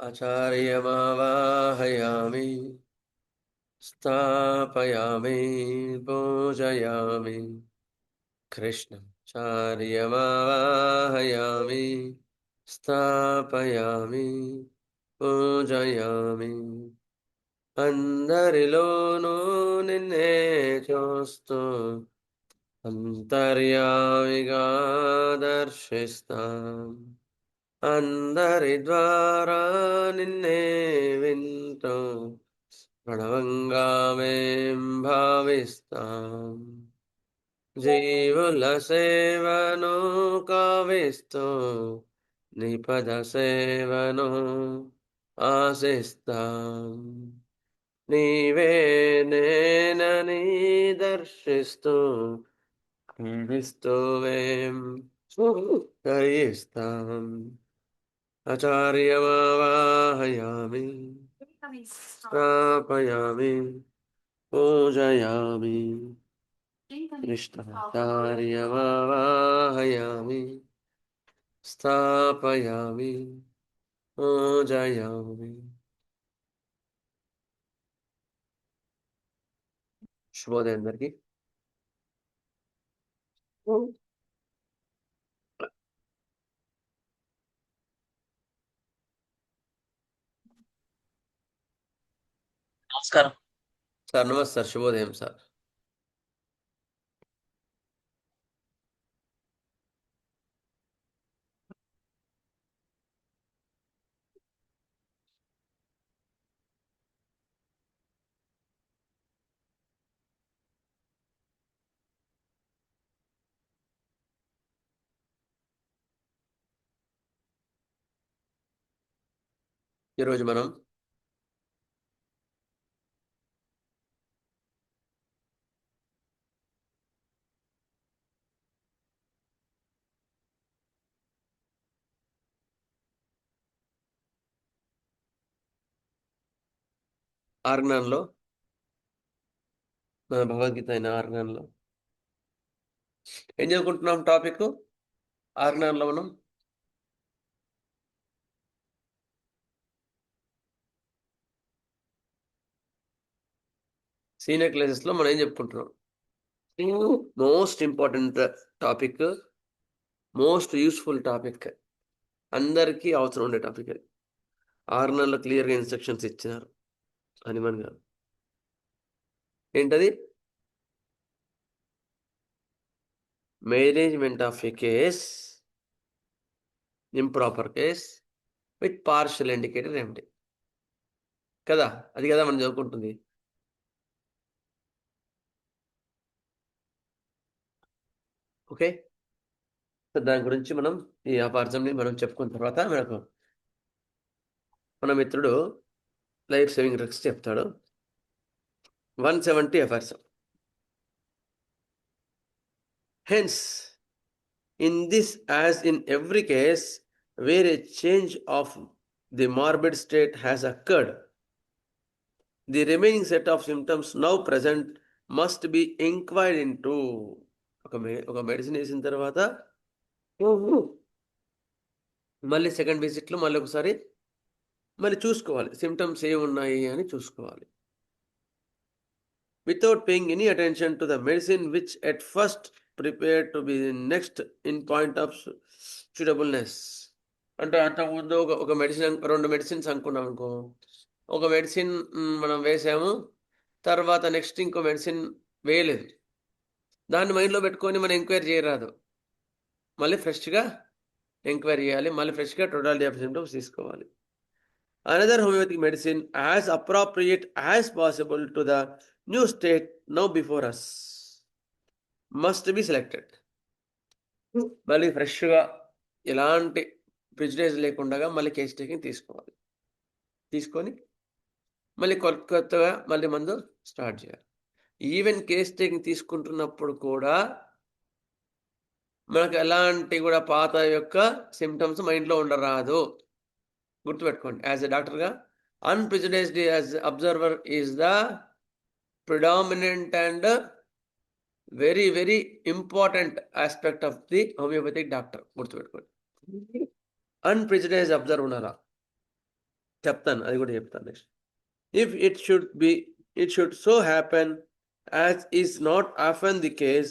आचार्यमावाहयामि स्थापयामि पूजयामि कृष्णचार्यमावाहयामि स्थापयामि పూజయామి అందరిలోనూ నిన్నే చూస్తూ అంతర్యామిగా దర్శిస్తాం అందరి ద్వారా నిన్నే వింటూ ప్రణవంగా మేం భావిస్తాం జీవుల సేవను కావిస్తూ నిపద సేవను ఆశిస్తాం నీవే నేనని దర్శిస్తూ క్రీడిస్తూ మేం తరిస్తాం ఆచార్యమావాహయామి స్థాపయామి పూజయామి కృష్ణాచార్యమావాహయామి స్థాపయామి పూజయామి. శుభోదయం అందరికి. నమస్కారం సార్. నమస్తే సార్. శుభోదయం సార్. ఈరోజు మనం ఆర్గనాన్లో, మన భగవద్గీత అయిన ఆర్గనాన్లో ఏం చదువుకుంటున్నాం? టాపిక్ ఆర్గనాన్లో మనం సీనియర్ క్లాసెస్లో మనం ఏం చెప్పుకుంటున్నాం? Most important topic, most useful topic, అందరికీ అవసరం ఉండే టాపిక్. అది ఆర్గనాన్లో క్లియర్గా ఇన్స్ట్రక్షన్స్ ఇచ్చినారు. హనుమాన్ గారు ఏంటది? Management of a case, improper case with partial indicator remedy కదా. అది కదా మనం చదువుకుంటుంది. ఓకే, దాని గురించి మనం ఈ అపార్థంని మనం చెప్పుకున్న తర్వాత మనకు మన మిత్రుడు లైఫ్ సేవింగ్ డ్రగ్స్ చెప్తాడు. 170 అపార్థం. Hence in this as in every case where A change of the morbid state has occurred, the remaining set of symptoms now present must be enquired in to. ఒక medicine వేసిన తర్వాత మళ్ళీ second విజిట్లో మళ్ళీ ఒకసారి మళ్ళీ చూసుకోవాలి, సిమ్టమ్స్ ఏమున్నాయి అని చూసుకోవాలి. Without paying any attention to the medicine which at first prepared to be next in point of suitableness. అంటే అంతకుముందు ఒక మెడిసిన్, 2 మెడిసిన్స్ అనుకున్నాం అనుకో. ఒక మెడిసిన్ మనం వేసాము, తర్వాత నెక్స్ట్ ఇంకో మెడిసిన్ వేయలేదు. దాన్ని మైండ్లో పెట్టుకొని మనం ఎంక్వైరీ చేయరాదు. మళ్ళీ ఫ్రెష్గా ఎంక్వైరీ చేయాలి, మళ్ళీ ఫ్రెష్గా టోటాలిటీ ఆఫ్ సిమ్టమ్స్ తీసుకోవాలి. Another homeopathic medicine as appropriate as possible to the new state now before us must be selected. మళ్ళీ ఫ్రెష్గా ఎలాంటి ప్రిజుడైజ్ లేకుండా మళ్ళీ కేస్ టేకింగ్ తీసుకోవాలి. తీసుకొని మళ్ళీ కొత్తగా మళ్ళీ మందు స్టార్ట్ చేయాలి. ఈవెన్ కేస్ టేకింగ్ తీసుకుంటున్నప్పుడు కూడా మనకు ఎలాంటి కూడా పాత యొక్క సిమ్టమ్స్ మైండ్లో ఉండరాదు. గుర్తుపెట్టుకోండి. యాజ్ ఎ డాక్టర్గా unprejudiced as observer is the predominant and very very important aspect of the homeopathic doctor. గుర్తుపెట్టుకోండి. అన్ప్రిజుడైజ్డ్ అబ్జర్వ్ ఉండాలా. చెప్తాను, అది కూడా చెప్తాను next. If it should so happen, as is not often the case,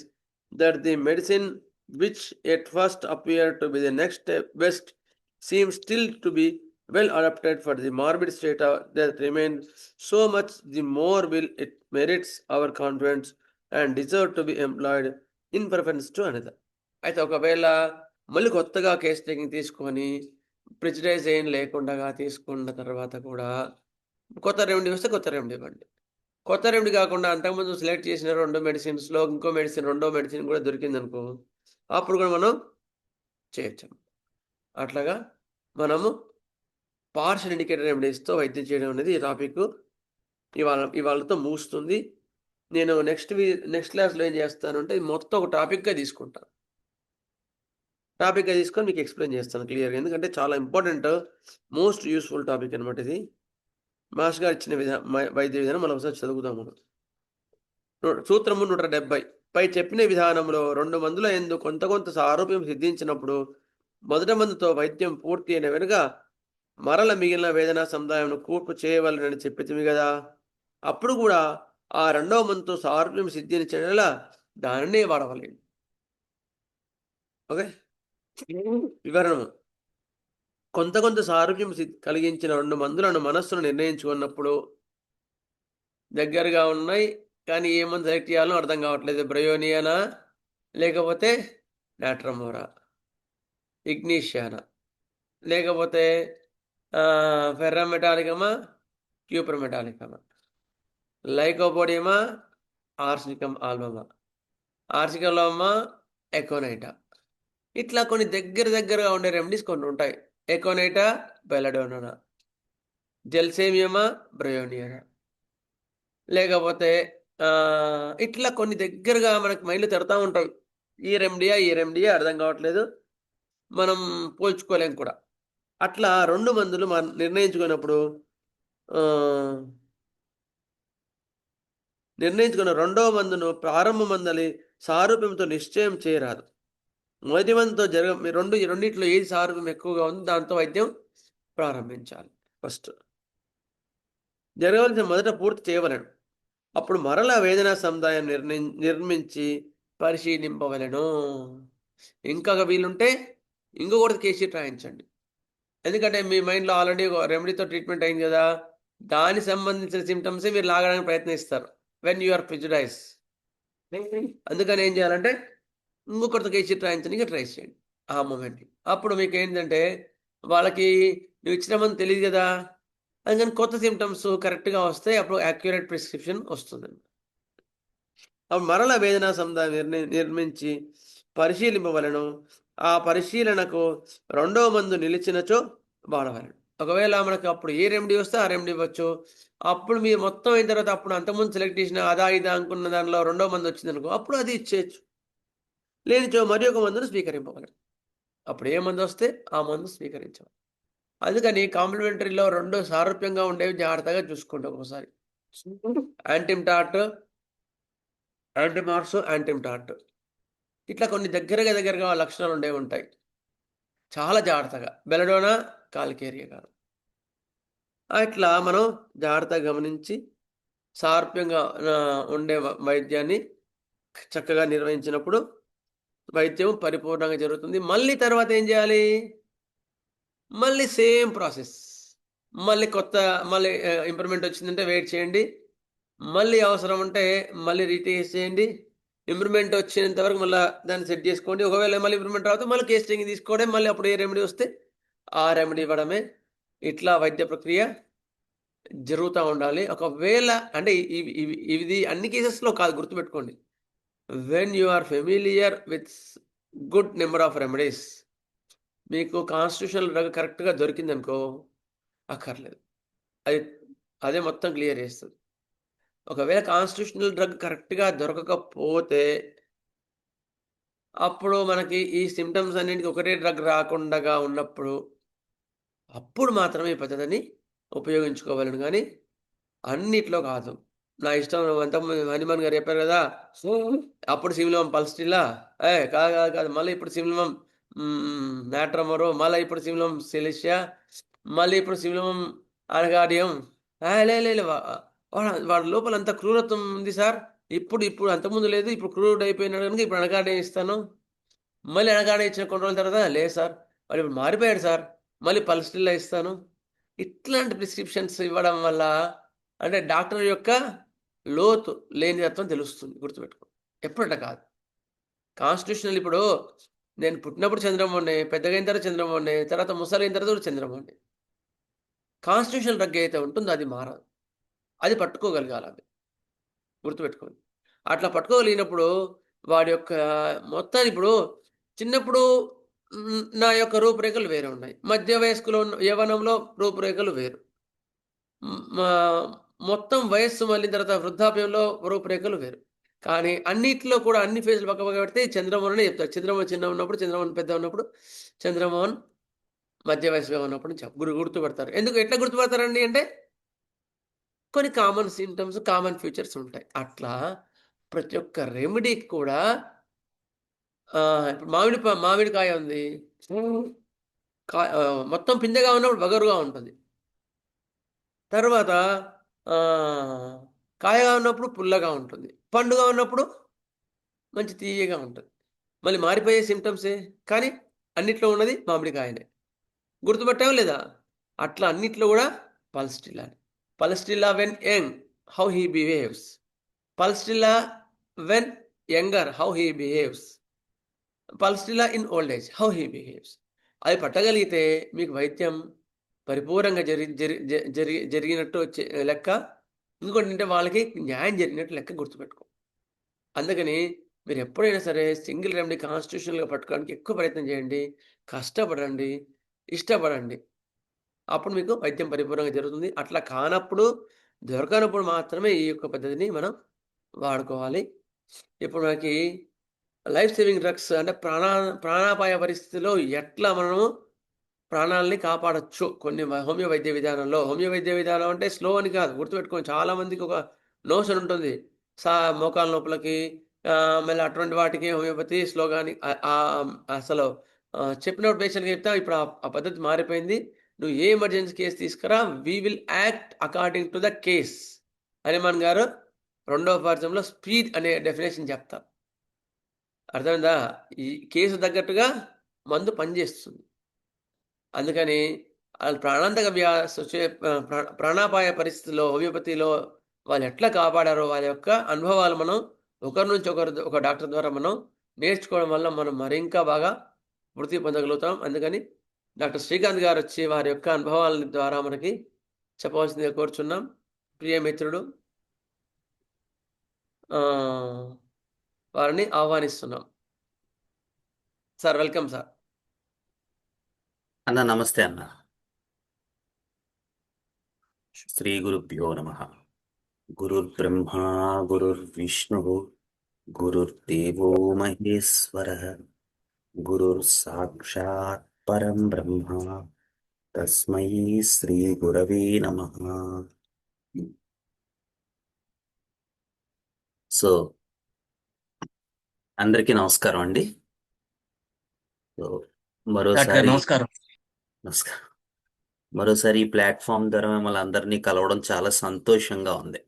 that the medicine which at first appeared to be the next best seems still to be well adapted for the morbid state that remains, so much the more will it merits our confidence and deserve to be employed in preference to another. అయితే ఒకవేళ మళ్ళీ కొత్తగా case taking తీసుకొని prejudice ఏం లేకుండా తీసుకున్న తర్వాత కూడా కొత్త రెమెడీ వస్తే కొత్త రెమెడీ ఇవ్వండి. కొత్త రెమెడీ కాకుండా అంతకుముందు సెలెక్ట్ చేసిన 2 మెడిసిన్స్‌లో ఇంకో మెడిసిన్, రెండో మెడిసిన్ కూడా దొరికిందనుకో, అప్పుడు కూడా మనం చేయొచ్చు. అట్లాగా మనము పార్షియల్ ఇండికేటెడ్ రెమెడీస్‌తో వైద్యం చేయడం అనేది ఈ టాపిక్ ఇవాళతో ముగుస్తుంది. నేను నెక్స్ట్ క్లాస్‌లో ఏం చేస్తానంటే మొత్తం ఒక టాపిక్‌గా తీసుకుంటాను. టాపిక్‌గా తీసుకొని మీకు ఎక్స్‌ప్లెయిన్ చేస్తాను క్లియర్‌గా. ఎందుకంటే చాలా ఇంపార్టెంట్, మోస్ట్ యూజ్‌ఫుల్ టాపిక్ అనమాట ఇది. మాస్టర్ గారు ఇచ్చిన వైద్య విధానం మనం ఒకసారి చదువుదాము. సూత్రము 170. పై చెప్పిన విధానంలో 2 మందుల యందు కొంత సారూప్యం సిద్ధించినప్పుడు మొదట మందుతో వైద్యం పూర్తి అయిన వెనుక మరల మిగిలిన వేదనా సముదాయంను కూర్పు చేయవలనని చెప్పితివి కదా. అప్పుడు కూడా ఆ రెండవ మందుతో సారూప్యం సిద్ధించేలా దానినే వాడవాలి. ఓకే, వివరణము. కొంత సారూప్యం కలిగించిన 2 మందులను మనస్సును నిర్ణయించుకున్నప్పుడు దగ్గరగా ఉన్నాయి, కానీ ఏ మందు సెలెక్ట్ చేయాలో అర్థం కావట్లేదు. బ్రయోనియానా లేకపోతే నాట్రమోరా, ఇగ్నీషియానా లేకపోతే ఫెర్రమెటాలికమా, క్యూప్రమెటాలికమా, లైకోపోడియమా, ఆర్సినికమ్ ఆల్బమా, ఆర్సికలోమా, ఎకోనైటా. ఇట్లా కొన్ని దగ్గరగా ఉండే రెమెడీస్ కొన్ని ఉంటాయి. ఎకోనైటా, బెలడోనా, జెల్సేమియమా, బ్రయోనియానా, లేకపోతే ఇట్లా కొన్ని దగ్గరగా మనకు మైండ్లో తిడతా ఉంటాయి. ఈ రెమెడీయా అర్థం కావట్లేదు, మనం పోల్చుకోలేం కూడా. అట్లా 2 మందులు మనం నిర్ణయించుకున్న రెండవ మందును ప్రారంభ మందలి సారూప్యంతో నిశ్చయం చేయరాదు. మొదటి మందుతో రెండిట్లో ఏది సారూప్యం ఎక్కువగా ఉంది దాంతో వైద్యం ప్రారంభించాలి. ఫస్ట్ జరగవలసిన మొదట పూర్తి చేయవలను. అప్పుడు మరలా వేదనా సముదాయం నిర్మించి పరిశీలింపవలను. ఇంకా వీలుంటే ఇంకొకటి కేసీ రాయించండి. ఎందుకంటే మీ మైండ్లో ఆల్రెడీ రెమెడీతో ట్రీట్మెంట్ అయింది కదా, దానికి సంబంధించిన సిమ్టమ్సే మీరు లాగడానికి ప్రయత్నిస్తారు వెన్ యు ఆర్ ప్రిజుడైజ్. అందుకని ఏం చేయాలంటే ఇంకొకరితో కేసీ రాయించడానికి ట్రై చేయండి ఆ మూమెంట్లో. అప్పుడు మీకు ఏంటంటే వాళ్ళకి నువ్వు ఇచ్చిన మంది తెలియదు కదా, అందుకని కొత్త సిమ్టమ్స్ కరెక్ట్గా వస్తే అప్పుడు యాక్యురేట్ ప్రిస్క్రిప్షన్ వస్తుందండి. అప్పుడు మరల వేదనా సముదాయం నిర్మించి పరిశీలింపవలను. ఆ పరిశీలనకు రెండవ మందు నిలిచినచో వాడవలను. ఒకవేళ మనకు అప్పుడు ఏ రెమెడీ వస్తే ఆ రెమెడీ ఇవ్వచ్చు. అప్పుడు మీరు మొత్తం అయిన తర్వాత అప్పుడు అంతకుముందు సెలెక్ట్ చేసిన అదా ఇదా అనుకున్న దానిలో రెండవ మందు వచ్చిందనుకో, అప్పుడు అది ఇచ్చేయచ్చు. లేనిచో మరి ఒక మందును స్వీకరింపగలరు. అప్పుడు ఏ మందు వస్తే ఆ మందు స్వీకరించాలి. అందుకని కాంప్లిమెంటరీలో 2 సారూప్యంగా ఉండేవి జాగ్రత్తగా చూసుకోండి. ఒకసారి యాంటిమ్టాట్, యాంటిమార్స్, యాంటిమ్టాట్ ఇట్లా కొన్ని దగ్గరగా లక్షణాలు ఉండేవి ఉంటాయి. చాలా జాగ్రత్తగా బెలడోనా, కాల్కేరియా కాదు. అట్లా మనం జాగ్రత్తగా గమనించి సారూప్యంగా ఉండే వైద్యాన్ని చక్కగా నిర్వహించినప్పుడు వైద్యం పరిపూర్ణంగా జరుగుతుంది. మళ్ళీ తర్వాత ఏం చేయాలి? మళ్ళీ సేమ్ ప్రాసెస్. మళ్ళీ ఇంప్రూవ్‌మెంట్ వచ్చిందంటే వెయిట్ చేయండి. మళ్ళీ అవసరం ఉంటే మళ్ళీ రీటెస్ట్ చేయండి. ఇంప్రూవ్‌మెంట్ వచ్చేంత వరకు మళ్ళీ దాన్ని సెట్ చేసుకోండి. ఒకవేళ మళ్ళీ ఇంప్రూవ్‌మెంట్ రాకపోతే మళ్ళీ కేస్ టేకింగ్ తీసుకోవడం, మళ్ళీ అప్పుడు ఏ రెమెడీ వస్తే ఆ రెమెడీ ఇవ్వడమే. ఇట్లా వైద్య ప్రక్రియ జరుగుతూ ఉండాలి. ఒకవేళ అంటే ఇది అన్ని కేసెస్‌లో కాదు, గుర్తుపెట్టుకోండి. When you are familiar with good number of remedies, మీకు కాన్స్టిట్యూషనల్ డ్రగ్ కరెక్ట్‌గా దొరికిందనుకో అక్కర్లేదు. అదే మొత్తం క్లియర్ చేస్తుంది. ఒకవేళ కాన్స్టిట్యూషనల్ డ్రగ్ కరెక్ట్‌గా దొరకకపోతే అప్పుడు మనకి ఈ సిమ్టమ్స్ అన్నింటికి ఒకటే డ్రగ్ రాకుండా ఉన్నప్పుడు అప్పుడు మాత్రమే ఈ పద్ధతిని ఉపయోగించుకోవాలను, కానీ అన్నిట్లో కాదు. నా ఇష్టం అంతకుముందు హనుమాన్ గారు చెప్పారు కదా, అప్పుడు సిమిలమ్ పల్స్టిల్లా, కాదు మళ్ళీ ఇప్పుడు సిమిలమ్ నాట్రమోరో, మళ్ళీ ఇప్పుడు సిమిలమ్ సెలిషియా, మళ్ళీ ఇప్పుడు సిమిలమ్ అనగాడియం వాడు లోపల అంత క్రూరత్వం ఉంది సార్. ఇప్పుడు అంతకుముందు లేదు, ఇప్పుడు క్రూరుడు అయిపోయినాడు కనుక ఇప్పుడు అనగాడియం ఇస్తాను. మళ్ళీ అనగాడియం ఇచ్చిన కొన్ని రోజుల తర్వాత లేదు సార్ వాడు ఇప్పుడు మారిపోయాడు సార్, మళ్ళీ పల్స్టిల్లా ఇస్తాను. ఇట్లాంటి ప్రిస్క్రిప్షన్స్ ఇవ్వడం వల్ల అంటే డాక్టర్ యొక్క లోతు లేని తత్వం తెలుస్తుంది, గుర్తుపెట్టుకో. ఎప్పుడట కాదు. కాన్స్టిట్యూషనల్ ఇప్పుడు నేను పుట్టినప్పుడు చంద్రమోహన్, పెద్దగా అయిన తర్వాత చంద్రమోహన్, తర్వాత ముసలి అయిన తర్వాత కూడా చంద్రమోహన్. కాన్స్టిట్యూషనల్ డ్రగ్ అయితే ఉంటుందో అది మారదు, అది పట్టుకోగలగాలి, అది గుర్తుపెట్టుకోండి. అట్లా పట్టుకోగలిగినప్పుడు వాడి యొక్క మొత్తాన్ని ఇప్పుడు చిన్నప్పుడు నా యొక్క రూపురేఖలు వేరే ఉన్నాయి, మధ్య వయస్కులో యవ్వనంలో రూపురేఖలు వేరు, మొత్తం వయస్సు మళ్ళీ తర్వాత వృద్ధాప్యంలో రూపురేఖలు వేరు. కానీ అన్నిట్లో కూడా అన్ని ఫేజ్లు పక్క పక్క పెడితే చంద్రమోహన్ అనే చెప్తారు. చంద్రమోహన్ చిన్న ఉన్నప్పుడు, చంద్రమోహన్ పెద్ద ఉన్నప్పుడు, చంద్రమోహన్ మధ్య వయసులో ఉన్నప్పుడు గుర్తుపడతారు. ఎందుకు ఎట్లా గుర్తుపడతారండి అంటే కొన్ని కామన్ సింటమ్స్, కామన్ ఫీచర్స్ ఉంటాయి. అట్లా ప్రతి ఒక్క రెమెడీకి కూడా ఇప్పుడు మామిడికాయ ఉంది, మొత్తం పిందెగా ఉన్నప్పుడు వగరుగా ఉంటుంది. తర్వాత కాయగా ఉన్నప్పుడు పుల్లగా ఉంటుంది, పండుగా ఉన్నప్పుడు మంచి తీయగా ఉంటుంది. మళ్ళీ మారిపోయే సిమ్టమ్సే, కానీ అన్నిట్లో ఉన్నది మామిడికాయనే. గుర్తుపట్టావు లేదా? అట్లా అన్నిట్లో కూడా pulsatilla. Pulsatilla when young how he behaves, pulsatilla when younger how he behaves, pulsatilla in old age how he behaves. అది పట్టగలిగితే మీకు వైద్యం పరిపూర్ణంగా జరిగినట్టు లెక్క. ఇంకోటి అంటే వాళ్ళకి న్యాయం జరిగినట్టు లెక్క, గుర్తుపెట్టుకో. అందుకని మీరు ఎప్పుడైనా సరే సింగిల్ రెమెడీ కాన్స్టిట్యూషనల్గా పట్టుకోవడానికి ఎక్కువ ప్రయత్నం చేయండి, కష్టపడండి, ఇష్టపడండి. అప్పుడు మీకు వైద్యం పరిపూర్ణంగా జరుగుతుంది. అట్లా కానప్పుడు, దొరకనప్పుడు మాత్రమే ఈ యొక్క పద్ధతిని మనం వాడుకోవాలి. ఇప్పుడు మనకి లైఫ్ సేవింగ్ డ్రగ్స్ అంటే ప్రాణాపాయ పరిస్థితిలో ఎట్లా మనము ప్రాణాలని కాపాడొచ్చు కొన్ని హోమియో వైద్య విధానంలో. హోమియో వైద్య విధానం అంటే స్లో అని కాదు, గుర్తుపెట్టుకోండి. చాలా మందికి ఒక నోషన్ ఉంటుంది, మోకాల నొప్పులకి మళ్ళీ అటువంటి వాటికి హోమియోపతి స్లోగా అని. అసలు చెప్పినప్పుడు పేషెంట్కి చెప్తా ఇప్పుడు ఆ పద్ధతి మారిపోయింది, నువ్వు ఏ ఎమర్జెన్సీ కేసు తీసుకురా, we will act according to the case. Hanuman గారు 2వ పాఠంలో స్పీడ్ అనే డెఫినేషన్ చెప్తారు. అర్థమైందా? ఈ కేసు తగ్గట్టుగా మందు పనిచేస్తుంది. అందుకని ప్రాణాంతక ప్రాణాపాయ పరిస్థితుల్లో హోమియోపతిలో వాళ్ళు ఎట్లా కాపాడారో వాళ్ళ యొక్క అనుభవాలు మనం ఒకరి నుంచి ఒక డాక్టర్ ద్వారా మనం నేర్చుకోవడం వల్ల మనం మరింకా బాగా వృత్తి పొందగలుగుతాం. అందుకని డాక్టర్ శ్రీకాంత్ గారు వచ్చి వారి యొక్క అనుభవాల ద్వారా మనకి చెప్పవలసిందిగా కోరుచున్నాం. ప్రియమిత్రుడు వారిని ఆహ్వానిస్తున్నాం. Sir, welcome sir. అన్న నమస్తే అన్న. శ్రీ గురుభ్యో నమః. గురుర్బ్రహ్మా గురుర్విష్ణు గురుర్దేవో మహేశ్వరః గురుర్ సాక్షాత్ పరం బ్రహ్మ తస్మై శ్రీ గురవే నమః. సో అందరికీ నమస్కారం అండి. మరోసారి నమస్కారం. మరోసారి ఈ ప్లాట్ఫామ్ ద్వారా మిమ్మల్ని అందరినీ కలవడం చాలా సంతోషంగా ఉంది.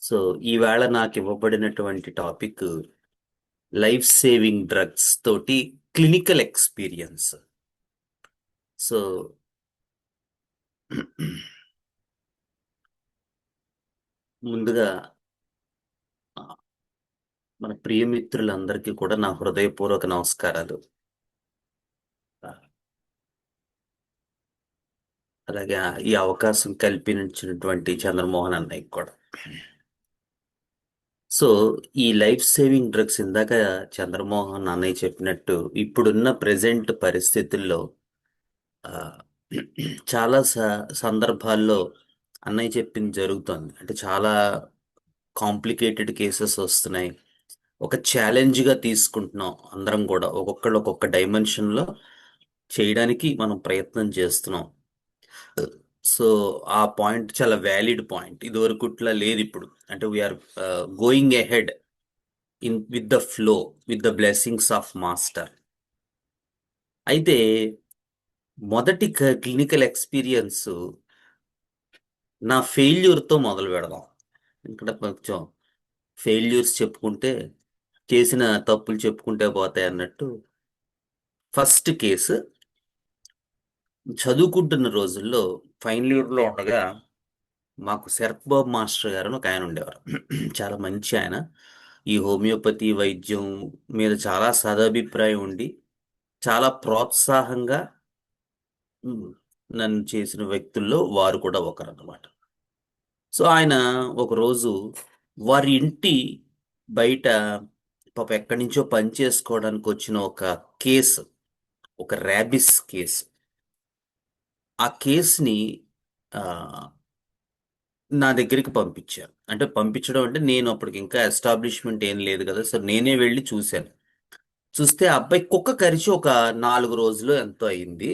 సో ఈవేళ నాకు ఇవ్వబడినటువంటి టాపిక్ లైఫ్ సేవింగ్ డ్రగ్స్ తోటి క్లినికల్ ఎక్స్పీరియన్స్. సో ముందుగా మన ప్రియమిత్రులందరికీ కూడా నా హృదయపూర్వక నమస్కారాలు. అలాగే ఈ అవకాశం కల్పించినటువంటి చంద్రమోహన్ అన్నయ్యకి కూడా. సో ఈ లైఫ్ సేవింగ్ డ్రగ్స్ ఇందాక చంద్రమోహన్ అన్నయ్య చెప్పినట్టు ఇప్పుడున్న ప్రెజెంట్ పరిస్థితుల్లో చాలా సందర్భాల్లో అన్నయ్య చెప్పింది జరుగుతుంది. అంటే చాలా కాంప్లికేటెడ్ కేసెస్ వస్తున్నాయి. ఒక ఛాలెంజ్గా తీసుకుంటున్నాం అందరం కూడా, ఒక్కొక్కళ్ళు ఒక్కొక్క డైమెన్షన్లో చేయడానికి మనం ప్రయత్నం చేస్తున్నాం. సో ఆ పాయింట్ చాలా వ్యాలిడ్ పాయింట్. ఇదివరకు ఇట్లా లేదు ఇప్పుడు. అంటే we are going ahead with the flow, with the blessings of master. అయితే మొదటి క్లినికల్ ఎక్స్పీరియన్స్ నా ఫెయిల్యూర్తో మొదలు పెడదాం. ఇక్కడ కొంచెం ఫెయిల్యూర్స్ చెప్పుకుంటే చేసిన తప్పులు చెప్పుకుంటే పోతాయి అన్నట్టు. ఫస్ట్ కేసు చదువుకుంటున్న రోజుల్లో ఫైనల్ ఇయర్లో ఉండగా మాకు శరత్ బాబు మాస్టర్ గారు అని ఒక ఆయన ఉండేవారు. చాలా మంచి ఆయన. ఈ హోమియోపతి వైద్యం మీద చాలా సదభిప్రాయం ఉండి చాలా ప్రోత్సాహంగా ఉమ్, నన్ను చేసిన వ్యక్తుల్లో వారు కూడా ఒకరు అన్నమాట. సో ఆయన ఒకరోజు వారి ఇంటి బయట పాప ఎక్కడి నుంచో పని చేసుకోవడానికి వచ్చిన ఒక కేసు, ఒక ర్యాబిస్ కేసు. ఆ కేసుని ఆ, నా దగ్గరికి పంపించారు. అంటే పంపించడం అంటే నేను అప్పటికి ఇంకా ఎస్టాబ్లిష్మెంట్ ఏం లేదు కదా, సో నేనే వెళ్ళి చూశాను. చూస్తే ఆ అబ్బాయి కుక్క కరిచి ఒక 4 రోజులు ఎంతో అయింది.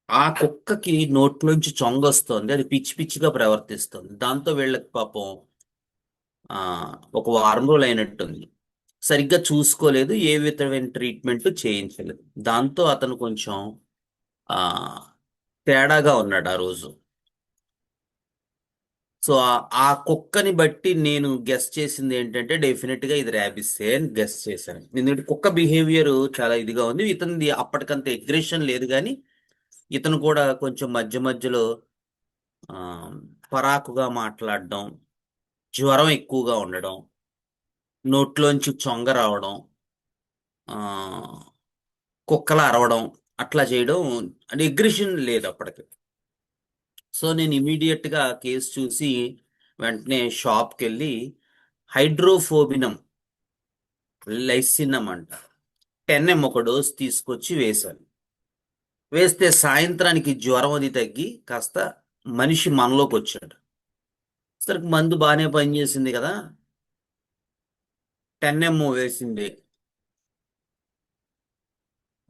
ఆ కుక్కకి నోట్లోంచి చొంగొస్తోంది, అది పిచ్చి పిచ్చిగా ప్రవర్తిస్తుంది. దాంతో వీళ్ళకి పాపం ఆ ఒక వారం రోజులు అయినట్టుంది. సరిగ్గా చూసుకోలేదు, ఏ విధమైన ట్రీట్మెంట్ చేయించలేదు. దాంతో అతను కొంచెం ఆ తేడాగా ఉన్నాడు ఆ రోజు. సో ఆ కుక్కని బట్టి నేను గెస్ చేసింది ఏంటంటే డెఫినెట్ గా ఇది ర్యాబిస్సే అని గెస్ చేశాను. ఎందుకంటే కుక్క బిహేవియర్ చాలా ఇదిగా ఉంది. ఇతనిది అప్పటికంత ఎగ్రెషన్ లేదు, కానీ ఇతను కూడా కొంచెం మధ్య మధ్యలో ఆ పరాకుగా మాట్లాడడం, జ్వరం ఎక్కువగా ఉండడం, నోట్లోంచి చొంగ రావడం, ఆ కుక్కలా అరవడం, అట్లా చేయడం. అంటే ఎగ్రెషన్ లేదు అప్పటికి. సో నేను ఇమీడియట్ గా కేసు చూసి వెంటనే షాప్కి వెళ్ళి హైడ్రోఫోబినం లైసినం అంట 10 ml ఒక డోస్ తీసుకొచ్చి వేశాను. వేస్తే సాయంత్రానికి జ్వరం అది తగ్గి కాస్త మనిషి మనలోకి వచ్చాడు. సరే మందు బాగానే పనిచేసింది కదా, 10 ml వేసింది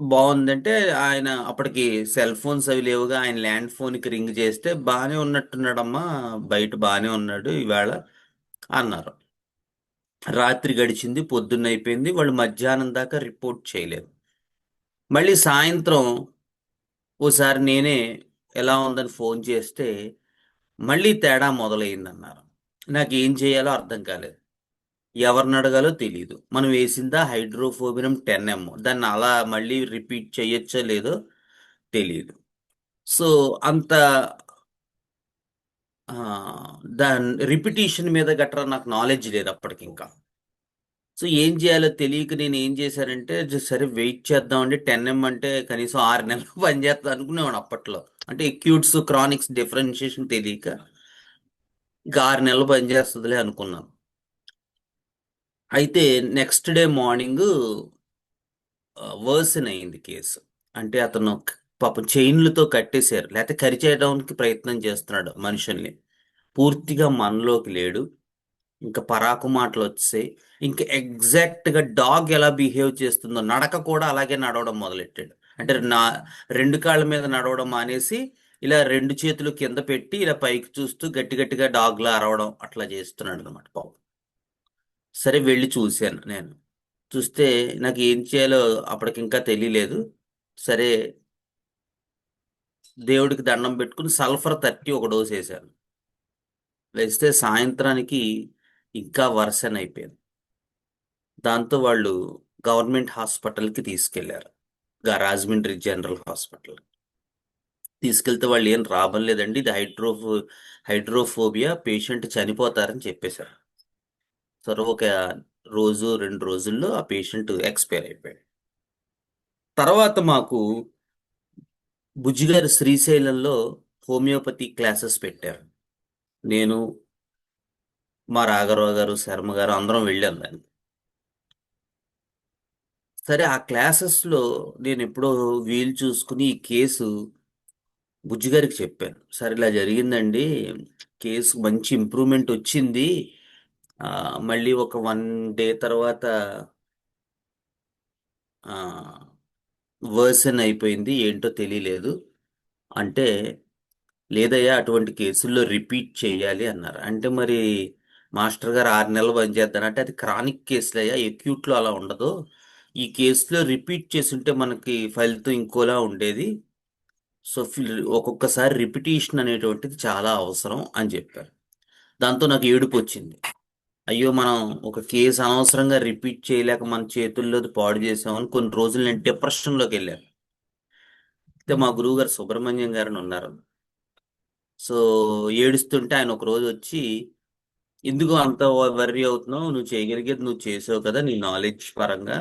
బాగుందంటే, ఆయన అప్పటికి సెల్ ఫోన్స్ అవి లేవుగా, ఆయన ల్యాండ్ ఫోన్కి రింగ్ చేస్తే బాగానే ఉన్నట్టున్నాడమ్మా, బయట బాగానే ఉన్నాడు ఇవాళ అన్నారు. రాత్రి గడిచింది, పొద్దున్న అయిపోయింది, వాళ్ళు మధ్యాహ్నం దాకా రిపోర్ట్ చేయలేదు. మళ్ళీ సాయంత్రం ఓసారి నేనే ఎలా ఉందని ఫోన్ చేస్తే మళ్ళీ తేడా మొదలైందన్నారు. నాకు ఏం చేయాలో అర్థం కాలేదు, ఎవరిని అడగాలో తెలియదు. మనం వేసిందా హైడ్రోఫోబినం 10 ml, దాన్ని అలా మళ్ళీ రిపీట్ చేయొచ్చో లేదో తెలియదు. సో అంత ఆ, దాని రిపిటీషన్ మీద గట్రా నాకు నాలెడ్జ్ లేదు అప్పటికి ఇంకా. సో ఏం చేయాలో తెలియక నేను ఏం చేశానంటే సరే వెయిట్ చేద్దామండి, 10 ml అంటే కనీసం 6 నెలలు పనిచేస్తా అనుకునేవాడు అప్పట్లో. అంటే ఎక్యూట్స్ క్రానిక్స్ డిఫరెన్షియేషన్ తెలియక ఇంకా 6 నెలలు పనిచేస్తుందిలే అనుకున్నాను. అయితే నెక్స్ట్ డే మార్నింగ్ వర్సన్ అయింది కేసు. అంటే అతను పాపం చైన్లతో కట్టేశారు, లేకపోతే కరిచేయడానికి ప్రయత్నం చేస్తున్నాడు మనుషుల్ని. పూర్తిగా మనలోకి లేడు, ఇంకా పరాకు మాటలు వచ్చాయి. ఇంకా ఎగ్జాక్ట్ గా డాగ్ ఎలా బిహేవ్ చేస్తుందో నడక కూడా అలాగే నడవడం మొదలెట్టాడు. అంటే నా 2 కాళ్ళ మీద నడవడం మానేసి ఇలా 2 చేతులు కింద పెట్టి ఇలా పైకి చూస్తూ గట్టి గట్టిగా డాగ్ లా అరవడం అట్లా చేస్తున్నాడు అనమాట పాపం. సరే వెళ్ళి చూశాను నేను. చూస్తే నాకు ఏం చేయాలో అప్పటికి ఇంకా తెలియలేదు. సరే దేవుడికి దండం పెట్టుకుని సల్ఫర్ 30 ఒక డోస్ వేశాను. వేస్తే సాయంత్రానికి ఇంకా వర్సన్ అయిపోయింది. దాంతో వాళ్ళు గవర్నమెంట్ హాస్పిటల్కి తీసుకెళ్లారు, రాజమండ్రి జనరల్ హాస్పిటల్. తీసుకెళ్తే వాళ్ళు ఏం రాబం లేదండి, ఇది హైడ్రోఫోబియా, పేషెంట్ చనిపోతారని చెప్పేశారు. సరే ఒక రోజు 2 రోజుల్లో ఆ పేషెంట్ ఎక్స్పైర్ అయిపోయాడు. తర్వాత మాకు బుజ్జిగారు శ్రీశైలంలో హోమియోపతి క్లాసెస్ పెట్టారు. నేను, మా రాఘరావు గారు, శర్మ గారు అందరం వెళ్ళాం దానికి. సరే ఆ క్లాసెస్లో నేను ఎప్పుడో వీలు చూసుకుని ఈ కేసు బుజ్జిగారికి చెప్పాను. సరే ఇలా జరిగిందండి, కేసు మంచి ఇంప్రూవ్మెంట్ వచ్చింది, ఆ, మళ్ళీ ఒక 1 డే తర్వాత వర్సన్ అయిపోయింది, ఏంటో తెలియలేదు అంటే, లేదయ్యా అటువంటి కేసుల్లో రిపీట్ చేయాలి అన్నారు. అంటే మరి మాస్టర్ గారు 6 నెలలు పనిచేద్దానంటే అది క్రానిక్ కేసులు అయ్యా, ఎక్యూట్లో అలా ఉండదు, ఈ కేసులో రిపీట్ చేస్తుంటే మనకి ఫలితం ఇంకోలా ఉండేది. సో ఒక్కొక్కసారి రిపిటేషన్ అనేటువంటిది చాలా అవసరం అని చెప్పారు. దాంతో నాకు ఏడుపు వచ్చింది. అయ్యో, మనం ఒక కేసు అనవసరంగా రిపీట్ చేయలేక మన చేతుల్లో పాడు చేసామని కొన్ని రోజులు నేను డిప్రెషన్లోకి వెళ్ళాను. అయితే మా గురువు గారు సుబ్రహ్మణ్యం గారని ఉన్నారు. సో ఏడుస్తుంటే ఆయన ఒక రోజు వచ్చి, ఎందుకు అంత వర్రీ అవుతున్నావు, నువ్వు చేయగలిగేది నువ్వు చేసావు కదా నీ నాలెడ్జ్ పరంగా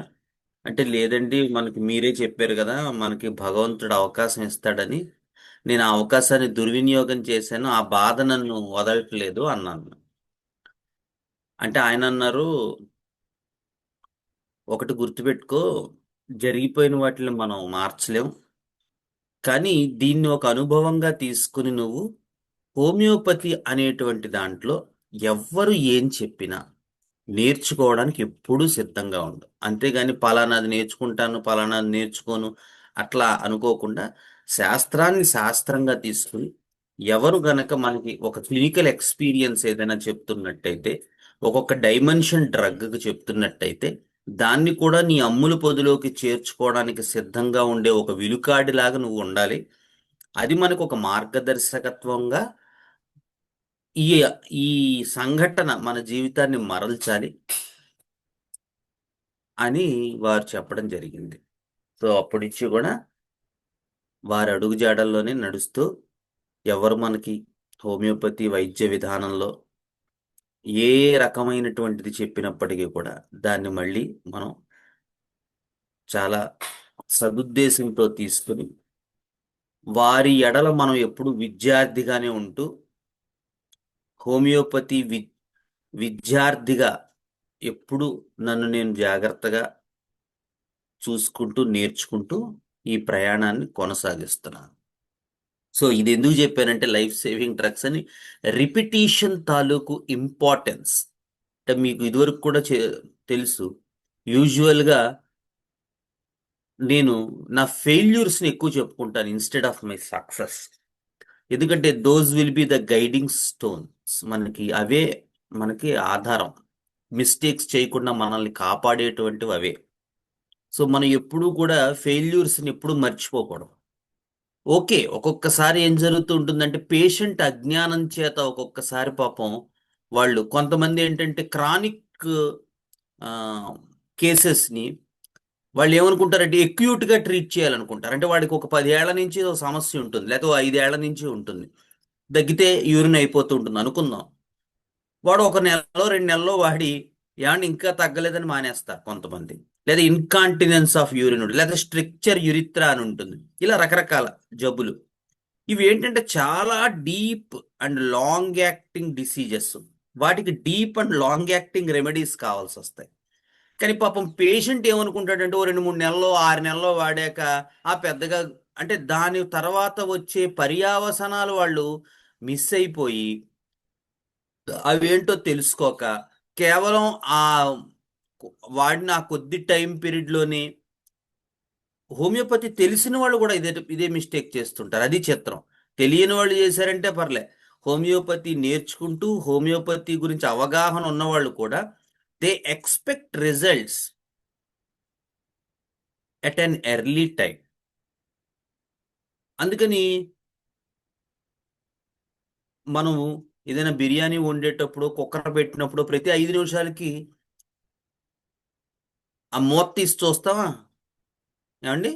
అంటే. లేదండి, మనకి మీరే చెప్పారు కదా మనకి భగవంతుడు అవకాశం ఇస్తాడని, నేను ఆ అవకాశాన్ని దుర్వినియోగం చేశాను, ఆ బాధ నన్ను వదలట్లేదు అన్నాను. అంటే ఆయన అన్నారు, ఒకటి గుర్తుపెట్టుకో, జరిగిపోయిన వాటిని మనం మార్చలేం, కానీ దీన్ని ఒక అనుభవంగా తీసుకుని నువ్వు హోమియోపతి అనేటువంటి దాంట్లో ఎవ్వరు ఏం చెప్పినా నేర్చుకోవడానికి ఎప్పుడూ సిద్ధంగా ఉండు. అంతేగాని పలానాది నేర్చుకుంటాను పలానాది నేర్చుకోను అట్లా అనుకోకుండా శాస్త్రాన్ని శాస్త్రంగా తీసుకుని, ఎవరు గనక మనకి ఒక క్లినికల్ ఎక్స్పీరియన్స్ ఏదైనా చెప్తున్నట్టయితే, ఒక్కొక్క డైమెన్షన్ డ్రగ్కి చెప్తున్నట్టయితే, దాన్ని కూడా నీ అమ్ముల పొదిలోకి చేర్చుకోవడానికి సిద్ధంగా ఉండే ఒక విలుకాడిలాగా నువ్వు ఉండాలి. అది మనకు ఒక మార్గదర్శకత్వంగా ఈ ఈ సంఘటన మన జీవితాన్ని మరల్చాలి అని వారు చెప్పడం జరిగింది. సో అప్పటిచ్చి కూడా వారి అడుగుజాడల్లోనే నడుస్తూ, ఎవరు మనకి హోమియోపతి వైద్య విధానంలో ఏ రకమైనటువంటిది చెప్పినప్పటికీ కూడా దాన్ని మళ్ళీ మనం చాలా సదుద్దేశంతో తీసుకుని, వారి ఎడల మనం ఎప్పుడు విద్యార్థిగానే ఉంటూ, హోమియోపతి విద్యార్థిగా ఎప్పుడు నన్ను నేను జాగ్రత్తగా చూసుకుంటూ నేర్చుకుంటూ ఈ ప్రయాణాన్ని కొనసాగిస్తున్నాను. సో ఇది ఎందుకు చెప్పానంటే, లైఫ్ సేవింగ్ డ్రగ్స్ అని రిపిటీషన్ తాలూకు ఇంపార్టెన్స్ అంటే మీకు ఇదివరకు కూడా తెలుసు. యూజువల్గా నేను నా ఫెయిల్యూర్స్ని ఎక్కువ చెప్పుకుంటాను ఇన్స్టెడ్ ఆఫ్ మై సక్సెస్. ఎందుకంటే those will be the guiding stones, మనకి అవే మనకి ఆధారం. మిస్టేక్స్ చేయకుండా మనల్ని కాపాడేటువంటివి అవే. సో మనం ఎప్పుడూ కూడా ఫెయిల్యూర్స్ని ఎప్పుడూ మర్చిపోకూడదు. ఓకే, ఒక్కొక్కసారి ఏం జరుగుతూ ఉంటుందంటే, పేషెంట్ అజ్ఞానం చేత ఒక్కొక్కసారి పాపం వాళ్ళు కొంతమంది ఏంటంటే క్రానిక్ కేసెస్ని వాళ్ళు ఏమనుకుంటారంటే ఎక్యూట్గా ట్రీట్ చేయాలనుకుంటారు. అంటే వాడికి ఒక 10 ఏళ్ల నుంచి ఒక సమస్య ఉంటుంది, లేకపోతే 5 ఏళ్ల నుంచి ఉంటుంది, తగ్గితే యూరిన్ అయిపోతూ ఉంటుంది అనుకుందాం. వాడు ఒక నెలలో 2 నెలల్లో వాడి ఏమన్నా ఇంకా తగ్గలేదని మానేస్తారు కొంతమంది, లేదా ఇన్కాంటినెన్స్ ఆఫ్ యూరిన్ ఉంటుంది, లేదా స్ట్రక్చర్ యురిత్రా అని ఉంటుంది. ఇలా రకరకాల జబ్బులు. ఇవి ఏంటంటే చాలా deep and long acting diseases. వాటికి deep and long acting remedies కావాల్సి వస్తాయి. కానీ పాపం పేషెంట్ ఏమనుకుంటాడంటే, ఓ 2-3 నెలల్లో 6 నెలల్లో వాడాక ఆ పెద్దగా అంటే దాని తర్వాత వచ్చే పర్యావసనాలు వాళ్ళు మిస్ అయిపోయి, అవేంటో తెలుసుకోక, కేవలం ఆ వాడిన ఆ కొద్ది టైం పీరియడ్లోనే హోమియోపతి తెలిసిన వాళ్ళు కూడా ఇదే మిస్టేక్ చేస్తుంటారు. అది చిత్రం. తెలియని వాళ్ళు చేశారంటే పర్లే, హోమియోపతి నేర్చుకుంటూ హోమియోపతి గురించి అవగాహన ఉన్నవాళ్ళు కూడా they expect results at an early time. అందుకని మనం ఏదైనా బిర్యానీ వండేటప్పుడు కుక్కర్ పెట్టినప్పుడు ప్రతి 5 నిమిషాలకి ఆ మూత తీసి చూస్తావా? ఏమండి,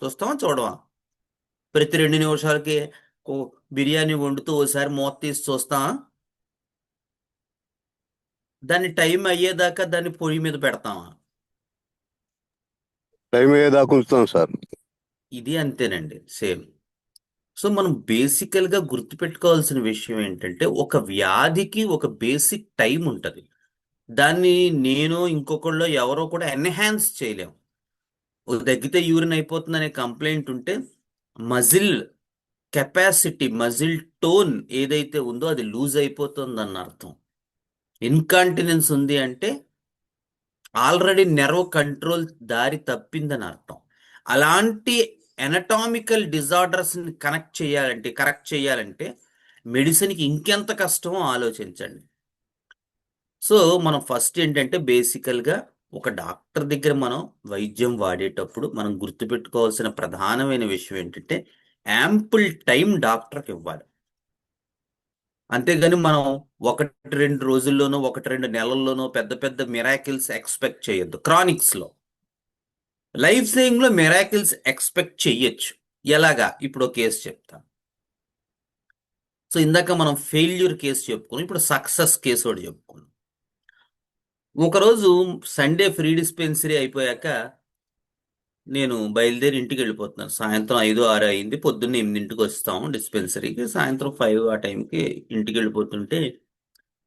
చూస్తావా చూడవా? ప్రతి 2 నిమిషాలకి బిర్యానీ వండుతూ ఓసారి మూత తీసి చూస్తావా? దాన్ని టైం అయ్యేదాకా దాన్ని పొయ్యి మీద పెడతామా? టైం అయ్యేదాకా ఉంచుతాం సార్. ఇది అంతేనండి, సేమ్. సో మనం బేసికల్గా గుర్తుపెట్టుకోవాల్సిన విషయం ఏంటంటే, ఒక వ్యాధికి ఒక బేసిక్ టైం ఉంటుంది. దాన్ని నేను ఇంకొకళ్ళు ఎవరో కూడా ఎన్హాన్స్ చేయలేం. తగ్గితే యూరిన్ అయిపోతుందనే కంప్లైంట్ ఉంటే మజిల్ కెపాసిటీ, మజిల్ టోన్ ఏదైతే ఉందో అది లూజ్ అయిపోతుంది అన్న అర్థం. ఇన్కాంటినెన్స్ ఉంది అంటే ఆల్రెడీ నెర్వ్ కంట్రోల్ దారి తప్పిందని అర్థం. అలాంటి ఎనటామికల్ డిజార్డర్స్ని కరెక్ట్ చేయాలంటే మెడిసిన్కి ఇంకెంత కష్టమో ఆలోచించండి. సో మనం ఫస్ట్ ఏంటంటే బేసికల్గా ఒక డాక్టర్ దగ్గర మనం వైద్యం వాడేటప్పుడు మనం గుర్తుపెట్టుకోవాల్సిన ప్రధానమైన విషయం ఏంటంటే యాంపుల్ టైం డాక్టర్కి ఇవ్వాలి. అంతేగాని మనం 1-2 రోజుల్లోనో 1-2 నెలల్లోనో పెద్ద పెద్ద మిరాకిల్స్ ఎక్స్పెక్ట్ చేయొద్దు. క్రానిక్స్లో లైఫ్ సేయింగ్లో మిరాకిల్స్ ఎక్స్పెక్ట్ చెయ్యొచ్చు. ఎలాగా? ఇప్పుడు ఒక కేసు చెప్తాను. సో ఇందాక మనం ఫెయిల్యూర్ కేసు చెప్పుకున్నాం, ఇప్పుడు సక్సెస్ కేసు ఒకటి చెప్పుకున్నాం. ఒకరోజు సండే ఫ్రీ డిస్పెన్సరీ అయిపోయాక నేను బయలుదేరి ఇంటికి వెళ్ళిపోతున్నాను. సాయంత్రం 5-6 అయింది. పొద్దున్న 8ంటికి వస్తాం డిస్పెన్సరీకి. సాయంత్రం 5 ఆ టైంకి ఇంటికి వెళ్ళిపోతుంటే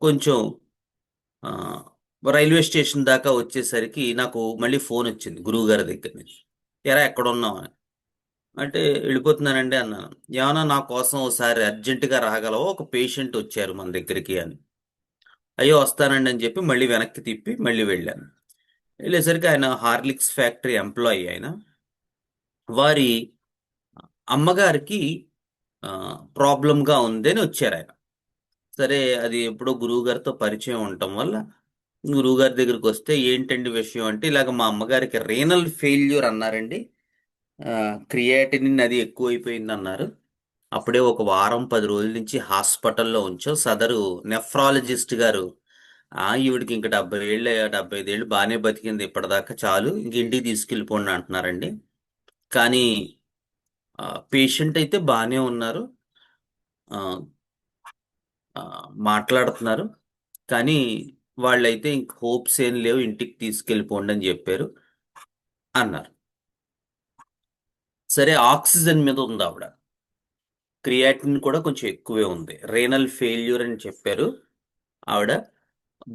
కొంచెం ఆ, రైల్వే స్టేషన్ దాకా వచ్చేసరికి నాకు మళ్ళీ ఫోన్ వచ్చింది గురువు గారి దగ్గర నుంచి. ఎరా ఎక్కడ ఉన్నావు అని. అంటే వెళ్ళిపోతున్నానండి అన్నాను. ఏమన్నా నా కోసం ఒకసారి అర్జెంటుగా రాగలవా, ఒక పేషెంట్ వచ్చారు మన దగ్గరికి అని. అయ్యో వస్తానండి అని చెప్పి మళ్ళీ వెనక్కి తిప్పి మళ్ళీ వెళ్ళాను. వెళ్ళేసరికి ఆయన హార్లిక్స్ ఫ్యాక్టరీ ఎంప్లాయీ. ఆయన వారి అమ్మగారికి ప్రాబ్లంగా ఉంది అని వచ్చారు ఆయన. సరే అది ఎప్పుడో గురువు గారితో పరిచయం ఉండటం వల్ల గురువు గారి దగ్గరికి వస్తే ఏంటండి విషయం అంటే ఇలాగ మా అమ్మగారికి రీనల్ ఫెయిల్యూర్ అన్నారండి, క్రియాటినిన్ అది ఎక్కువైపోయింది అన్నారు. అప్పుడే ఒక వారం 10 రోజుల నుంచి హాస్పిటల్లో ఉంచాం. సదరు నెఫ్రాలజిస్ట్ గారు ఈవిడికి ఇంక 70 ఏళ్ళు 75 ఏళ్ళు బాగానే బతికింది ఇప్పటిదాకా, చాలు ఇంక ఇంటికి తీసుకెళ్ళిపోండి అంటున్నారండి. కానీ పేషెంట్ అయితే బాగానే ఉన్నారు, ఆ, ఆ, మాట్లాడుతున్నారు. కానీ వాళ్ళైతే ఇంక హోప్స్ ఏం లేవు, ఇంటికి తీసుకెళ్ళిపోండి అని చెప్పారు అన్నారు. సరే ఆక్సిజన్ మీద ఉంది ఆవిడ, క్రియాటిన్ కూడా కొంచెం ఎక్కువే ఉంది, రీనల్ ఫెయిల్యూర్ అని చెప్పారు. ఆవిడ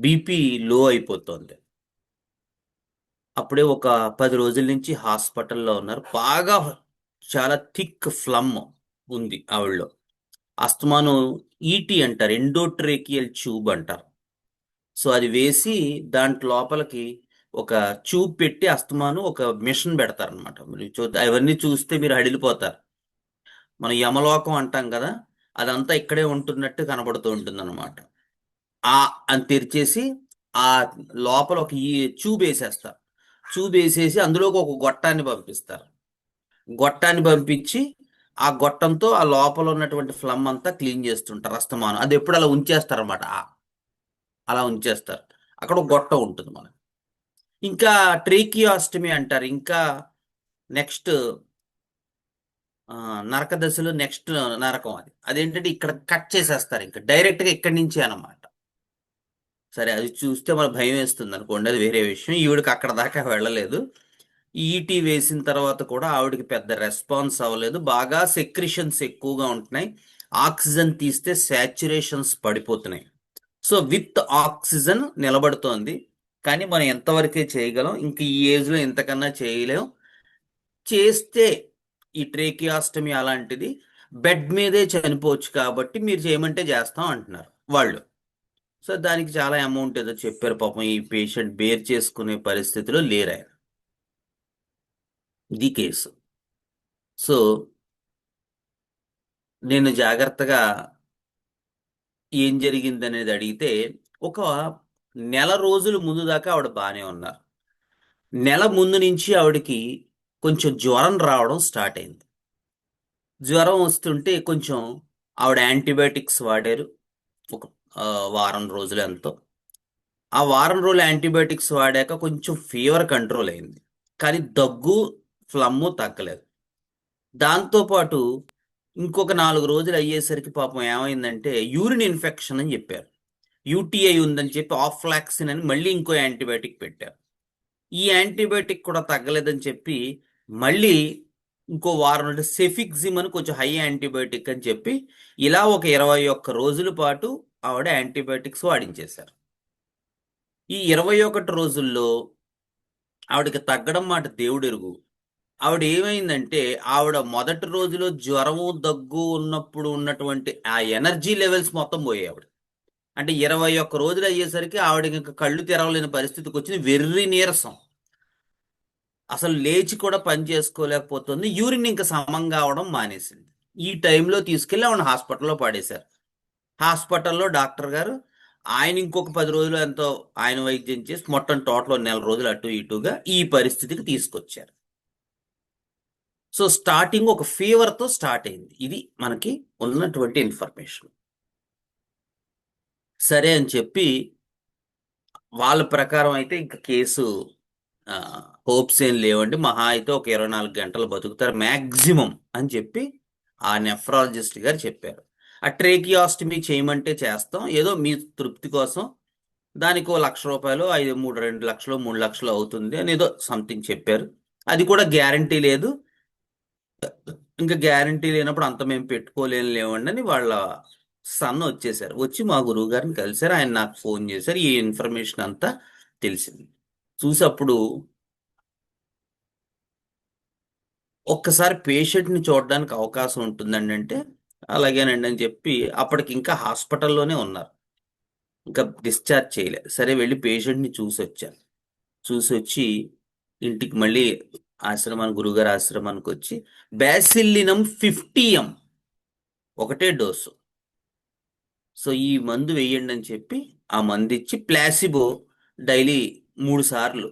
బీపీ లో అయిపోతుంది. అప్పుడే ఒక 10 రోజుల నుంచి హాస్పిటల్లో ఉన్నారు. బాగా చాలా థిక్ ఫ్లమ్ ఉంది ఆవిడలో. అస్తమాను ఈటీ అంటారు, ఎండోట్రేకియల్ ట్యూబ్ అంటారు. సో అది వేసి దాంట్లో లోపలికి ఒక ట్యూబ్ పెట్టి అస్తమాను ఒక మిషన్ పెడతారనమాట. మీరు అవన్నీ చూస్తే మీరు హడిలిపోతారు. మనం యమలోకం అంటాం కదా, అదంతా ఇక్కడే ఉంటున్నట్టు కనబడుతూ ఉంటుంది అనమాట. అని తెరిచేసి ఆ లోపల ఒక ఈ ట్యూబ్ వేసేస్తారు. ట్యూబ్ వేసేసి అందులోకి ఒక గొట్టాన్ని పంపిస్తారు. గొట్టాన్ని పంపించి ఆ గొట్టంతో ఆ లోపల ఉన్నటువంటి ఫ్లమ్ అంతా క్లీన్ చేస్తుంటారు అస్తమానం. అది ఎప్పుడు అలా ఉంచేస్తారు అనమాట, అలా ఉంచేస్తారు. అక్కడ ఒక గొట్టం ఉంటుంది మనకి. ఇంకా ట్రేకియాస్టమీ అంటారు. ఇంకా నెక్స్ట్ నరక దశలో నెక్స్ట్ నరకం అది. అదేంటంటే ఇక్కడ కట్ చేసేస్తారు ఇంకా డైరెక్ట్గా ఇక్కడి నుంచే అనమాట. సరే అది చూస్తే మన భయం వేస్తుంది అనుకోండి, అది వేరే విషయం. ఈవిడికి అక్కడ దాకా వెళ్ళలేదు. ఈటీ వేసిన తర్వాత కూడా ఆవిడకి పెద్ద రెస్పాన్స్ అవ్వలేదు. బాగా సెక్రిషన్స్ ఎక్కువగా ఉంటున్నాయి. ఆక్సిజన్ తీస్తే శాచురేషన్స్ పడిపోతున్నాయి. సో విత్ ఆక్సిజన్ నిలబడుతోంది. కానీ మనం ఎంతవరకే చేయగలం, ఇంక ఈ ఏజ్లో ఇంతకన్నా చేయలేం. చేస్తే ఈ ట్రేకియాస్టమీ అలాంటిది బెడ్ మీదే చనిపోవచ్చు, కాబట్టి మీరు చేయమంటే చేస్తాం అంటున్నారు వాళ్ళు. సో దానికి చాలా అమౌంట్ ఏదో చెప్పారు. పాపం ఈ పేషెంట్ బేర్ చేసుకునే పరిస్థితిలో లేరు ఆయన. ఇది కేసు. సో నేను జాగ్రత్తగా ఏం జరిగింది అనేది అడిగితే, ఒక నెల రోజుల ముందు దాకా ఆవిడ బాగానే ఉన్నారు. నెల ముందు నుంచి ఆవిడకి కొంచెం జ్వరం రావడం స్టార్ట్ అయింది. జ్వరం వస్తుంటే కొంచెం ఆవిడ యాంటీబయాటిక్స్ వాడారు ఒక వారం రోజులు ఎంతో. ఆ వారం రోజులు యాంటీబయాటిక్స్ వాడాక కొంచెం ఫీవర్ కంట్రోల్ అయింది, కానీ దగ్గు ఫ్లమ్ము తగ్గలేదు. దాంతోపాటు ఇంకొక 4 రోజులు అయ్యేసరికి పాపం ఏమైందంటే యూరిన్ ఇన్ఫెక్షన్ అని చెప్పారు. యూటీఐ ఉందని చెప్పి ఆఫ్లాక్సిన్ అని మళ్ళీ ఇంకో యాంటీబయాటిక్ పెట్టారు. ఈ యాంటీబయాటిక్ కూడా తగ్గలేదని చెప్పి మళ్ళీ ఇంకో వారం అంటే సెఫిక్జిమ్ అని కొంచెం హై యాంటీబయాటిక్ అని చెప్పి ఇలా ఒక 21 రోజుల పాటు ఆవిడ యాంటీబయాటిక్స్ వాడించేశారు. ఈ 21 రోజుల్లో ఆవిడకి తగ్గడం మాట దేవుడెరుగు. ఆవిడ ఏమైందంటే ఆవిడ మొదటి రోజులో జ్వరము దగ్గు ఉన్నప్పుడు ఉన్నటువంటి ఆ ఎనర్జీ లెవెల్స్ మొత్తం పోయాయి ఆవిడ. అంటే 21 రోజులు అయ్యేసరికి ఆవిడకి ఇంకా కళ్ళు తెరవలేని పరిస్థితికి వచ్చింది. వెర్రి నీరసం, అసలు లేచి కూడా పని చేసుకోలేకపోతుంది. యూరిన్ ఇంకా సమంగా అవడం మానేసింది. ఈ టైంలో తీసుకెళ్ళి ఆవిడ హాస్పిటల్లో పడేశారు. హాస్పిటల్లో డాక్టర్ గారు ఆయన ఇంకొక 10 రోజులు ఎంతో ఆయన వైద్యం చేసి మొత్తం టోటల్ నెల రోజులు అటు ఇటుగా ఈ పరిస్థితికి తీసుకొచ్చారు. సో స్టార్టింగ్ ఒక ఫీవర్తో స్టార్ట్ అయింది. ఇది మనకి ఉన్నటువంటి ఇన్ఫర్మేషన్. సరే అని చెప్పి వాళ్ళ ప్రకారం అయితే ఇంకా కేసు హోప్స్ ఏం లేవండి, మహా అయితే ఒక 24 గంటలు బతుకుతారు మ్యాక్సిమం అని చెప్పి ఆ నెఫ్రాలజిస్ట్ గారు చెప్పారు. ఆ ట్రేకియాస్టమీ చేయమంటే చేస్తాం, ఏదో మీ తృప్తి కోసం దానికి ఓ ₹1,00,000 2 లక్షలు 3 లక్షలు అవుతుంది అని ఏదో సంథింగ్ చెప్పారు. అది కూడా గ్యారంటీ లేదు, ఇంకా గ్యారంటీ లేనప్పుడు అంత మేము లేవండి అని వాళ్ళ సన్ వచ్చేసారు. వచ్చి మా గురువు గారిని కలిశారు. ఆయన నాకు ఫోన్ చేశారు. ఈ ఇన్ఫర్మేషన్ అంతా తెలిసింది. చూసప్పుడు ఒక్కసారి పేషెంట్ని చూడడానికి అవకాశం ఉంటుందండి అంటే అలాగేనండి అని చెప్పి అప్పటికి ఇంకా హాస్పిటల్లోనే ఉన్నారు, ఇంకా డిశ్చార్జ్ చేయలే. సరే వెళ్ళి పేషెంట్ని చూసి వచ్చాను. చూసి వచ్చి ఇంటికి మళ్ళీ గురుగారి ఆశ్రమానికి వచ్చి బ్యాసిల్లినం 50 ml ఒకటే డోసు, సో ఈ మందు వేయండి అని చెప్పి ఆ మందు ఇచ్చి ప్లాసిబో డైలీ 3 సార్లు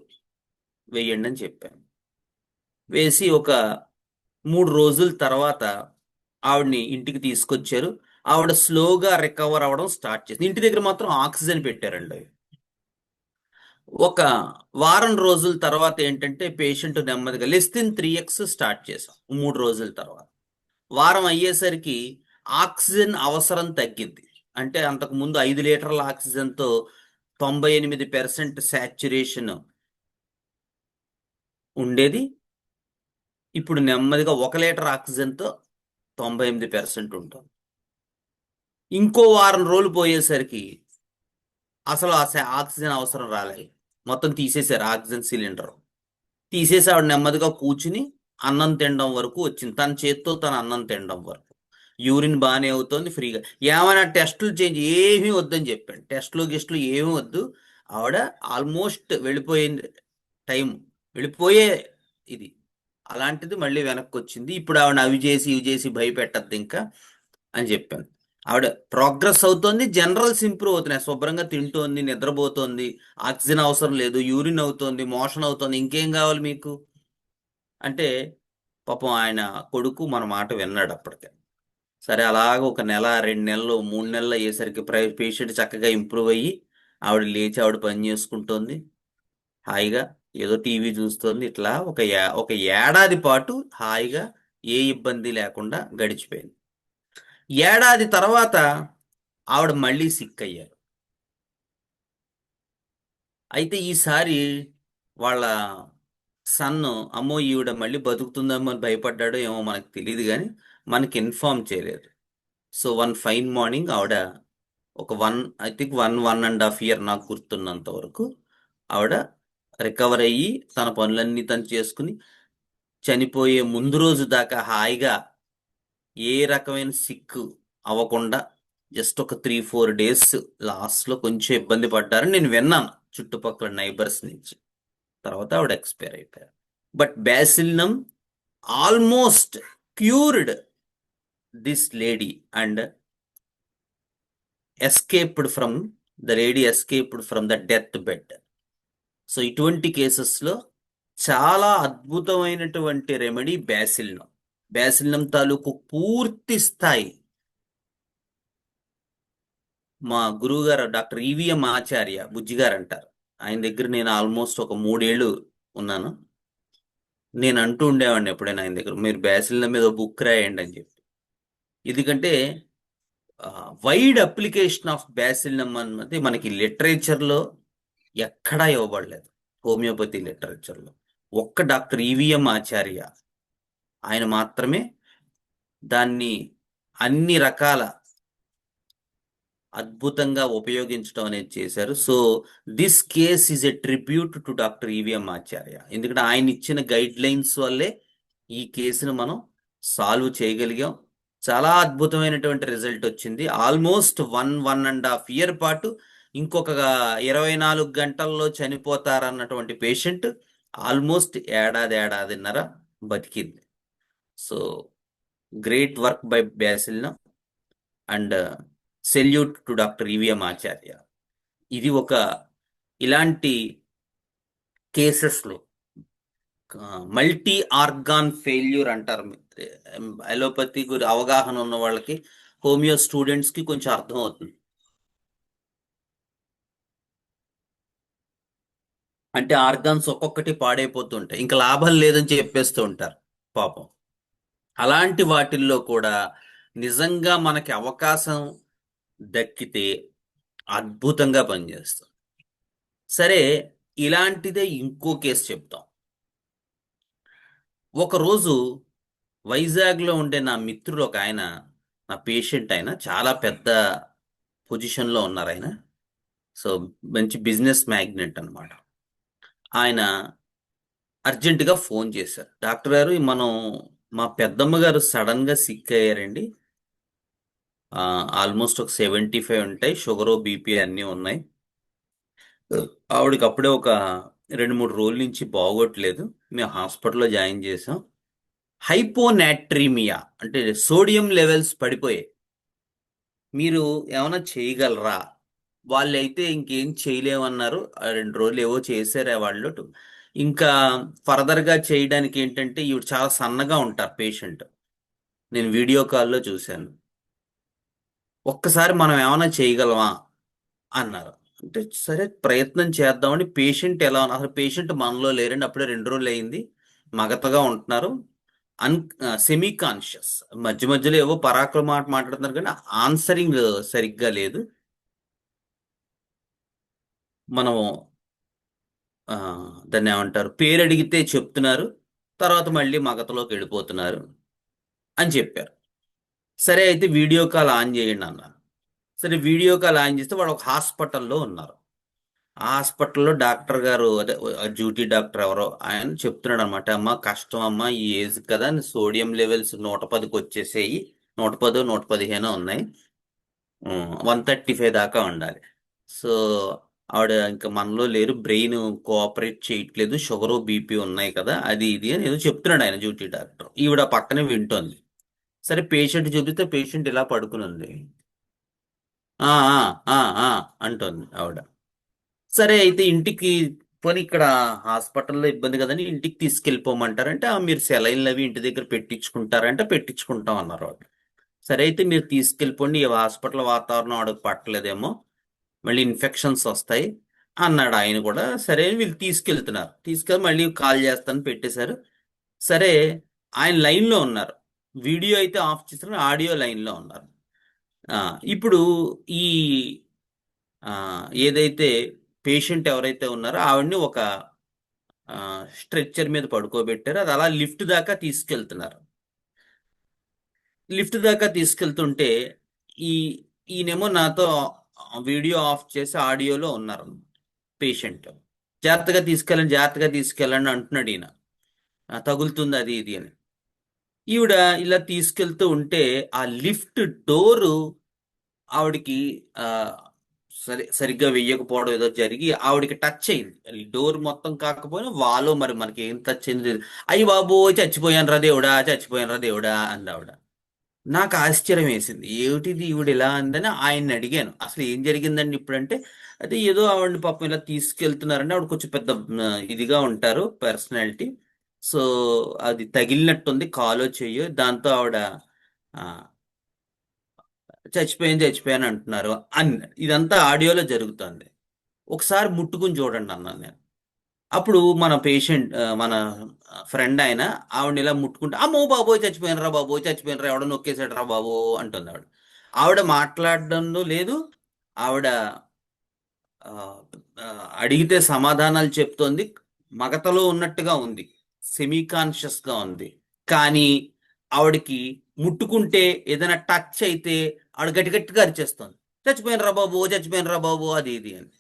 వేయండి అని చెప్పాను. వేసి ఒక 3 రోజుల తర్వాత ఆవిడని ఇంటికి తీసుకొచ్చారు. ఆవిడ స్లోగా రికవర్ అవ్వడం స్టార్ట్ చేసింది. ఇంటి దగ్గర మాత్రం ఆక్సిజన్ పెట్టారండి. ఒక వారం రోజుల తర్వాత ఏంటంటే పేషెంట్ నెమ్మదిగా <3x స్టార్ట్ చేసాం 3 రోజుల తర్వాత. వారం అయ్యేసరికి ఆక్సిజన్ అవసరం తగ్గింది. అంటే అంతకు ముందు 5 లీటర్ల ఆక్సిజన్తో 98% సాచ్యురేషన్ ఉండేది. ఇప్పుడు నెమ్మదిగా 1 లీటర్ ఆక్సిజన్తో 98% ఉంటుంది. ఇంకో వారం రోజులు పోయేసరికి అసలు ఆక్సిజన్ అవసరం రాలేదు, మొత్తం తీసేశారు ఆక్సిజన్ సిలిండర్. తీసేసి ఆవిడ నెమ్మదిగా కూర్చుని అన్నం తినడం వరకు వచ్చింది, తన చేత్తో తన అన్నం తినడం వరకు. యూరిన్ బాగానే అవుతుంది ఫ్రీగా. ఏమైనా టెస్టులు చేంజ్ ఏమీ వద్దని చెప్పాను, టెస్టులు గిస్టులు ఏమీ వద్దు. ఆవిడ ఆల్మోస్ట్ వెళ్ళిపోయింది, టైం వెళ్ళిపోయే ఇది. అలాంటిది మళ్ళీ వెనక్కి వచ్చింది. ఇప్పుడు ఆవిడ అవి చేసి ఇవి చేసి భయపెట్టద్దు ఇంకా అని చెప్పాను. ఆవిడ ప్రోగ్రెస్ అవుతోంది, జనరల్స్ ఇంప్రూవ్ అవుతున్నాయి, శుభ్రంగా తింటోంది, నిద్రపోతోంది, ఆక్సిజన్ అవసరం లేదు, యూరిన్ అవుతోంది, మోషన్ అవుతోంది, ఇంకేం కావాలి మీకు అంటే పాపం ఆయన కొడుకు మన మాట విన్నాడు అప్పటికే. సరే అలాగ ఒక నెల 2 నెలలు 3 నెలలు అయ్యేసరికి పేషెంట్ చక్కగా ఇంప్రూవ్ అయ్యి ఆవిడ లేచి ఆవిడ పని చేసుకుంటోంది, హాయిగా ఏదో టీవీ చూస్తోంది. ఇట్లా ఒక ఏడాది పాటు హాయిగా ఏ ఇబ్బంది లేకుండా గడిచిపోయింది. ఏడాది తర్వాత ఆవిడ మళ్ళీ సిక్ అయ్యారు. అయితే ఈసారి వాళ్ళ సన్ను అమ్మో ఈవిడ మళ్ళీ బతుకుతుందేమో అని భయపడ్డాడో ఏమో మనకు తెలియదు, కానీ మనకి ఇన్ఫార్మ్ చేయలేదు. సో వన్ ఫైన్ మార్నింగ్ ఆవిడ ఒక ఐ థింక్ 1.5 year నాకు గుర్తున్నంత వరకు ఆవిడ రికవర్ అయ్యి తన పనులన్నీ తను చేసుకుని చనిపోయే ముందు రోజు దాకా హాయిగా ఏ రకమైన సిక్ అవ్వకుండా జస్ట్ ఒక 3-4 days లాస్ట్లో కొంచెం ఇబ్బంది పడ్డారని నేను విన్నాను చుట్టుపక్కల నైబర్స్ నుంచి. తర్వాత ఆవిడ ఎక్స్పైర్ అయిపోయారు. But bacillinum almost cured this lady and escaped from the death bed. So ఇటువంటి కేసెస్లో చాలా అద్భుతమైనటువంటి రెమెడీ బ్యాసిలినం తాలూకు పూర్తి స్థాయి మా గురువు గారు డాక్టర్ ఈవిఎం ఆచార్య బుజ్జి గారు అంటారు. ఆయన దగ్గర నేను ఆల్మోస్ట్ ఒక 3 ఏళ్ళు ఉన్నాను. నేను అంటూ ఉండేవాడిని ఎప్పుడైనా ఆయన దగ్గర, మీరు బ్యాసిలినం మీద బుక్ రాయండి అని చెప్పి. ఎందుకంటే వైడ్ అప్లికేషన్ ఆఫ్ బ్యాసిలినం అన్నది మనకి లిటరేచర్లో ఎక్కడా ఇవ్వబడలేదు. హోమియోపతి లిటరేచర్లో ఒక్క డాక్టర్ ఈవిఎం ఆచార్య ఆయన మాత్రమే దాన్ని అన్ని రకాల అద్భుతంగా ఉపయోగించడం అనేది చేశారు. So this case is a tribute to doctor E V M Acharya. ఎందుకంటే ఆయన ఇచ్చిన గైడ్ లైన్స్ వల్లే ఈ కేసును మనం సాల్వ్ చేయగలిగాం. చాలా అద్భుతమైనటువంటి రిజల్ట్ వచ్చింది. ఆల్మోస్ట్ 1.5 year పాటు ఇంకొక 24 గంటల్లో చనిపోతారన్నటువంటి పేషెంట్ ఆల్మోస్ట్ ఏడాదిన్నర బతికింది. So great work by bacillinum and salute to doctor E V M Acharya. ఇది ఇలాంటి కేసెస్లో మల్టీ ఆర్గాన్ ఫెయిల్యూర్ అంటారు. అలోపతి గురి అవగాహన ఉన్న వాళ్ళకి, హోమియో స్టూడెంట్స్కి కొంచెం అర్థం అవుతుంది. అంటే ఆర్గాన్స్ ఒక్కొక్కటి పాడైపోతుంటాయి, ఇంకా లాభం లేదని చెప్పేస్తూ ఉంటారు పాపం. అలాంటి వాటిల్లో కూడా నిజంగా మనకి అవకాశం దక్కితే అద్భుతంగా పనిచేస్తుంది. సరే, ఇలాంటిదే ఇంకో కేసు చెప్తాం. ఒకరోజు వైజాగ్లో ఉండే నా మిత్రుడు ఒక ఆయన, నా పేషెంట్, ఆయన చాలా పెద్ద పొజిషన్లో ఉన్నారు. ఆయన సో మంచి బిజినెస్ మ్యాగ్నెట్ అన్నమాట. ఆయన అర్జెంటుగా ఫోన్ చేశారు, డాక్టర్ గారు మా పెద్దమ్మ గారు సడన్గా సిక్ అయ్యారండి. ఆల్మోస్ట్ ఒక 75 ఉంటాయి, షుగరు బీపీ అన్నీ ఉన్నాయి. ఆవిడకి అప్పుడే ఒక 2-3 రోజుల నుంచి బాగోట్లేదు. మేము హాస్పిటల్లో జాయిన్ చేసాం. హైపోనాట్రీమియా అంటే సోడియం లెవెల్స్ పడిపోయాయి. మీరు ఏమైనా చేయగలరా? వాళ్ళైతే ఇంకేం చేయలేమన్నారు. 2 రోజులు ఏవో చేశారు వాళ్ళు. ఇంకా ఫర్దర్గా చేయడానికి ఏంటంటే, ఈవిడ చాలా సన్నగా ఉంటారు పేషెంట్, నేను వీడియో కాల్లో చూశాను. ఒక్కసారి మనం ఏమైనా చేయగలమా అన్నారు. అంటే సరే ప్రయత్నం చేద్దామని, పేషెంట్ ఎలా ఉన్నారు, అసలు పేషెంట్ మనలో లేరండి, అప్పుడే 2 రోజులు అయింది, మగతగా ఉంటున్నారు, సెమీ కాన్షియస్, మధ్య మధ్యలో ఏవో పరాకుల మాట మాట్లాడుతున్నారు కానీ ఆన్సరింగ్ సరిగ్గా లేదు. మనం దాన్ని ఏమంటారు, పేరు అడిగితే చెప్తున్నారు, తర్వాత మళ్ళీ మగతలోకి వెళ్ళిపోతున్నారు అని చెప్పారు. సరే అయితే వీడియో కాల్ ఆన్ చేయండి అన్నారు. సరే వీడియో కాల్ ఆన్ చేస్తే వాడు ఒక హాస్పిటల్లో ఉన్నారు. ఆ హాస్పిటల్లో డాక్టర్ గారు, అదే డ్యూటీ డాక్టర్ ఎవరో ఆయన చెప్తున్నాడు అనమాట, అమ్మ కష్టం అమ్మ, ఈ ఏజ్ కదా, సోడియం లెవెల్స్ 110కి వచ్చేసేయి, 110 115 ఉన్నాయి, 135 దాకా ఉండాలి. సో ఆవిడ ఇంకా మనలో లేరు, బ్రెయిన్ కోఆపరేట్ చేయట్లేదు, షుగరు బీపీ ఉన్నాయి కదా, అది ఇది అని ఏదో చెప్తున్నాడు ఆయన డ్యూటీ డాక్టర్. ఈవిడ పక్కనే వింటోంది. సరే పేషెంట్ చూపిస్తే పేషెంట్ ఇలా పడుకుని ఉంది. ఆ ఆ ఆ ఆ అంటోంది ఆవిడ. సరే అయితే ఇంటికి పోనీ, ఇక్కడ హాస్పిటల్లో ఇబ్బంది కదని ఇంటికి తీసుకెళ్ళిపోమంటారంటే, మీరు సెలైన్లు అవి ఇంటి దగ్గర పెట్టించుకుంటారంటే పెట్టించుకుంటాం అన్నారు వాళ్ళు. సరే అయితే మీరు తీసుకెళ్ళిపోండి, ఈ హాస్పిటల్ వాతావరణం ఆవిడకి పట్టలేదేమో, మళ్ళీ ఇన్ఫెక్షన్స్ వస్తాయి అన్నాడు ఆయన కూడా. సరే వీళ్ళు తీసుకెళ్తున్నారు, తీసుకెళ్ళి మళ్ళీ కాల్ చేస్తాను పెట్టేశారు. సరే ఆయన లైన్లో ఉన్నారు, వీడియో అయితే ఆఫ్ చేస్తారు, ఆడియో లైన్లో ఉన్నారు. ఇప్పుడు ఈ ఏదైతే పేషెంట్ ఎవరైతే ఉన్నారో ఆవిడ్ని ఒక స్ట్రెచ్చర్ మీద పడుకోబెట్టారు, అది అలా లిఫ్ట్ దాకా తీసుకెళ్తున్నారు. లిఫ్ట్ దాకా తీసుకెళ్తుంటే ఈ ఈయనేమో నాతో వీడియో ఆఫ్ చేసి ఆడియోలో ఉన్నారు. పేషెంట్ జాగ్రత్తగా తీసుకెళ్ళండి, జాగ్రత్తగా తీసుకెళ్ళండి అంటున్నాడు ఈయన, తగులుతుంది అది ఇది అని. ఈవిడ ఇలా తీసుకెళ్తూ ఉంటే ఆ లిఫ్ట్ డోరు ఆవిడికి సరిగ్గా వెయ్యకపోవడం ఏదో జరిగి ఆవిడకి టచ్ అయింది. డోర్ మొత్తం కాకపోయినా వాలో మరి మనకి ఏం టచ్ అయింది తెలియదు. అయ్యి బాబు చచ్చిపోయాను రా దేవుడా, చచ్చిపోయాను రా దేవుడా అంది ఆవిడ. నాకు ఆశ్చర్యం వేసింది, ఏమిటిది ఈవిడ ఇలా అందని ఆయన్ని అడిగాను, అసలు ఏం జరిగిందండి ఇప్పుడంటే. అయితే ఏదో ఆవిడని పాపం ఇలా తీసుకెళ్తున్నారంటే, ఆవిడ కొంచెం పెద్ద ఇదిగా ఉంటారు పర్సనాలిటీ. సో అది తగిలినట్టుంది కాలో చెయ్యో, దాంతో ఆవిడ చచ్చిపోయాను అంటున్నారు ఇదంతా ఆడియోలో జరుగుతుంది. ఒకసారి ముట్టుకుని చూడండి అన్నాను నేను. అప్పుడు మన ఫ్రెండ్ ఆయన ఆవిడని ఇలా ముట్టుకుంటే, అమ్మో బాబోయ్ చచ్చిపోయినరా బాబోయ్, చచ్చిపోయినరా, ఎవడో నొక్కేసాడు రా బాబు అంటుంది ఆవిడ. ఆవిడ మాట్లాడడం లేదు, ఆవిడ అడిగితే సమాధానాలు చెప్తోంది, మగతలో ఉన్నట్టుగా ఉంది, సెమీ కాన్షియస్గా ఉంది. కానీ ఆవిడకి ముట్టుకుంటే, ఏదైనా టచ్ అయితే ఆవిడ గట్టిగా అరిచేస్తుంది, చచ్చిపోయినరా బాబు, చచ్చిపోయినరా బాబు, అది ఇది అని.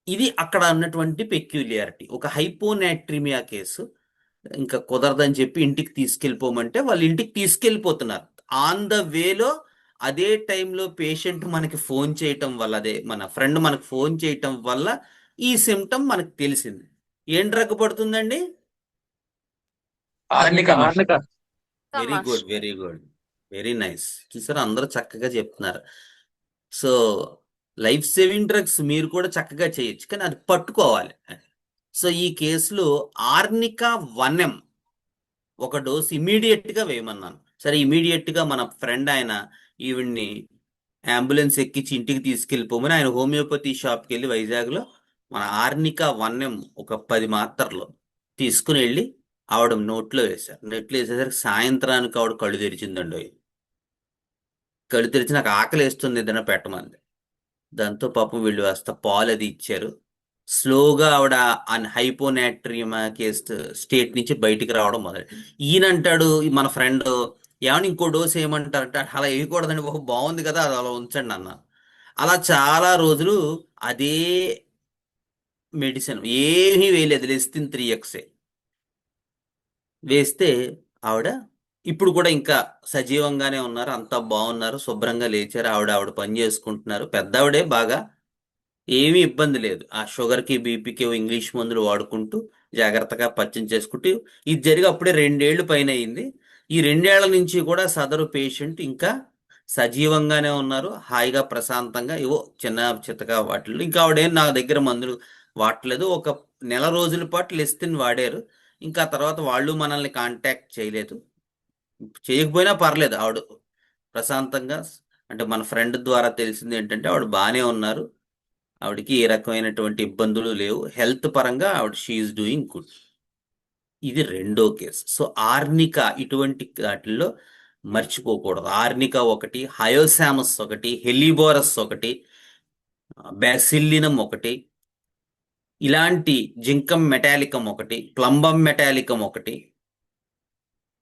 ఇది అక్కడ ఉన్నటువంటి పెక్యులియారిటీ. ఒక హైపోనాట్రిమియా కేసు. ఇంకా కుదరదని చెప్పి ఇంటికి తీసుకెళ్ళిపోమంటే వాళ్ళు ఇంటికి తీసుకెళ్ళిపోతున్నారు. ఆన్ ద వేలో అదే టైంలో పేషెంట్ మనకి ఫోన్ చేయటం వల్ల, అదే మన ఫ్రెండ్ మనకు ఫోన్ చేయటం వల్ల ఈ సిమ్టమ్ మనకు తెలిసింది. ఏం డ్రగ్ పడుతుందండి? Very good, very good, very nice. చూసారా, అందరూ చక్కగా చెప్తున్నారు. సో లైఫ్ సేవింగ్ డ్రగ్స్ మీరు కూడా చక్కగా చేయొచ్చు, కానీ అది పట్టుకోవాలి. సో ఈ కేసులో ఆర్నికా 1 ml ఒక డోస్ ఇమీడియట్ గా వేయమన్నాను. సరే, ఇమీడియట్ గా మన ఫ్రెండ్ ఆయన ఈవిడ్ని అంబులెన్స్ ఎక్కించి ఇంటికి తీసుకెళ్ళిపోమని ఆయన హోమియోపతి షాప్కి వెళ్ళి వైజాగ్లో మన ఆర్నికా 1 ml ఒక 10 మాత్రలు తీసుకుని వెళ్ళి ఆవిడ నోట్లో వేశారు. నోట్లో వేసేసరికి సాయంత్రానికి ఆవిడ కళ్ళు తెరిచిందండి. కళ్ళు తెరిచి నాకు ఆకలి వేస్తుంది ఏదైనా పెట్టమంది. దాంతో పాపం వీళ్ళు కాస్త పాలు అది ఇచ్చారు. స్లోగా ఆవిడ హైపోనాట్రియం కేస్ స్టేట్ నుంచి బయటికి రావడం మొదలు. ఈయన అంటాడు, మన ఫ్రెండ్, ఏమని ఇంకో డోస్ ఏమంటారంటే, అలా వేయకూడదండి బాబు, బాగుంది కదా, అది అలా ఉంచండి అన్న. అలా చాలా రోజులు అదే మెడిసిన్ ఏమీ వేయలేదు, లెస్తిన్ 3x వేస్తే ఆవిడ ఇప్పుడు కూడా ఇంకా సజీవంగానే ఉన్నారు, అంతా బాగున్నారు, శుభ్రంగా లేచారు, ఆవిడ పని చేసుకుంటున్నారు. పెద్దావిడే బాగా, ఏమీ ఇబ్బంది లేదు. ఆ షుగర్కి బీపీకి ఇంగ్లీష్ మందులు వాడుకుంటూ జాగ్రత్తగా పచ్చం చేసుకుంటూ ఇది జరిగి అప్పుడే 2 ఏళ్ళు పైన అయింది. ఈ 2 ఏళ్ల నుంచి కూడా సదరు పేషెంట్ ఇంకా సజీవంగానే ఉన్నారు, హాయిగా ప్రశాంతంగా. ఏవో చిన్న చిత్తగా వాటిల్లో ఇంకా ఆవిడేం నా దగ్గర మందులు వాడలేదు. ఒక నెల రోజుల పాటు లెస్తిన్ వాడారు. ఇంకా తర్వాత వాళ్ళు మనల్ని కాంటాక్ట్ చేయలేదు. చేయకపోయినా పర్లేదు, ఆవిడ ప్రశాంతంగా, అంటే మన ఫ్రెండ్ ద్వారా తెలిసింది ఏంటంటే ఆవిడ బాగానే ఉన్నారు, ఆవిడకి ఏ రకమైనటువంటి ఇబ్బందులు లేవు, హెల్త్ పరంగా ఆవిడ షీఈస్ డూయింగ్ గుడ్. ఇది రెండో కేసు. సో ఆర్నికా ఇటువంటి వాటిల్లో మర్చిపోకూడదు. ఆర్నికా ఒకటి, హయోసామస్ ఒకటి, హెలిబోరస్ ఒకటి, బ్యాసిల్లినం ఒకటి, ఇలాంటి జింకం మెటాలికం ఒకటి, ప్లంబం మెటాలికం ఒకటి,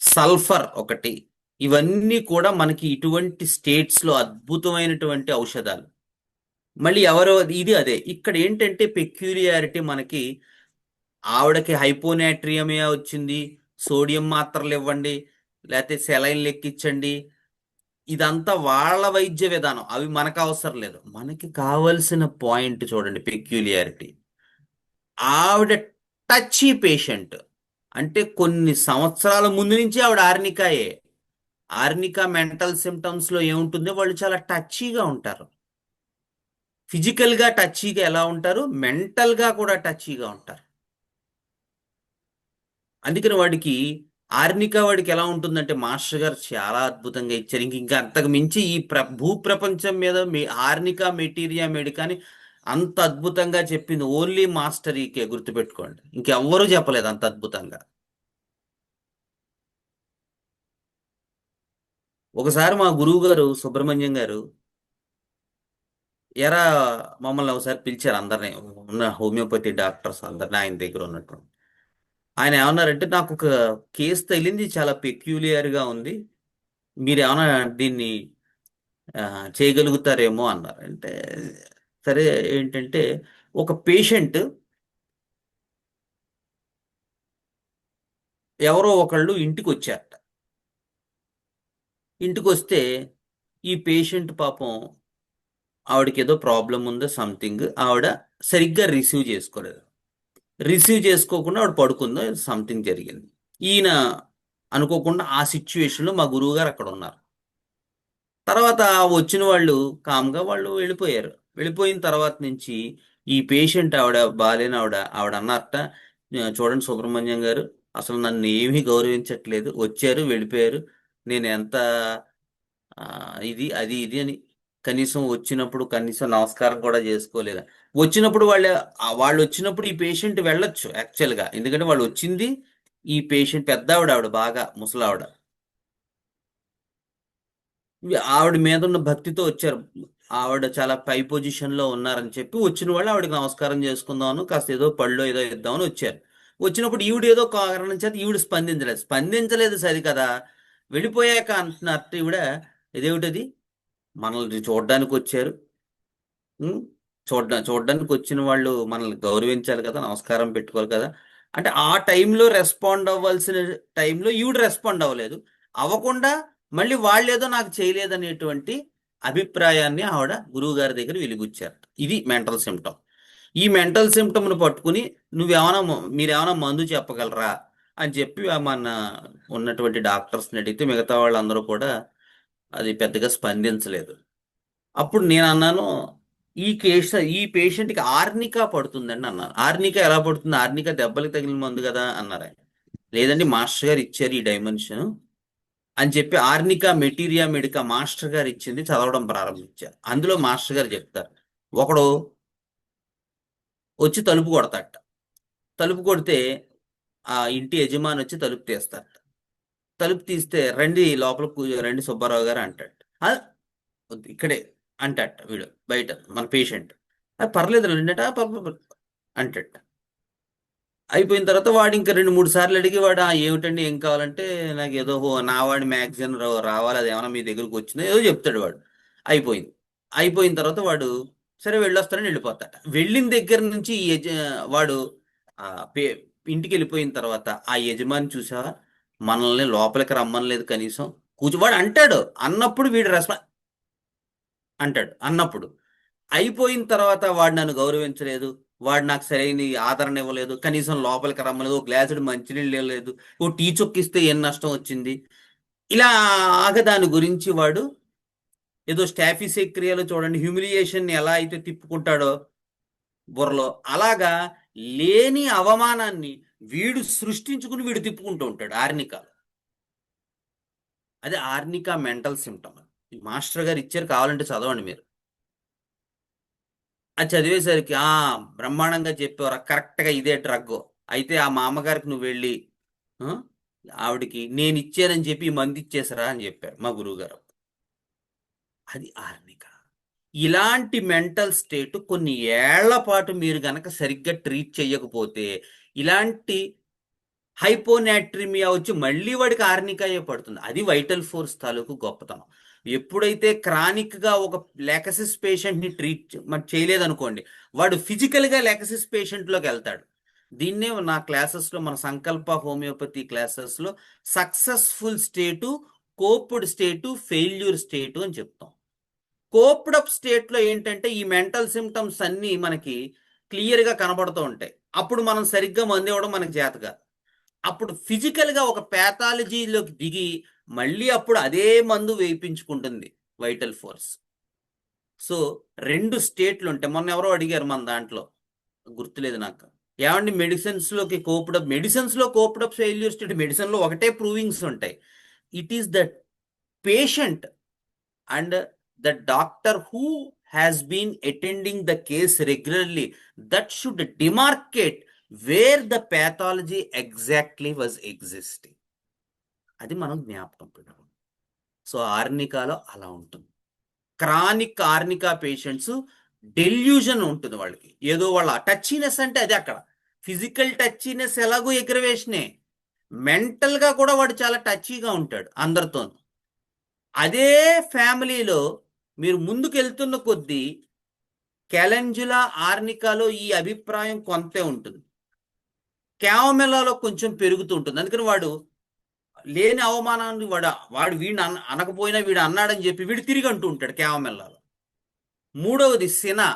సల్ఫర్ ఒకటి, ఇవన్నీ కూడా మనకి ఇటువంటి స్టేట్స్లో అద్భుతమైనటువంటి ఔషధాలు. మళ్ళీ ఎవరో ఇది అదే ఇక్కడ ఏంటంటే పెక్యూరియారిటీ మనకి, ఆవిడకి హైపోనాట్రియమే వచ్చింది, సోడియం మాత్రలు ఇవ్వండి, లేకపోతే సెలైన్లు ఎక్కించండి, ఇదంతా వాళ్ళ వైద్య విధానం, అవి మనకు అవసరం లేదు. మనకి కావలసిన పాయింట్ చూడండి, పెక్యూలియారిటీ. ఆవిడ టచీ పేషెంట్, అంటే కొన్ని సంవత్సరాల ముందు నుంచి ఆవిడ ఆర్నికాయే. ఆర్నికా మెంటల్ సిమ్టమ్స్లో ఏముంటుందో వాళ్ళు చాలా టచీగా ఉంటారు. ఫిజికల్గా టచీగా ఎలా ఉంటారు, మెంటల్గా కూడా టచీగా ఉంటారు. అందుకని వాడికి ఆర్నికా వాడికి ఎలా ఉంటుందంటే, మాస్టర్ గారు చాలా అద్భుతంగా ఇచ్చారు. ఇంకా అంతకు మించి ఈ భూప్రపంచం మీద ఆర్నికా మెటీరియా మెడికాని అంత అద్భుతంగా చెప్పింది ఓన్లీ మాస్టర్ ఈకే, గుర్తుపెట్టుకోండి, ఇంకెవ్వరూ చెప్పలేదు అంత అద్భుతంగా. ఒకసారి మా గురువు గారు సుబ్రహ్మణ్యం గారు ఎరా మమ్మల్ని ఒకసారి పిలిచారు, అందరినీ ఉన్న హోమియోపతి డాక్టర్స్ అందరినీ ఆయన దగ్గర ఉన్నట్టు. ఆయన ఏమన్నారంటే, నాకు ఒక కేసు తగిలింది, చాలా పెక్యూలియర్గా ఉంది, మీరు ఏమైనా దీన్ని చేయగలుగుతారేమో అన్నారు. అంటే సరే, ఏంటంటే ఒక పేషెంట్ ఎవరో ఒకళ్ళు ఇంటికి వచ్చారట. ఇంటికి వస్తే ఈ పేషెంట్ పాపం, ఆవిడకి ఏదో ప్రాబ్లం ఉందో సంథింగ్, ఆవిడ సరిగ్గా రిసీవ్ చేసుకోకుండా ఆవిడ పడుకుందో సంథింగ్ జరిగింది. ఈయన అనుకోకుండా ఆ సిచ్యువేషన్లో మా గురువు గారు అక్కడ ఉన్నారు. తర్వాత వచ్చిన వాళ్ళు కామ్గా వాళ్ళు వెళ్ళిపోయారు. వెళ్ళిపోయిన తర్వాత నుంచి ఈ పేషెంట్, ఆవిడ బాలేని ఆవిడ అన్నారట, చూడండి సుబ్రహ్మణ్యం గారు, అసలు నన్ను ఏమీ గౌరవించట్లేదు, వచ్చారు వెళ్ళిపోయారు, నేను ఎంత ఇది అది ఇది అని, కనీసం వచ్చినప్పుడు కనీసం నమస్కారం కూడా చేసుకోలేదు. వచ్చినప్పుడు వాళ్ళు వచ్చినప్పుడు ఈ పేషెంట్ వెళ్ళొచ్చు యాక్చువల్గా, ఎందుకంటే వాళ్ళు వచ్చింది ఈ పేషెంట్ ఆవిడ బాగా ముసలావిడ, ఆవిడ మీద ఉన్న భక్తితో వచ్చారు. ఆవిడ చాలా పై పొజిషన్లో ఉన్నారని చెప్పి వచ్చిన వాళ్ళు ఆవిడకి నమస్కారం చేసుకుందామను, కాస్త ఏదో పళ్ళు ఏదో ఇద్దామని వచ్చారు. వచ్చినప్పుడు ఈవిడ ఏదో కారణం చేత ఈవిడ స్పందించలేదు సరి కదా. వెళ్ళిపోయాక అంటున్నట్టు ఈవిడ, ఇదేమిటది, మనల్ని చూడడానికి వచ్చారు, చూడడానికి వచ్చిన వాళ్ళు మనల్ని గౌరవించాలి కదా, నమస్కారం పెట్టుకోవాలి కదా. అంటే ఆ టైంలో రెస్పాండ్ అవ్వాల్సిన టైంలో ఈవిడ రెస్పాండ్ అవ్వలేదు. అవ్వకుండా మళ్ళీ వాళ్ళేదో నాకు చేయలేదనేటువంటి అభిప్రాయాన్ని ఆవిడ గురువు గారి దగ్గర వెలిబుచ్చారు. ఇది మెంటల్ సిమ్టమ్. ఈ మెంటల్ సిమ్టమ్ను పట్టుకుని మీరేమైనా మందు చెప్పగలరా అని చెప్పి మన ఉన్నటువంటి డాక్టర్స్ని అడిగితే మిగతా వాళ్ళందరూ కూడా అది పెద్దగా స్పందించలేదు. అప్పుడు నేను అన్నాను, ఈ పేషెంట్కి ఆర్నికా పడుతుందండి అన్నారు. ఆర్నికా ఎలా పడుతుంది? ఆర్నికా దెబ్బకి తగిలిన మందు కదా అన్నారు ఆయన. లేదండి మాస్టర్ గారు ఇచ్చారు ఈ డైమెన్షన్ అని చెప్పి ఆర్నికా మెటీరియా మెడికా మాస్టర్ గారు ఇచ్చింది చదవడం ప్రారంభించారు. అందులో మాస్టర్ గారు చెప్తారు, ఒకడు వచ్చి తలుపు కొడతాట. తలుపు కొడితే ఆ ఇంటి యజమాని వచ్చి తలుపు తీస్తాట. తలుపు తీస్తే రండి లోపల రండి సుబ్బారావు గారు అంటాడు. "ఆ, వద్దు, ఇక్కడే" అంటాట వీడు బయట మన పేషెంట్. పర్లేదు రండట అంటాట. అయిపోయిన తర్వాత వాడు ఇంకా 2-3 సార్లు అడిగి వాడు ఏమిటండి ఏం కావాలంటే నాకు ఏదో నా వాడి మ్యాగజైన్ రావాలి, అది ఏమైనా మీ దగ్గరకు వచ్చిందో ఏదో చెప్తాడు వాడు. అయిపోయింది. అయిపోయిన తర్వాత వాడు సరే వెళ్ళొస్తానని వెళ్ళిపోతాడు. వెళ్ళిన దగ్గర నుంచి వాడు ఆ పే ఇంటికి వెళ్ళిపోయిన తర్వాత ఆ యజమాని చూసావా మనల్ని లోపలికి రమ్మనలేదు కనీసం వాడు అంటాడు. అన్నప్పుడు వీడు అంటాడు. అన్నప్పుడు అయిపోయిన తర్వాత వాడు నన్ను గౌరవించలేదు, వాడు నాకు సరైన ఆదరణ ఇవ్వలేదు, కనీసం లోపలికి రమ్మలేదు, ఓ గ్లాసుడు మంచినీళ్ళు ఇవ్వలేదు, ఓ టీ చొక్కిస్తే ఏం నష్టం వచ్చింది, ఇలా దాని గురించి వాడు ఏదో స్టాఫిసేక్రియాలో చూడండి హ్యూమిలియేషన్ ఎలా అయితే తిప్పుకుంటాడో బుర్రలో, అలాగా లేని అవమానాన్ని వీడు సృష్టించుకుని వీడు తిప్పుకుంటూ ఉంటాడు ఆర్నికాలో. అదే ఆర్నికా మెంటల్ సిమ్టమ్. మాస్టర్ గారు ఇచ్చారు, కావాలంటే చదవండి మీరు. అది చదివేసరికి బ్రహ్మాండంగా చెప్పేవారు, కరెక్ట్గా ఇదే డ్రగ్. అయితే ఆ మా అమ్మగారికి నువ్వు వెళ్ళి ఆవిడికి నేను ఇచ్చానని చెప్పి ఈ మంది ఇచ్చేసరా అని చెప్పారు మా గురువు గారు. అది ఆర్నిక. ఇలాంటి మెంటల్ స్టేట్ కొన్ని ఏళ్ల పాటు మీరు గనక సరిగ్గా ట్రీట్ చేయకపోతే ఇలాంటి హైపోనాట్రిమియా వచ్చి మళ్ళీ వాడికి ఆర్నికాయే పడుతుంది. అది వైటల్ ఫోర్స్ తాలూకు గొప్పతనం. ఎప్పుడైతే క్రానిక్గా ఒక లెకసిస్ పేషెంట్ని ట్రీట్ చేయలేదనుకోండి, వాడు ఫిజికల్గా లెకసిస్ పేషెంట్లోకి వెళ్తాడు. దీన్నే నా క్లాసెస్లో, మన సంకల్ప హోమియోపతి క్లాసెస్లో సక్సెస్ఫుల్ స్టేటు, కోప్డ్ స్టేటు, ఫెయిల్యూర్ స్టేటు అని చెప్తాం. కోప్డ్ అప్ స్టేట్లో ఏంటంటే ఈ మెంటల్ సిమ్టమ్స్ అన్నీ మనకి క్లియర్గా కనబడుతూ ఉంటాయి. అప్పుడు మనం సరిగ్గా మందు ఇవ్వడం మనకి చేతగా. అప్పుడు ఫిజికల్గా ఒక ప్యాథాలజీలోకి దిగి మళ్ళీ అప్పుడు అదే మందు వేయించుకుంటుంది వైటల్ ఫోర్స్. సో 2 స్టేట్లు ఉంటాయి. మొన్న ఎవరో అడిగారు మన దాంట్లో, గుర్తులేదు నాకు, ఏమండి మెడిసిన్స్లోకి మెడిసిన్స్లో కోప్డప్ ఫెయిల్యూర్ స్టేట్, మెడిసిన్లో ఒకటే ప్రూవింగ్స్ ఉంటాయి. It is the patient and the doctor who has been attending the case regularly that should demarcate where the pathology exactly was existing. అది మనం జ్ఞాపకం పెట్టుకోండి. సో ఆర్నికాలో అలా ఉంటుంది. క్రానిక్ ఆర్నికా పేషెంట్స్ డెల్యూజన్ ఉంటుంది వాళ్ళకి. ఏదో వాళ్ళ టచీనెస్ అంటే అది అక్కడ ఫిజికల్ టచీనెస్ ఎలాగో ఎగ్రవేషనే, మెంటల్గా కూడా వాడు చాలా టచీగా ఉంటాడు అందరితో. అదే ఫ్యామిలీలో మీరు ముందుకెళ్తున్న కొద్దీ క్యాలెంజులా ఆర్నికాలో ఈ అభిప్రాయం కొంతే ఉంటుంది, క్యామెలాలో కొంచెం పెరుగుతూ ఉంటుంది. అందుకని వాడు లేని అవమానాన్ని వాడు వీడిని అనకపోయినా వీడు అన్నాడని చెప్పి వీడు తిరిగి అంటూ ఉంటాడు క్యామెలాలో. మూడవది సినా,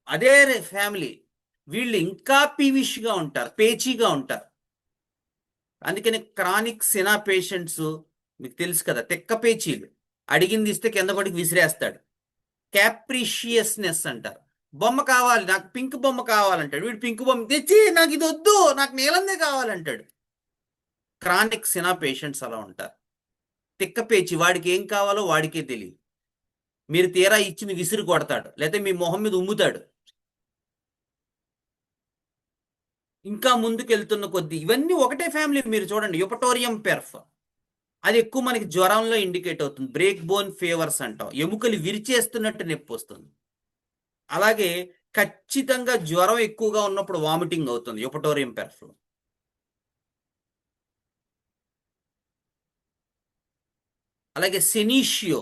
అదే ఫ్యామిలీ, వీళ్ళు ఇంకా పీవిష్గా ఉంటారు, పేచీగా ఉంటారు. అందుకని క్రానిక్ సినా పేషెంట్స్ మీకు తెలుసు కదా, తెక్క పేచీలు, అడిగింది ఇస్తే కింద పడికి విసిరేస్తాడు. క్యాప్రిషియస్నెస్ అంటారు. బొమ్మ కావాలి నాకు, పింక్ బొమ్మ కావాలంటాడు వీడు, పింక్ బొమ్మ తెచ్చి నాకు ఇది వద్దు నాకు నీలందే కావాలంటాడు. క్రానిక్ సినా పేషెంట్స్ అలా ఉంటారు, తిక్క పేచి, వాడికి ఏం కావాలో వాడికే తెలియదు. మీరు తీరా ఇచ్చింది విసిరి కొడతాడు, లేకపోతే మీ మొహం మీద ఉమ్ముతాడు. ఇంకా ముందుకెళ్తున్న కొద్దీ ఇవన్నీ ఒకటే ఫ్యామిలీ. మీరు చూడండి యుపటోరియం పెర్ఫ్, అది ఎక్కువ మనకి జ్వరంలో ఇండికేట్ అవుతుంది. బ్రేక్ బోన్ ఫీవర్స్ అంటాం, ఎముకలు విరిచేస్తున్నట్టు నొప్పి వస్తుంది. అలాగే ఖచ్చితంగా జ్వరం ఎక్కువగా ఉన్నప్పుడు వామిటింగ్ అవుతుంది యుపటోరియం పెర్ఫ్. అలాగే సెనీషియో,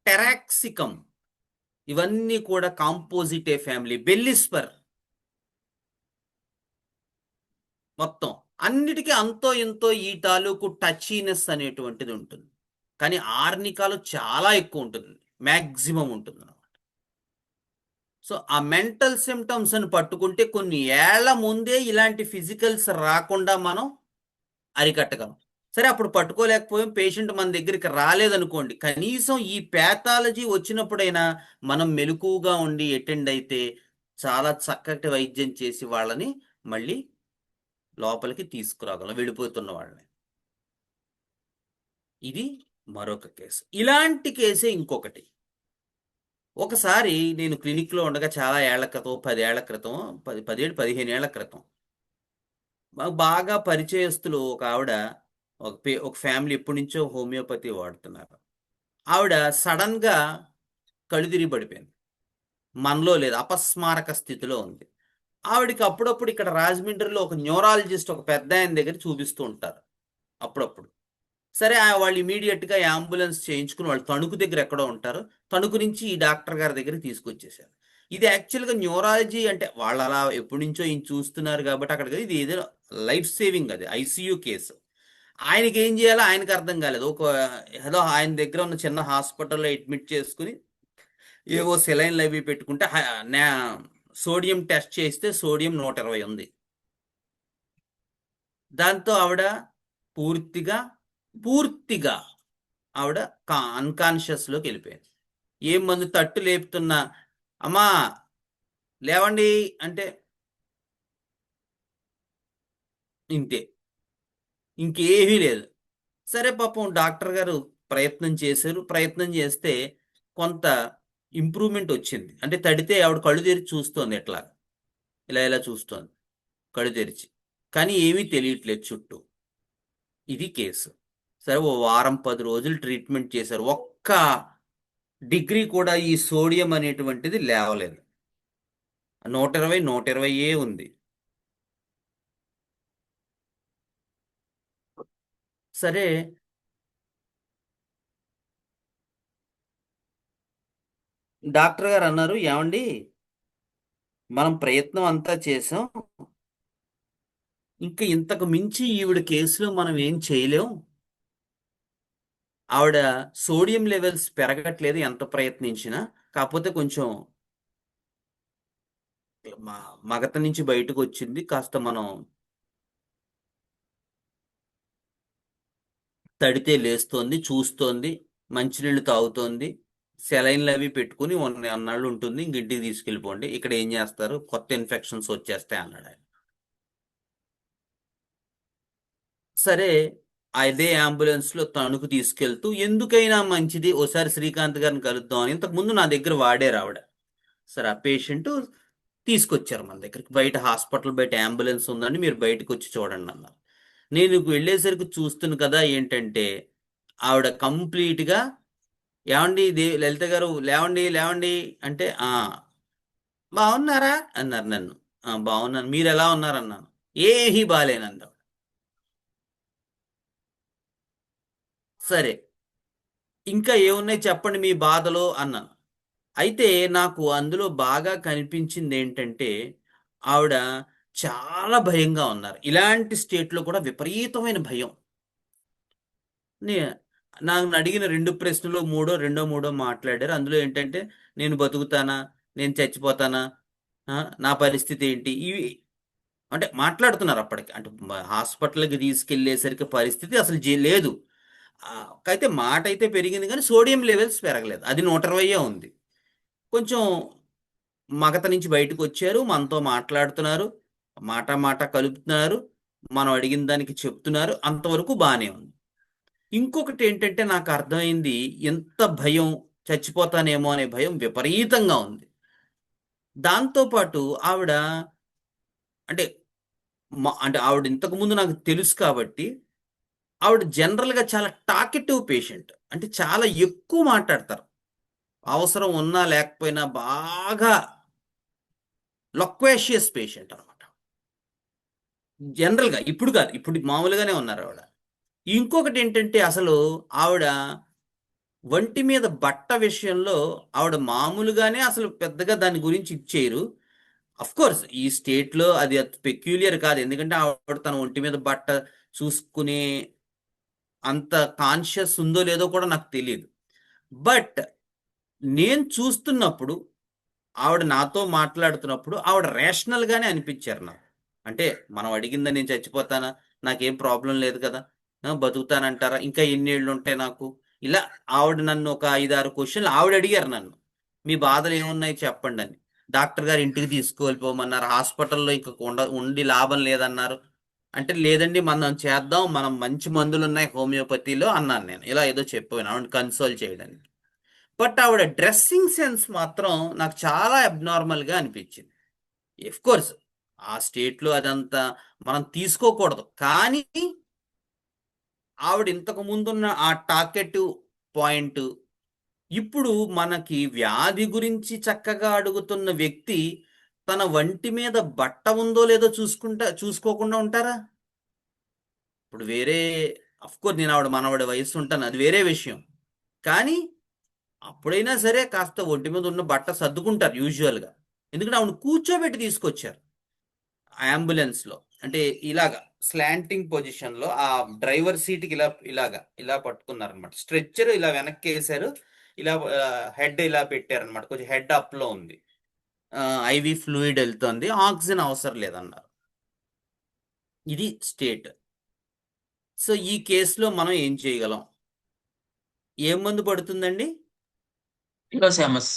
టెరాక్సికం, ఇవన్నీ కూడా కాంపోజిటే ఫ్యామిలీ. బెల్లిస్పర్, మొత్తం అన్నిటికీ అంతో ఎంతో ఈ తాలూకు టచీనెస్ అనేటువంటిది ఉంటుంది. కానీ ఆర్నికాలో చాలా ఎక్కువ ఉంటుంది, మ్యాక్సిమం ఉంటుంది అన్నమాట. సో ఆ మెంటల్ సిమ్టమ్స్ అని పట్టుకుంటే కొన్ని ఏళ్ల ముందే ఇలాంటి ఫిజికల్స్ రాకుండా మనం అరికట్టగలం. సరే అప్పుడు పట్టుకోలేకపోయాం, పేషెంట్ మన దగ్గరికి రాలేదనుకోండి, కనీసం ఈ ప్యాథాలజీ వచ్చినప్పుడైనా మనం మెలకువగా ఉండి అటెండ్ అయితే చాలా చక్కటి వైద్యం చేసి వాళ్ళని మళ్ళీ లోపలికి తీసుకురాగలం, వెళ్ళిపోతున్న వాళ్ళని. ఇది మరొక కేసు. ఇలాంటి కేసే ఇంకొకటి. ఒకసారి నేను క్లినిక్లో ఉండగా చాలా ఏళ్ల క్రితం, 10 ఏళ్ల క్రితం, 17 15 ఏళ్ల క్రితం, మాకు బాగా పరిచయస్తులు ఒక ఆవిడ, ఒక ఫ్యామిలీ ఎప్పటి నుంచో హోమియోపతి వాడుతున్నారు. ఆవిడ సడన్ గా కళ్ళు తిరిగి పడిపోయింది. మనలో లేదు, అపస్మారక స్థితిలో ఉంది. ఆవిడకి అప్పుడప్పుడు ఇక్కడ రాజమండ్రిలో ఒక న్యూరాలజిస్ట్, ఒక పెద్ద ఆయన దగ్గర చూపిస్తూ ఉంటారు అప్పుడప్పుడు. సరే వాళ్ళు ఇమీడియట్గా అంబులెన్స్ చేయించుకుని, వాళ్ళు తణుకు దగ్గర ఎక్కడో ఉంటారు, తణుకు నుంచి ఈ డాక్టర్ గారి దగ్గర తీసుకొచ్చేసారు. ఇది యాక్చువల్గా న్యూరాలజీ అంటే వాళ్ళు అలా ఎప్పటి నుంచో ఈయన చూస్తున్నారు కాబట్టి అక్కడికి, ఇది ఏదో లైఫ్ సేవింగ్, అది ఐసీయూ కేసు. ఆయనకి ఏం చేయాలో ఆయనకు అర్థం కాలేదు. ఏదో ఆయన దగ్గర ఉన్న చిన్న హాస్పిటల్లో అడ్మిట్ చేసుకుని ఏవో సెలైన్లు అవి పెట్టుకుంటే సోడియం టెస్ట్ చేస్తే సోడియం 120 ఉంది. దాంతో ఆవిడ పూర్తిగా పూర్తిగా ఆవిడ అన్కాన్షియస్లోకి వెళ్ళిపోయింది. ఏం మందు తట్టు లేపుతున్నా, అమ్మా లేవండి అంటే ఇంతే, ఇంకేమీ లేదు. సరే పాపం డాక్టర్ గారు ప్రయత్నం చేశారు. ప్రయత్నం చేస్తే కొంత ఇంప్రూవ్మెంట్ వచ్చింది. అంటే తడితే ఆవిడ కళ్ళు తెరిచి చూస్తోంది, ఎట్లా ఇలా ఇలా చూస్తోంది కళ్ళు తెరిచి, కానీ ఏమీ తెలియట్లేదు చుట్టూ. ఇది కేసు. సరే ఓ వారం 10 రోజులు ట్రీట్మెంట్ చేశారు. ఒక్క డిగ్రీ కూడా ఈ సోడియం అనేటువంటిది లేవలేదు. 120 ఉంది. సరే డాక్టర్ గారు అన్నారు, ఏమండి మనం ప్రయత్నం అంతా చేసాం, ఇంకా ఇంతకు మించి ఈవిడ కేసులో మనం ఏం చేయలేం, ఆవిడ సోడియం లెవెల్స్ పెరగట్లేదు ఎంత ప్రయత్నించినా, కాకపోతే కొంచెం మగత నుంచి బయటకు వచ్చింది, కాస్త మనం తడితే లేస్తోంది, చూస్తోంది, మంచినీళ్ళు తాగుతోంది, సెలైన్లు అవి పెట్టుకుని అన్నాళ్ళు ఉంటుంది, ఇంటికి తీసుకెళ్ళిపోండి, ఇక్కడ ఏం చేస్తారు, కొత్త ఇన్ఫెక్షన్స్ వచ్చేస్తాయి అన్నాడు ఆయన. సరే అదే అంబులెన్స్లో తణుకు తీసుకెళ్తూ, ఎందుకైనా మంచిది ఓసారి శ్రీకాంత్ గారిని కలుద్దాం అని, ఇంతకుముందు నా దగ్గర వాడారు ఆవిడ. సరే ఆ పేషెంట్ తీసుకొచ్చారు మన దగ్గరికి, బయట హాస్పిటల్ బయట అంబులెన్స్ ఉందండి, మీరు బయటకు వచ్చి చూడండి అన్నారు. నేను వెళ్ళేసరికి చూస్తున్నా కదా ఏంటంటే, ఆవిడ కంప్లీట్గా, ఏమండి లలిత గారు లేవండి లేవండి అంటే, బాగున్నారా అన్నారు నన్ను. బాగున్నాను, మీరు ఎలా ఉన్నారన్నాను. ఏమీ బాగాలేనంది ఆవిడ. సరే ఇంకా ఏమున్నాయి చెప్పండి మీ బాధలో అన్నాను. అయితే నాకు అందులో బాగా కనిపించింది ఏంటంటే, ఆవిడ చాలా భయంగా ఉన్నారు. ఇలాంటి స్టేట్లో కూడా విపరీతమైన భయం. నన్ను అడిగిన 2 ప్రశ్నలు రెండో మూడో మాట్లాడారు. అందులో ఏంటంటే, నేను బతుకుతానా, నేను చచ్చిపోతానా, నా పరిస్థితి ఏంటి, ఇవి అంటే మాట్లాడుతున్నారు అప్పటికి. అంటే హాస్పిటల్కి తీసుకెళ్లేసరికి పరిస్థితి అసలు లేదు. అయితే మాట అయితే పెరిగింది కానీ సోడియం లెవెల్స్ పెరగలేదు. అది 120 ఉంది. కొంచెం మగత నుంచి బయటకు వచ్చారు, మనతో మాట్లాడుతున్నారు, మాట మాట కలుపుతున్నారు, మనం అడిగిన దానికి చెప్తున్నారు, అంతవరకు బాగానే ఉంది. ఇంకొకటి ఏంటంటే నాకు అర్థమైంది, ఎంత భయం, చచ్చిపోతానేమో అనే భయం విపరీతంగా ఉంది. దాంతోపాటు ఆవిడ అంటే అంటే ఆవిడ ఇంతకుముందు నాకు తెలుసు కాబట్టి, ఆవిడ జనరల్గా చాలా టాకెటివ్ పేషెంట్, అంటే చాలా ఎక్కువ మాట్లాడతారు, అవసరం ఉన్నా లేకపోయినా బాగా లొక్వేషియస్ పేషెంట్ అనమాట. జనరల్గా ఇప్పుడు కాదు, ఇప్పుడు మామూలుగానే ఉన్నారు ఆవిడ. ఇంకొకటి ఏంటంటే, అసలు ఆవిడ ఒంటి మీద బట్ట విషయంలో ఆవిడ మామూలుగానే అసలు పెద్దగా దాని గురించి ఇచ్చేయరు. అఫ్ కోర్స్ ఈ స్టేట్లో అది పెక్యులియర్ కాదు, ఎందుకంటే ఆవిడ తన ఒంటి మీద బట్ట చూసుకునే అంత కాన్షియస్ ఉందో లేదో కూడా నాకు తెలియదు. బట్ నేను చూస్తున్నప్పుడు, ఆవిడ నాతో మాట్లాడుతున్నప్పుడు ఆవిడ రేషనల్గానే అనిపించారు నాకు. అంటే మనం అడిగిందని నేను చచ్చిపోతానా, నాకేం ప్రాబ్లం లేదు కదా, బతుకుతానంటారా, ఇంకా ఎన్నేళ్ళు ఉంటాయి నాకు, ఇలా ఆవిడ నన్ను ఒక 5-6 క్వశ్చన్లు ఆవిడ అడిగారు నన్ను. మీ బాధలు ఏమున్నాయి చెప్పండి అని. డాక్టర్ గారు ఇంటికి తీసుకువెళ్ళిపోమన్నారు, హాస్పిటల్లో ఇంకా ఉండి లాభం లేదన్నారు. అంటే లేదండి మనం చేద్దాం, మనం మంచి మందులు ఉన్నాయి హోమియోపతిలో అన్నాను. నేను ఇలా ఏదో చెప్పాను ఆవిడ కన్సోల్ చేయడానికి. బట్ ఆవిడ డ్రెస్సింగ్ సెన్స్ మాత్రం నాకు చాలా అబ్నార్మల్గా అనిపించింది. ఎఫ్ కోర్స్ ఆ స్టేట్లో అదంతా మనం తీసుకోకూడదు, కానీ ఆవిడ ఇంతకు ముందున్న ఆ టాకెటివ్ పాయింట్, ఇప్పుడు మనకి వ్యాధి గురించి చక్కగా అడుగుతున్న వ్యక్తి తన వంటి మీద బట్ట ఉందో లేదో చూసుకోకుండా ఉంటారా? ఇప్పుడు వేరే, కోర్స్ నేను ఆవిడ మనవాడి వయసు ఉంటాను, అది వేరే విషయం. కానీ అప్పుడైనా సరే కాస్త ఒంటి మీద ఉన్న బట్ట సర్దుకుంటారు యూజువల్గా. ఎందుకంటే ఆవిడ కూర్చోబెట్టి తీసుకొచ్చారు అంబులెన్స్లో. అంటే ఇలాగా స్లాంటింగ్ పొజిషన్లో ఆ డ్రైవర్ సీట్కి ఇలా పట్టుకున్నారనమాట. స్ట్రెచ్చర్ ఇలా వెనక్కి వేసారు, ఇలా హెడ్ ఇలా పెట్టారనమాట. కొంచెం హెడ్ అప్లో ఉంది, ఐవి ఫ్లూయిడ్ వెళ్తుంది, ఆక్సిజన్ అవసరం లేదన్నారు. ఇది స్టేట్. సో ఈ కేసులో మనం ఏం చేయగలం? ఏం మందు పడుతుందండి? హైడ్రోసామస్.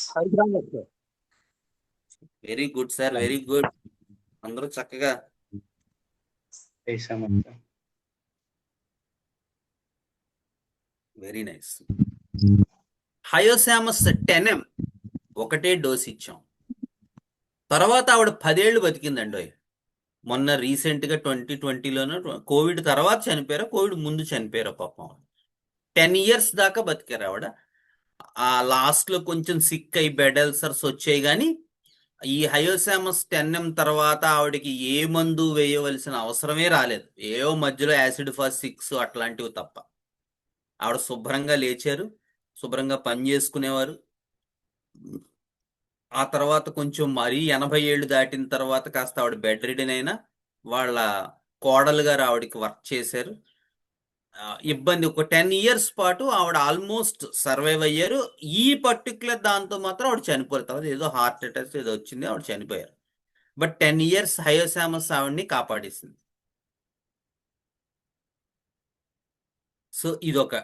Very good sir, very good. అందరూ చక్కగా. Very nice. హయోసామస్ 10ml ఒకటే డోస్ ఇచ్చాం. తర్వాత ఆవిడ 10 ఏళ్ళు బతికిందండి. మొన్న రీసెంట్గా 2020లోనూ కోవిడ్ తర్వాత చనిపోయారు, కోవిడ్ ముందు చనిపోయారు పాపం. 10 years దాకా బతికారు ఆవిడ. ఆ లాస్ట్లో కొంచెం సిక్ అయి బెడ్ అల్సర్స్ వచ్చాయి, కానీ ఈ హయోసామస్ 10ml తర్వాత ఆవిడకి ఏ మందు వేయవలసిన అవసరమే రాలేదు. ఏవో మధ్యలో యాసిడ్ ఫాస్ 6 అట్లాంటివి తప్ప. ఆవిడ శుభ్రంగా లేచారు, శుభ్రంగా పని చేసుకునేవారు. ఆ తర్వాత కొంచెం మరీ 80 ఏళ్ళు దాటిన తర్వాత కాస్త ఆవిడ బెడ్ రిడెన్ అయినా వాళ్ళ కోడలు గారు ఆవిడకి వర్క్ చేశారు. ఇబ్బంది ఒక 10 years పాటు ఆవిడ ఆల్మోస్ట్ సర్వైవ్ అయ్యారు. ఈ పర్టికులర్ దాంతో మాత్రం ఆవిడ చనిపోయారు. తర్వాత ఏదో హార్ట్ అటాక్ ఏదో వచ్చింది, ఆవిడ చనిపోయారు. బట్ 10 years హయోసామస్ ఆవిడ్ని కాపాడేసింది. సో ఇదొక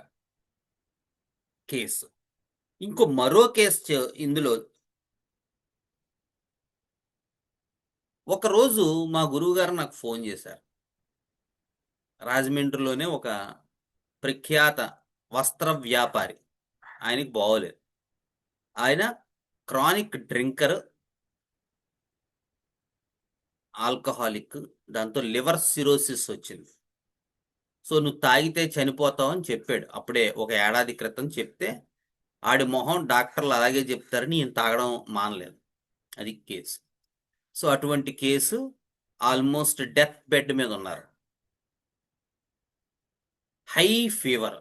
కేసు. మరో కేసు ఇందులో. ఒకరోజు మా గురువు గారు నాకు ఫోన్ చేశారు. రాజమండ్రిలోనే ఒక ప్రఖ్యాత వస్త్ర వ్యాపారి, ఆయనకి బాగోలేదు. ఆయన క్రానిక్ డ్రింకర్, ఆల్కహాలిక్, దాంతో లివర్ సిరోసిస్ వచ్చింది. సో నువ్వు తాగితే చనిపోతావు అని చెప్పాడు. అప్పుడే ఒక ఏడాది క్రితం చెప్తే ఆడి మొహం డాక్టర్లు అలాగే చెప్తారని నేను తాగడం మానలేదు. అది కేసు. సో అటువంటి కేసు, ఆల్మోస్ట్ డెత్ బెడ్ మీద ఉన్నారు. హై ఫీవర్,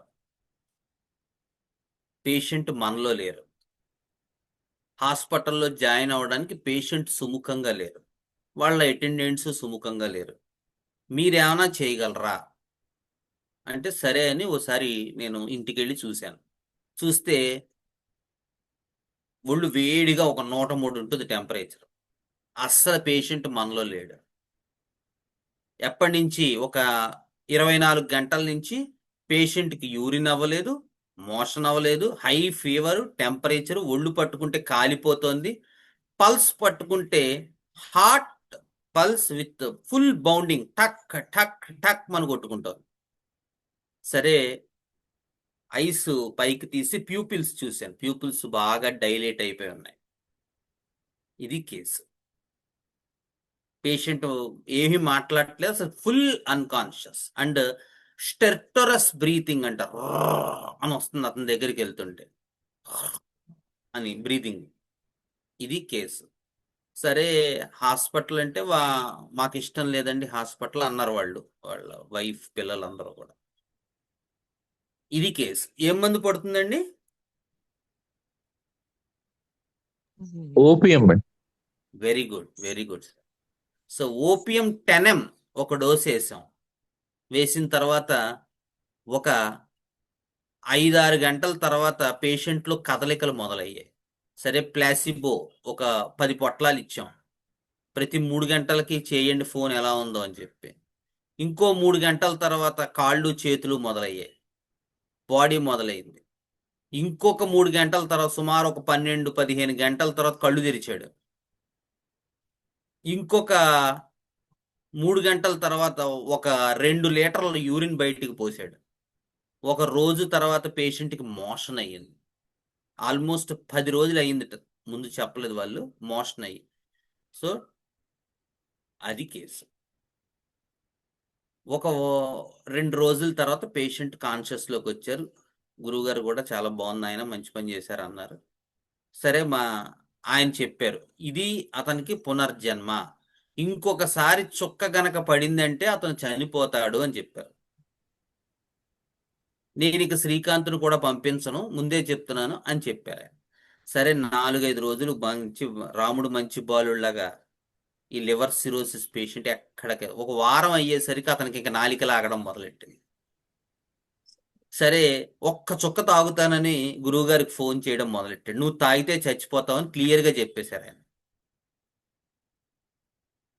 పేషెంట్ మనలో లేరు. హాస్పిటల్లో జాయిన్ అవ్వడానికి పేషెంట్ సుముఖంగా లేరు, వాళ్ళ అటెండెంట్స్ సుముఖంగా లేరు. మీరేమైనా చేయగలరా అంటే సరే అని ఓసారి నేను ఇంటికి వెళ్ళి చూశాను. చూస్తే ఒళ్ళు వేడిగా ఒక 103 ఉంటుంది టెంపరేచర్. అస్సలు పేషెంట్ మనలో లేడు. ఎప్పటి నుంచి? ఒక 24 గంటల నుంచి పేషెంట్కి యూరిన్ అవ్వలేదు, మోషన్ అవ్వలేదు, హై ఫీవర్, టెంపరేచర్, ఒళ్ళు పట్టుకుంటే కాలిపోతోంది, పల్స్ పట్టుకుంటే heart pulse with full bounding, టక్ టక్ టక్ మన కొట్టుకుంటుంది. సరే ఐస్ పైకి తీసి ప్యూపిల్స్ చూశాను, ప్యూపిల్స్ బాగా డైలేట్ అయిపోయి ఉన్నాయి. ఇది కేసు. పేషెంట్ ఏమీ మాట్లాడట్లేదు, అసలు ఫుల్ అన్కాన్షియస్ అండ్ స్టెర్టరస్ బ్రీతింగ్ అంట అని వస్తుంది అతని దగ్గరికి వెళ్తుంటే అని బ్రీతింగ్. ఇది కేసు. సరే హాస్పిటల్ అంటే మాకు ఇష్టం లేదండి హాస్పిటల్ అన్నారు వాళ్ళ వైఫ్, పిల్లలందరూ కూడా. ఇది కేసు. ఏం మందు పడుతుందండి? Opium. Very good, very good. So opium 10ml ఒక డోస్ వేసాం. వేసిన తర్వాత ఒక 5-6 గంటల తర్వాత పేషెంట్లో కదలికలు మొదలయ్యాయి. సరే ప్లాసిబో ఒక 10 పొట్లాలు ఇచ్చాం. ప్రతి 3 గంటలకి చేయండి ఫోన్ ఎలా ఉందో అని చెప్పి. ఇంకో 3 గంటల తర్వాత కాళ్ళు చేతులు మొదలయ్యాయి, బాడీ మొదలైంది. ఇంకొక 3 గంటల తర్వాత సుమారు ఒక 12-15 గంటల తర్వాత కళ్ళు తెరిచాడు. ఇంకొక 3 గంటల తర్వాత ఒక 2 లీటర్ల యూరిన్ బయటికి పోసాడు. ఒక రోజు తర్వాత పేషెంట్కి మోషన్ అయ్యింది. ఆల్మోస్ట్ 10 రోజులు అయ్యింది, ముందు చెప్పలేదు వాళ్ళు, మోషన్ అయ్యి. సో అది కేసు. ఒక 2 రోజుల తర్వాత పేషెంట్ కాన్షియస్లోకి వచ్చారు. గురువుగారు కూడా చాలా బాగుంది ఆయన, మంచి పని చేశారు అన్నారు. సరే ఆయన చెప్పారు, ఇది అతనికి పునర్జన్మ, ఇంకొకసారి చుక్క గనక పడిందంటే అతను చనిపోతాడు అని చెప్పారు. నేను ఇక శ్రీకాంత్ను కూడా పంపించను, ముందే చెప్తున్నాను అని చెప్పారు ఆయన. సరే 4-5 రోజులు మంచి రాముడు మంచి బాలుళ్లాగా ఈ లివర్ సిరోసిస్ పేషెంట్ ఎక్కడికి, ఒక వారం అయ్యేసరికి అతనికి ఇంకా నాలిక లాగడం మొదలెట్టింది. సరే ఒక్క చుక్క తాగుతానని గురువుగారికి ఫోన్ చేయడం మొదలెట్టాడు. నువ్వు తాగితే చచ్చిపోతావని క్లియర్గా చెప్పేశారు ఆయన.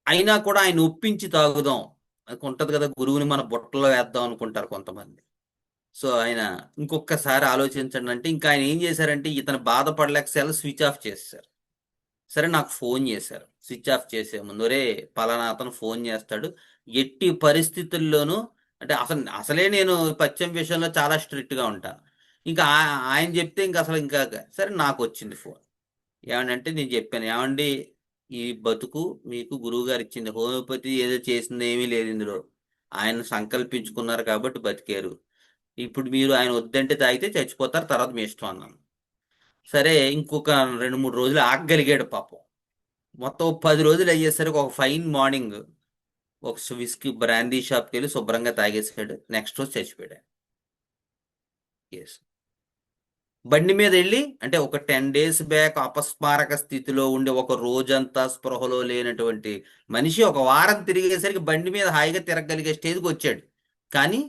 అయినా కూడా ఆయన ఒప్పించి తాగుదాం, అది ఉంటది కదా, గురువుని మన బుట్టలో వేద్దాం అనుకుంటారు కొంతమంది. సో ఆయన ఇంకొకసారి ఆలోచించండి అంటే, ఇంకా ఆయన ఏం చేశారంటే, ఇతను బాధపడలేక సెల్ స్విచ్ ఆఫ్ చేశారు. సరే నాకు ఫోన్ చేశారు స్విచ్ ఆఫ్ చేసే ముందు, రే పలానా అతను ఫోన్ చేస్తాడు, ఎట్టి పరిస్థితుల్లోనూ, అంటే అసలే నేను పచ్చం విషయంలో చాలా స్ట్రిక్ట్గా ఉంటాను, ఇంకా ఆయన చెప్తే ఇంకా అసలు ఇంకా. సరే నాకు వచ్చింది ఫోన్. ఏమంటే నేను చెప్పాను, ఏమండి ఈ బతుకు మీకు గురువు గారు ఇచ్చింది, హోమియోపతి ఏదో చేసింది ఏమీ లేదు ఇందులో, ఆయన సంకల్పించుకున్నారు కాబట్టి బతికారు, ఇప్పుడు మీరు ఆయన వద్దంటే తాగితే చచ్చిపోతారు, తర్వాత మీ ఇష్టం అన్నాను. సరే ఇంకొక 2-3 రోజులు ఆగగలిగాడు పాపం. మొత్తం 10 రోజులు అయ్యేసరికి ఒక ఫైన్ మార్నింగ్ ఒక విస్కీ బ్రాందీ షాప్కి వెళ్ళి శుభ్రంగా తాగేసాడు. నెక్స్ట్ రోజు చచ్చిపోయాడు. ఎస్, బండి మీద వెళ్ళి, అంటే ఒక 10 days బ్యాక్ అపస్మారక స్థితిలో ఉండి ఒక రోజంతా స్పృహలో లేనటువంటి మనిషి ఒక వారం తిరిగేసరికి బండి మీద హాయిగా తిరగగలిగే స్టేజ్కి వచ్చాడు. కానీ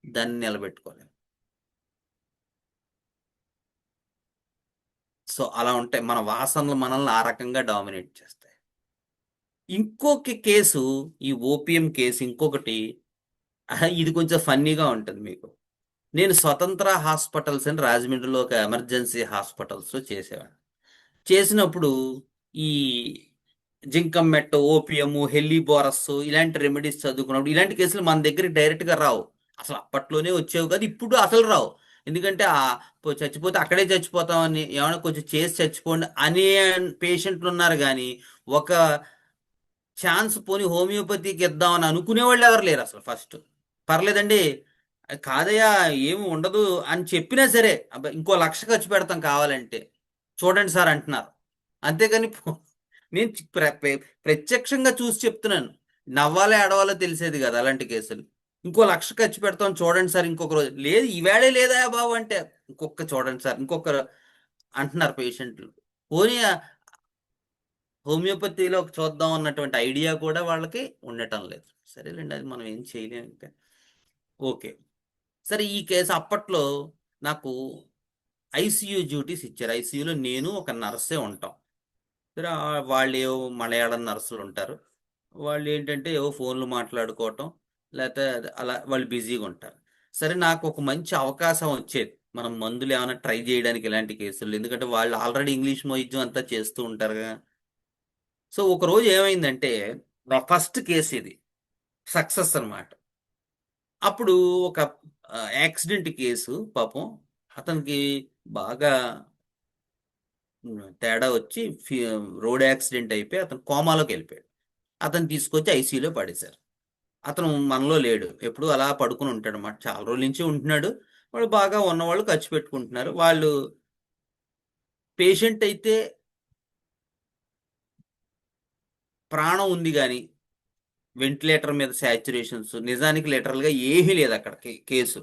దాన్ని నిలబెట్టుకోలేదు. సో అలా ఉంటాయి మన వాసనలు, మనల్ని ఆ రకంగా డామినేట్ చేస్తాయి. ఇంకొక కేసు, ఈ ఓపియం కేసు ఇంకొకటి, ఇది కొంచెం ఫన్నీగా ఉంటుంది మీకు. నేను స్వతంత్ర హాస్పిటల్స్ అని రాజమండ్రిలో ఒక ఎమర్జెన్సీ హాస్పిటల్స్లో చేసేవాడిని. చేసినప్పుడు ఈ జింకం మెట్ట, ఓపియము, హెల్లీబోరస్ ఇలాంటి రెమెడీస్ చదువుకున్నప్పుడు ఇలాంటి కేసులు మన దగ్గరికి డైరెక్ట్గా రావు. అసలు అప్పట్లోనే వచ్చేవి కాదు, ఇప్పుడు అసలు రావు. ఎందుకంటే చచ్చిపోతే అక్కడే చచ్చిపోతామని, ఏమైనా కొంచెం చేసి చచ్చిపోండి అనే పేషెంట్లు ఉన్నారు. కానీ ఒక ఛాన్స్ పోని హోమియోపతికి ఇద్దామని అనుకునే వాళ్ళు ఎవరు లేరు అసలు. ఫస్ట్ పర్లేదండి, కాదయ్యా ఏమి ఉండదు అని చెప్పినా సరే, అబ్బా ఇంకో 1,00,000 ఖర్చు పెడతాం కావాలంటే చూడండి సార్ అంటున్నారు. అంతేగాని నేను ప్రత్యక్షంగా చూసి చెప్తున్నాను, నవ్వాలో ఏడవాలో తెలిసేది కదా అలాంటి కేసులు. ఇంకో 1,00,000 ఖర్చు పెడతాం చూడండి సార్, ఇంకొక రోజు లేదు, ఈవేళే లేదా బాబు అంటే ఇంకొక చూడండి సార్, ఇంకొక అంటున్నారు పేషెంట్లు. పోనీ హోమియోపతిలో చూద్దాం అన్నటువంటి ఐడియా కూడా వాళ్ళకి ఉండటం లేదు. సరేలేండి, అది మనం ఏం చేయలేము ఇంకా. ఓకే, సరే ఈ కేసు అప్పట్లో నాకు ఐసీయూ డ్యూటీస్ ఇచ్చారు. ఐసీయూలో నేను ఒక నర్సే ఉంటాం. సరే వాళ్ళు ఏవో మలయాళం నర్సులు ఉంటారు, వాళ్ళు ఏంటంటే ఏవో ఫోన్లు మాట్లాడుకోవటం, లేకపోతే అలా వాళ్ళు బిజీగా ఉంటారు. సరే నాకు ఒక మంచి అవకాశం వచ్చేది, మనం మందులు ఏమైనా ట్రై చేయడానికి ఇలాంటి కేసులు, ఎందుకంటే వాళ్ళు ఆల్రెడీ ఇంగ్లీష్ వైద్యం అంతా చేస్తూ ఉంటారు కదా. సో ఒక రోజు ఏమైందంటే, నా ఫస్ట్ కేసు ఇది సక్సెస్ అన్నమాట. అప్పుడు ఒక యాక్సిడెంట్ కేసు, పాపం అతనికి బాగా తేడా వచ్చి రోడ్ యాక్సిడెంట్ అయిపోయి అతను కోమాలోకి వెళ్ళిపోయాడు. అతను తీసుకొచ్చి ఐసీయూలో పడేశారు. అతను మనలో లేడు, ఎప్పుడు అలా పడుకుని ఉంటాడు అన్నమాట, చాలా రోజుల నుంచి ఉంటున్నాడు. వాళ్ళు బాగా ఉన్నవాళ్ళు ఖర్చు పెట్టుకుంటున్నారు. వాళ్ళు పేషెంట్ అయితే ప్రాణం ఉంది కానీ వెంటిలేటర్ మీద శాచ్యురేషన్స్, నిజానికి లిటరల్గా ఏమీ లేదు అక్కడ కేసు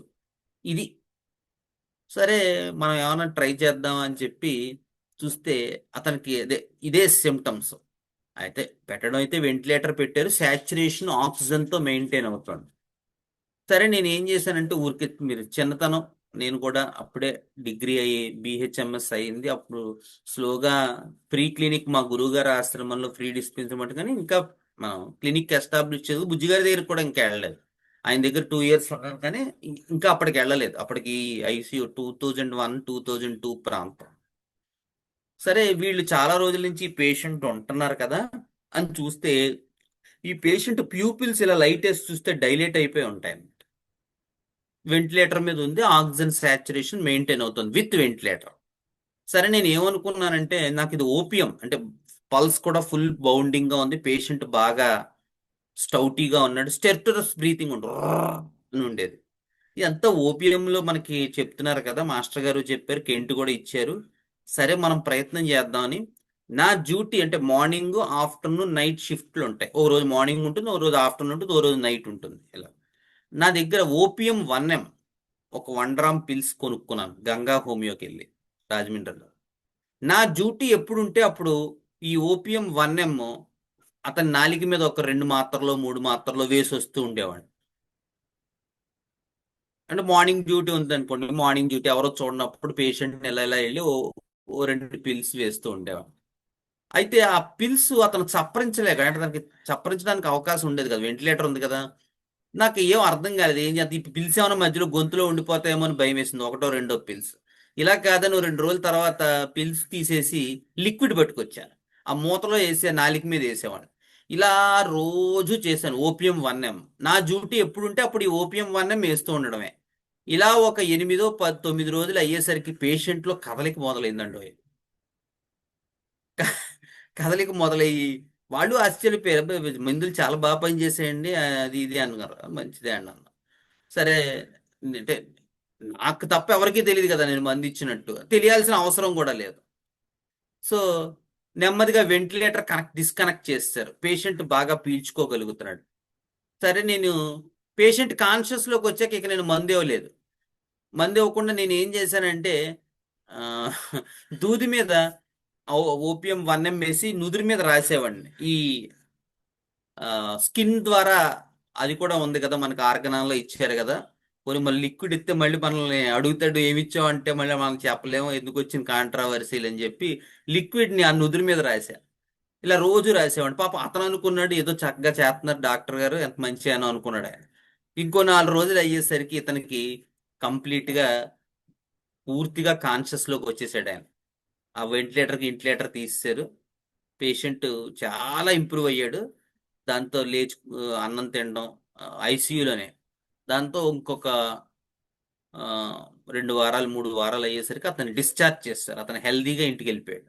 ఇది. సరే మనం ఏమైనా ట్రై చేద్దాం అని చెప్పి చూస్తే అతనికి ఇదే సిమ్టమ్స్ అయితే పెట్టడం, అయితే వెంటిలేటర్ పెట్టారు, శాచ్యురేషన్ ఆక్సిజన్తో మెయింటైన్ అవుతుంది. సరే నేను ఏం చేశానంటే, ఊరికి మీరు చిన్నతనం, నేను కూడా అప్పుడే డిగ్రీ అయ్యి బిహెచ్ఎంఎస్ అయ్యింది. అప్పుడు స్లోగా ఫ్రీ క్లినిక్ మా గురువుగారి ఆశ్రమంలో ఫ్రీ డిస్పెన్సరీ మటు, కానీ ఇంకా మనం క్లినిక్ ఎస్టాబ్లిష్ చేసి బుజ్జిగారి దగ్గర కూడా ఇంకా వెళ్ళలేదు. ఆయన దగ్గర 2 years ఉన్నాను కానీ ఇంకా అప్పటికి వెళ్ళలేదు. అప్పటికి ఐసీయూ 2001, 2002 ప్రాంతం. సరే వీళ్ళు చాలా రోజుల నుంచి ఈ పేషెంట్ ఉంటున్నారు కదా అని చూస్తే ఈ పేషెంట్ ప్యూపిల్స్ ఇలా లైట్ వేసి చూస్తే డైలేట్ అయిపోయి ఉంటాయి. వెంటిలేటర్ మీద ఉంది, ఆక్సిజన్ సాచురేషన్ మెయింటైన్ అవుతుంది విత్ వెంటిలేటర్. సరే నేను ఏమనుకున్నానంటే నాకు ఇది ఓపియం అంటే పల్స్ కూడా ఫుల్ బౌండింగ్ గా ఉంది, పేషెంట్ బాగా స్టౌటీగా ఉన్నాడు, స్టెర్టరస్ బ్రీతింగ్ అని ఉండేది. ఇదంతా ఓపీఎంలో మనకి చెప్తున్నారు కదా, మాస్టర్ గారు చెప్పారు, కెంట్ కూడా ఇచ్చారు. సరే మనం ప్రయత్నం చేద్దామని నా డ్యూటీ అంటే మార్నింగ్ ఆఫ్టర్నూన్ నైట్ షిఫ్ట్లు ఉంటాయి. ఓ రోజు మార్నింగ్ ఉంటుంది, ఓ రోజు ఆఫ్టర్నూన్ ఉంటుంది, ఓ రోజు నైట్ ఉంటుంది. ఇలా నా దగ్గర ఓపీఎం 1M ఒక 1 gram పిల్స్ కొనుక్కున్నాను గంగా హోమియోకి వెళ్ళి రాజమండ్రిలో. నా డ్యూటీ ఎప్పుడు ఉంటే అప్పుడు ఈ ఓపీఎం 1M అతని నాలిక మీద ఒక 2 మాత్రలో 3 మాత్రలో వేసి వస్తూ ఉండేవాడు. అంటే మార్నింగ్ డ్యూటీ ఉంది అనుకోండి, మార్నింగ్ డ్యూటీ ఎవరో చూడనప్పుడు పేషెంట్ ఇలా ఇలా వెళ్ళి ఓ 2 పిల్స్ వేస్తూ ఉండేవాడు. అయితే ఆ పిల్స్ అతను చప్పరించలేక, అంటే దానికి చప్పరించడానికి అవకాశం ఉండేది కదా, వెంటిలేటర్ ఉంది కదా. నాకు ఏం అర్థం కాలేదు, ఏం చేద్దాం, ఈ పిల్స్ ఏమైనా మధ్యలో గొంతులో ఉండిపోతాయేమో అని భయం వేసింది. 1, 2 పిల్స్. ఇలా కాదని 2 రోజుల తర్వాత పిల్స్ తీసేసి లిక్విడ్ పట్టుకొచ్చాను, ఆ మూతలో వేసే నాలిక మీద వేసేవాడు. ఇలా రోజు చేశాను ఓపీఎం 1M. నా డ్యూటీ ఎప్పుడుంటే అప్పుడు ఈ ఓపీఎం 1M వేస్తూ ఉండడమే. ఇలా ఒక 8, 10, 9 రోజులు అయ్యేసరికి పేషెంట్లో కదలిక మొదలైందండి. కదలిక మొదలయ్యి వాళ్ళు ఆశ్చర్యపోయారు, "అబ్బే, మందులు చాలా బాగా పనిచేసాయండి అది ఇది" అన్నారు. మంచిదే అండి అన్న. సరే అంటే నాకు తప్ప ఎవరికీ తెలియదు కదా నేను మంది ఇచ్చినట్టు, తెలియాల్సిన అవసరం కూడా లేదు. సో నెమ్మదిగా వెంటిలేటర్ డిస్కనెక్ట్ చేస్తారు, పేషెంట్ బాగా పీల్చుకోగలుగుతున్నాడు. సరే నేను పేషెంట్ కాన్షియస్లోకి వచ్చాక ఇక నేను మందు ఇవ్వలేదు. మందు ఇవ్వకుండా నేను ఏం చేశానంటే ఆ, దూది మీద ఓపీఎం 1M వేసి నుదురు మీద రాసేవాడిని. ఈ స్కిన్ ద్వారా అది కూడా ఉంది కదా మనకి, ఆర్గనాల్లో ఇచ్చారు కదా. కొన్ని మళ్ళీ లిక్విడ్ ఇస్తే మళ్ళీ మనల్ని అడుగుతాడు ఏమి ఇచ్చావు అంటే మళ్ళీ మనం చెప్పలేము, ఎందుకు వచ్చిన కాంట్రావర్సీలు అని చెప్పి లిక్విడ్ని ఆ నుదురు మీద రాశా. ఇలా రోజు రాసేవాడిని. పాప అతను అనుకున్నాడు ఏదో చక్కగా చేస్తున్నారు డాక్టర్ గారు, ఎంత మంచి అని అనుకున్నాడు ఆయన. ఇంకో 4 రోజులు అయ్యేసరికి ఇతనికి కంప్లీట్గా పూర్తిగా కాన్షియస్లోకి వచ్చేసాడు ఆయన. ఆ ఇంటిలేటర్ తీసేశారు, పేషెంట్ చాలా ఇంప్రూవ్ అయ్యాడు. దాంతో లేచి అన్నం తినడం ఐసీయూలోనే. దాంతో ఇంకొక 2 వారాలు 3 వారాలు అయ్యేసరికి అతను డిశ్చార్జ్ చేస్తారు, అతను హెల్దీగా ఇంటికి వెళ్ళిపోయాడు.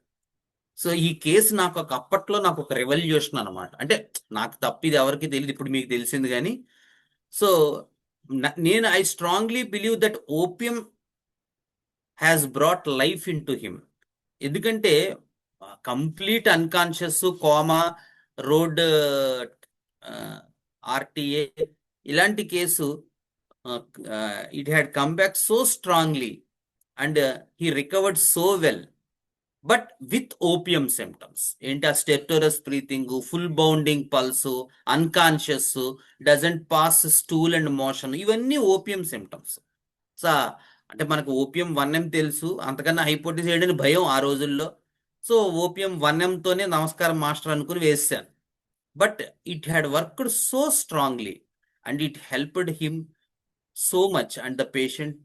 సో ఈ కేసు నాకు అప్పట్లో నాకు ఒక రెవల్యూషన్ అనమాట. అంటే నాకు తప్ప ఇది ఎవరికి తెలియదు, ఇప్పుడు మీకు తెలిసింది. కానీ సో నేను I strongly believe that opium has brought life into him. ఎందుకంటే complete unconscious, coma, road RTA ఇలాంటి case it had come back so strongly and he recovered so well, but with opium symptoms. ఏంటి ఆ stertorous breathing, full bounding pulse, unconscious, doesn't pass stool and motion, ఇవన్నీ opium symptoms. So అంటే మనకు OPM 1M తెలుసు, అంతకన్నా హైపోటిస్ చేయడానికి భయం ఆ రోజుల్లో. సో ఓపీఎం 1Mతోనే నమస్కారం మాస్టర్ అనుకుని వేసాను. But it had worked so strongly and it helped him so much and the patient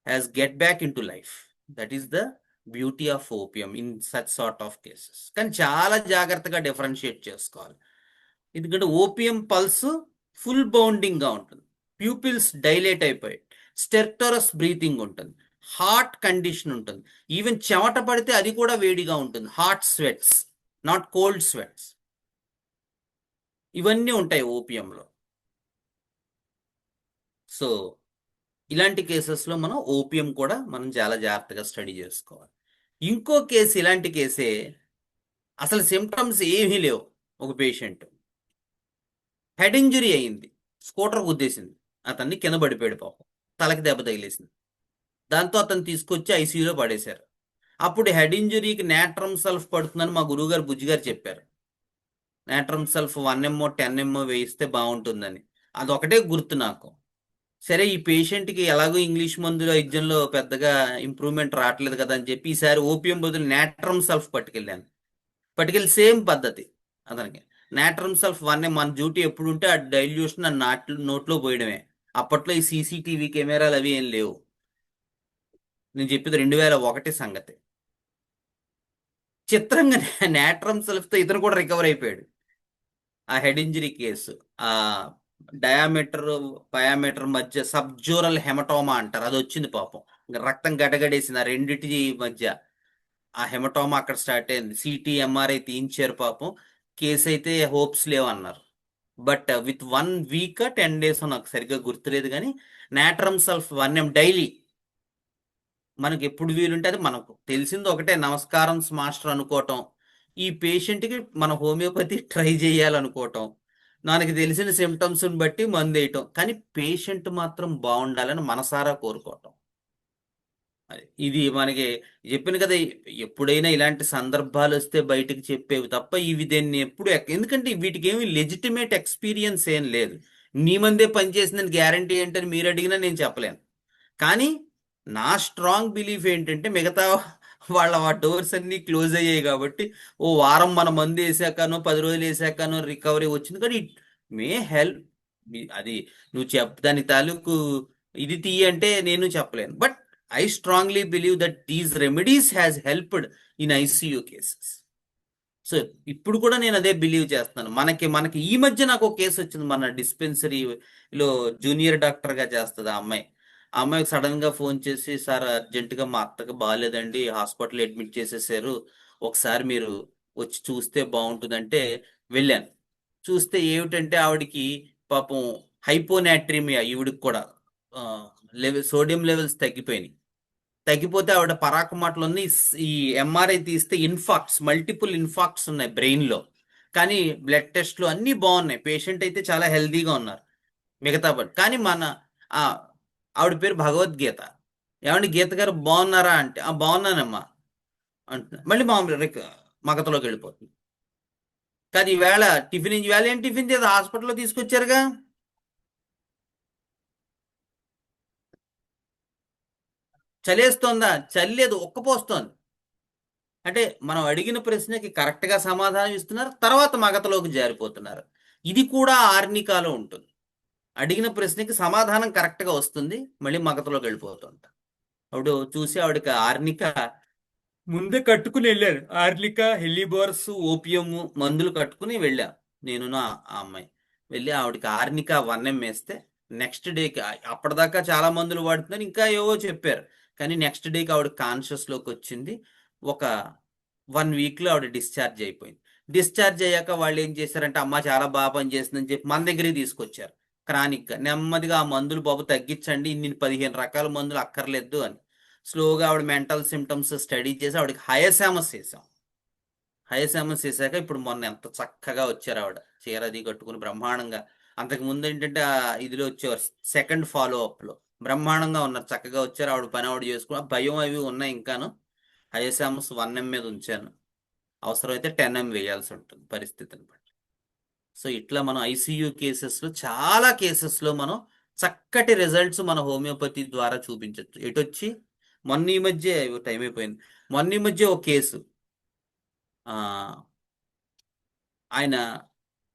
has get back in to life. That is the beauty of OPM in such sort of cases. కానీ చాలా జాగ్రత్తగా differentiate చేసుకోవాలి, ఎందుకంటే OPM pulse full బౌండింగ్గా ఉంటుంది, pupils dilate అయిపోయి, స్టెర్టరస్ breathing ఉంటుంది, hot condition ఉంటుంది, even చెమట పడితే అది కూడా వేడిగా ఉంటుంది, హాట్ స్వెట్స్, నాట్ కోల్డ్ స్వెట్స్, ఇవన్నీ ఉంటాయి ఓపీఎంలో. సో ఇలాంటి కేసెస్లో మనం ఓపీఎం కూడా మనం చాలా జాగ్రత్తగా స్టడీ చేసుకోవాలి. ఇంకో కేసు ఇలాంటి కేసే, అసలు సిమ్టమ్స్ ఏమీ లేవు. ఒక పేషెంట్ హెడ్ ఇంజరీ అయింది, స్కూటర్ గుద్దేసింది, అతన్ని కింద పడిపోయాడు, పాపం తలకి దెబ్బ తగిలేసింది. దాంతో అతను తీసుకొచ్చి ఐసీయూలో పడేశారు. అప్పుడు హెడ్ ఇంజరీకి నాట్రమ్ సల్ఫ్ పడుతుందని మా గురువుగారు బుజ్జిగారు చెప్పారు. నాట్రమ్ సల్ఫ్ 1M 10M వేయిస్తే బాగుంటుందని, అదొకటే గుర్తు నాకు. సరే ఈ పేషెంట్కి ఎలాగో ఇంగ్లీష్ మందులో ఎగ్జామ్లో పెద్దగా ఇంప్రూవ్మెంట్ రావట్లేదు కదా అని చెప్పి ఈసారి ఓపీఎం బదులు నాట్రమ్ సల్ఫ్ పట్టుకెళ్ళి సేమ్ పద్ధతి అతనికి నాట్రమ్ సల్ఫ్ 1 మన డ్యూటీ ఎప్పుడు ఉంటే ఆ డైల్యూషన్ ఆ నోట్లో పోయడమే. అప్పట్లో ఈ సీసీటీవీ కెమెరాలు అవి ఏం లేవు. నేను చెప్పేది 2001 సంగతి. చిత్రంగా నాట్రమ్ సల్ఫ్తో ఇతను కూడా రికవర్ అయిపోయాడు. ఆ హెడ్ ఇంజరీ కేసు, ఆ పయామీటర్ మధ్య సబ్జూరల్ హెమటోమా అంటారు, అది వచ్చింది పాపం. ఇంకా రక్తం గడగడేసింది ఆ రెండిటి మధ్య. ఆ హెమటోమా అక్కడ స్టార్ట్ అయింది. సిటీ ఎంఆర్ఐ తీయించారు పాపం. కేసు అయితే హోప్స్ లేవన్నారు. బట్ విత్ 1 వీక్ 10 days నాకు సరిగ్గా గుర్తులేదు, కానీ నాట్రమ్ సల్ఫ్ 1 ml డైలీ మనకి ఎప్పుడు వీలుంటే అది. మనకు తెలిసింది ఒకటే, నమస్కారం మాస్టర్ అనుకోవటం. ఈ పేషెంట్కి మన హోమియోపతి ట్రై చేయాలనుకోవటం, మనకి తెలిసిన సిమ్టమ్స్ని బట్టి మందు వేయటం, కానీ పేషెంట్ మాత్రం బాగుండాలని మనసారా కోరుకోవటం. ఇది మనకి చెప్పిన కదా, ఎప్పుడైనా ఇలాంటి సందర్భాలు వస్తే బయటకు చెప్పేవి తప్ప ఇవి దీన్ని ఎప్పుడు ఎందుకంటే వీటికి ఏమి లెజిటిమేట్ ఎక్స్పీరియన్స్ ఏం లేదు. నీ మందే పనిచేసిందని గ్యారంటీ ఏంటని మీరు అడిగినా నేను చెప్పలేను. కానీ నా స్ట్రాంగ్ బిలీఫ్ ఏంటంటే మిగతా వాళ్ళ డోర్స్ అన్నీ క్లోజ్ అయ్యాయి కాబట్టి ఓ వారం మన మందు వేసాకనో 10 రోజులు వేసాకనో రికవరీ వచ్చింది. కానీ ఇట్ మే హెల్ప్. అది నువ్వు దాని తాలూకు ఇది తీయంటే నేను చెప్పలేను. But I strongly believe that these remedies has helped in ICU cases. So ఇప్పుడు కూడా నేను అదే బిలీవ్ చేస్తున్నాను. మనకి ఈ మధ్య నాకు ఒక కేసు వచ్చింది. మన డిస్పెన్సరీలో జూనియర్ డాక్టర్గా చేస్తుంది ఆ అమ్మాయి. ఆ అమ్మాయికి సడన్గా ఫోన్ చేసి, సార్ అర్జెంటుగా మా అత్తకి బాగాలేదండి, హాస్పిటల్ అడ్మిట్ చేసేసారు, ఒకసారి మీరు వచ్చి చూస్తే బాగుంటుందంటే వెళ్ళాను. చూస్తే ఏమిటంటే ఆవిడకి పాపం హైపోనాట్రీమియా, ఈవిడికి కూడా సోడియం లెవెల్స్ తగ్గిపోతే ఆవిడ పరాకుమాటలోని ఈ ఎంఆర్ఐ తీస్తే మల్టిపుల్ ఇన్ఫాక్ట్స్ ఉన్నాయి బ్రెయిన్లో. కానీ బ్లడ్ టెస్ట్లు అన్నీ బాగున్నాయి, పేషెంట్ అయితే చాలా హెల్తీగా ఉన్నారు మిగతా కానీ ఆవిడ పేరు భగవద్గీత. ఏమండి గీత గారు బాగున్నారా అంటే బాగున్నానమ్మా అంటున్నా. మళ్ళీ మామూలు మగతలోకి వెళ్ళిపోతుంది. కానీ ఈవేళ ఏం టిఫిన్ చేసి హాస్పిటల్లో తీసుకొచ్చారుగా. చలేస్తోందా? చల్లేదు, ఉక్కపోస్తోంది. అంటే మనం అడిగిన ప్రశ్నకి కరెక్ట్గా సమాధానం ఇస్తున్నారు, తర్వాత మగతలోకి జారిపోతున్నారు. ఇది కూడా ఆర్నికాలో ఉంటుంది. అడిగిన ప్రశ్నకి సమాధానం కరెక్ట్గా వస్తుంది, మళ్ళీ మగతలోకి వెళ్ళిపోతుంది. అప్పుడు చూసి ఆవిడకి ఆర్నిక ముందే కట్టుకుని వెళ్ళాను. ఆర్నిక, హెలిబోర్స్, ఓపియము మందులు కట్టుకుని వెళ్ళాను నేను ఆ అమ్మాయి. వెళ్ళి ఆవిడకి ఆర్నిక 1 ml వేస్తే నెక్స్ట్ డేకి, అప్పటిదాకా చాలా మందులు వాడుతున్నారు, ఇంకా ఏవో చెప్పారు, కానీ నెక్స్ట్ డేకి ఆవిడ కాన్షియస్లోకి వచ్చింది. ఒక 1 weekలో ఆవిడ డిశ్చార్జ్ అయిపోయింది. డిశ్చార్జ్ అయ్యాక వాళ్ళు ఏం చేశారంటే, అమ్మ చాలా బాగా పనిచేస్తుందని చెప్పి మన దగ్గరికి తీసుకొచ్చారు. క్రానిక్గా నెమ్మదిగా ఆ మందులు బాబు తగ్గించండి, ఇన్ని 15 రకాల మందులు అక్కర్లేదు అని. స్లోగా ఆవిడ మెంటల్ సిమ్టమ్స్ స్టడీ చేసి ఆవిడకి హయసామస్ చేసాం. హయసామస్ చేశాక ఇప్పుడు మొన్న ఎంత చక్కగా వచ్చారు ఆవిడ, చీరది కట్టుకుని బ్రహ్మాండంగా. అంతకుముందు ఏంటంటే ఇదిలో వచ్చేవారు, సెకండ్ ఫాలోఅప్లో బ్రహ్మాండంగా ఉన్నారు, చక్కగా వచ్చారు. ఆవిడ పని ఆవిడ చేసుకుని, భయం అవి ఉన్నాయి ఇంకాను. హయసామస్ 1 ml మీద ఉంచాను, అవసరమైతే 10 ml వేయాల్సి ఉంటుంది పరిస్థితిని బట్టి. సో ఇట్లా మనం ఐసీయూ కేసెస్లో, చాలా కేసెస్లో మనం చక్కటి రిజల్ట్స్ మన హోమియోపతి ద్వారా చూపించవచ్చు. ఎటొచ్చి మొన్న ఈ మధ్య టైం అయిపోయింది, మొన్న ఈ మధ్య ఒక కేసు, ఆయన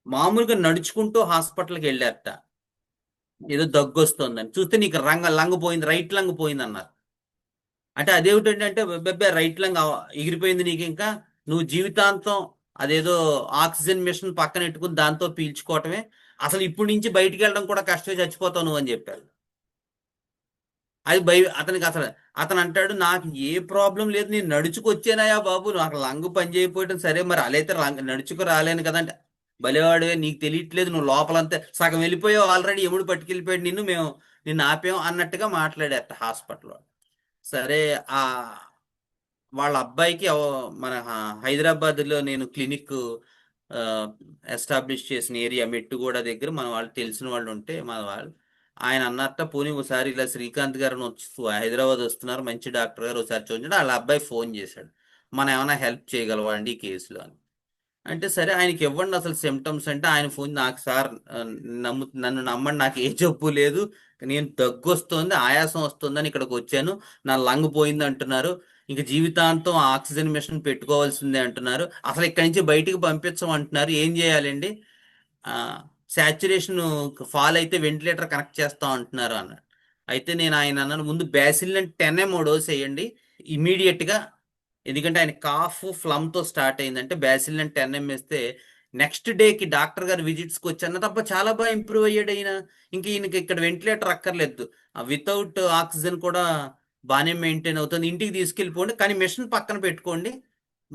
మామూలుగా నడుచుకుంటూ హాస్పిటల్కి వెళ్ళారట. ఏదో దగ్గు వస్తుందని చూస్తే, నీకు లంగ్ పోయింది, రైట్ లంగ్ పోయింది అన్నారు. అంటే అదేమిటంటే బెబ్బే రైట్ లంగ్ ఎగిరిపోయింది నీకు, ఇంకా నువ్వు జీవితాంతం అదేదో ఆక్సిజన్ మిషన్ పక్కన పెట్టుకుని దాంతో పీల్చుకోవటమే, అసలు ఇప్పటి నుంచి బయటికి వెళ్ళడం కూడా కష్టమే, చచ్చిపోతావు నువ్వు అని చెప్పారు. అది అతనికి అతను అంటాడు, నాకు ఏ ప్రాబ్లం లేదు, నేను నడుచుకొచ్చానయా బాబు, నాకు లంగ్ పని చేయకపోవటం సరే, మరి అలా అయితే నడుచుకు రాలేను కదంటే, భలేవాడివే నీకు తెలియట్లేదు, నువ్వు లోపలంతా సగం వెళ్ళిపోయావు ఆల్రెడీ, ఎముడు పట్టుకెళ్ళిపోయాడు నిన్ను ఆపాం అన్నట్టుగా మాట్లాడారట హాస్పిటల్లో. సరే వాళ్ళ అబ్బాయికి మన హైదరాబాద్లో నేను క్లినిక్ ఎస్టాబ్లిష్ చేసిన ఏరియా మెట్టుగూడ దగ్గర మన వాళ్ళు తెలిసిన వాళ్ళు ఉంటే, మన వాళ్ళు ఆయన అన్నట్ట, పోనీ ఒకసారి ఇలా శ్రీకాంత్ గారు హైదరాబాద్ వస్తున్నారు, మంచి డాక్టర్ గారు, ఒకసారి చూడండి. వాళ్ళ అబ్బాయి ఫోన్ చేశాడు, మనం ఏమైనా హెల్ప్ చేయగలవా అండి ఈ కేసులో అని. అంటే సరే ఆయనకి ఇవ్వండి అసలు సిమ్టమ్స్ అంటే ఆయన ఫోన్ నాకు సార్ నన్ను నమ్మండి నాకు ఏ జబ్బు లేదు నేను దగ్గు వస్తుంది ఆయాసం వస్తుందని ఇక్కడికి వచ్చాను నా లంగ్ పోయింది అంటున్నారు ఇంక జీవితాంతం ఆక్సిజన్ మిషన్ పెట్టుకోవాల్సిందే అంటున్నారు అసలు ఇక్కడి నుంచి బయటికి పంపించమంటున్నారు ఏం చేయాలండి శాచురేషన్ ఫాల్ అయితే వెంటిలేటర్ కనెక్ట్ చేస్తాం అంటున్నారు అన్నాడు అయితే నేను ఆయన అన్నాను ముందు బ్యాసిలిన్ 10 డోస్ వేయండి ఇమీడియట్గా ఎందుకంటే ఆయన కాఫ్ ఫ్లమ్తో స్టార్ట్ అయిందంటే బ్యాసిలిన్ 10 వేస్తే నెక్స్ట్ డేకి డాక్టర్ గారు విజిట్స్కి వచ్చాను తప్ప చాలా బాగా ఇంప్రూవ్ అయ్యాడు ఆయన ఇంక ఈయనకి ఇక్కడ వెంటిలేటర్ అక్కర్లేదు వితౌట్ ఆక్సిజన్ కూడా బాగానే మెయింటైన్ అవుతుంది ఇంటికి తీసుకెళ్ళిపోండి కానీ మిషన్ పక్కన పెట్టుకోండి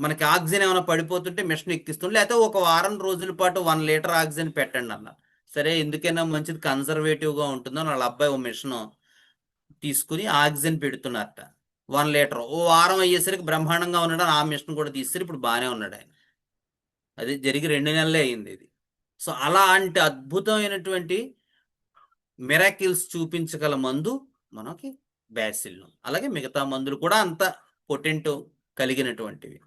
మనకి ఆక్సిజన్ ఏమైనా పడిపోతుంటే మిషన్ ఎక్కిస్తుంది లేకపోతే ఒక వారం రోజుల పాటు 1 లీటర్ ఆక్సిజన్ పెట్టండి అన్న సరే ఎందుకైనా మంచిది కన్సర్వేటివ్గా ఉంటుందని వాళ్ళ అబ్బాయి ఓ మిషన్ తీసుకుని ఆక్సిజన్ పెడుతున్నారట 1 లీటర్ ఓ వారం అయ్యేసరికి బ్రహ్మాండంగా ఉన్నాడు ఆ మిషన్ కూడా తీస్తారు ఇప్పుడు బాగానే ఉన్నాడు ఆయన అది జరిగి 2 నెలలే అయింది ఇది సో అలాంటి అద్భుతమైనటువంటి మిరాకిల్స్ చూపించగల మందు మనకి బ్యాసిల్ అలాగే మిగతా మందులు కూడా అంత పొటెంట్ కలిగినటువంటివి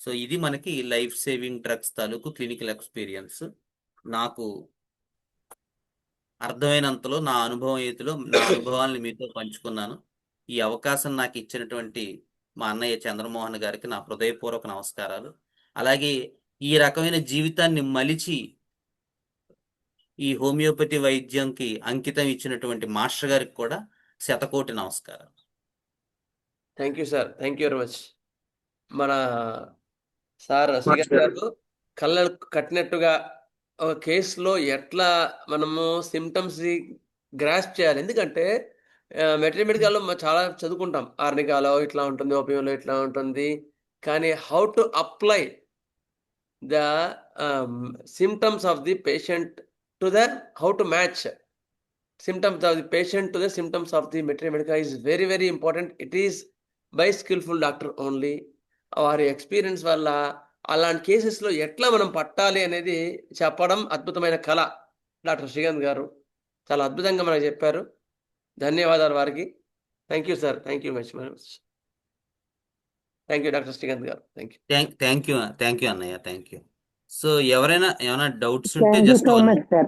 సో ఇది మనకి లైఫ్ సేవింగ్ డ్రగ్స్ తాలూకు క్లినికల్ ఎక్స్పీరియన్స్ నాకు అర్థమైనంతలో నా అనుభవాలను మీతో పంచుకున్నాను ఈ అవకాశం నాకు ఇచ్చినటువంటి మా అన్నయ్య చంద్రమోహన్ గారికి నా హృదయపూర్వక నమస్కారాలు అలాగే ఈ రకమైన జీవితాన్ని మలిచి ఈ హోమియోపతి వైద్యంకి అంకితం ఇచ్చినటువంటి మాస్టర్ గారికి కూడా శతకోటి నమస్కారాలు thank you sir, thank you very much. మన సార్ శ్రీకాంత్ గారు కళ్ళకు కట్టినట్టుగా ఒక కేసులో ఎట్లా మనము సిమ్టమ్స్ గ్రాస్ప్ చేయాలి. ఎందుకంటే మెటర్నిటీలో చాలా చదువుకుంటాం, ఆర్నికాలో ఇట్లా ఉంటుంది, ఓపియంలో ఇట్లా ఉంటుంది, కానీ how to apply the symptoms of the patient to the how to match symptoms of the patient to the symptoms of the Medica is very, very important. It is by skillful doctor only. వారి experience వల్ల అలాంటి కేసెస్లో ఎట్లా మనం పట్టాలి అనేది చెప్పడం అద్భుతమైన కళ. డాక్టర్ శ్రీకాంత్ గారు చాలా అద్భుతంగా మనకు చెప్పారు. ధన్యవాదాలు వారికి. Thank you sir, thank you much. Thank you doctor Srikanth garu. Thank you. Thank you అన్నయ్య థ్యాంక్ యూ. సో ఎవరైనా ఏమైనా డౌట్స్ ఉంటే Thank you just so much, sir.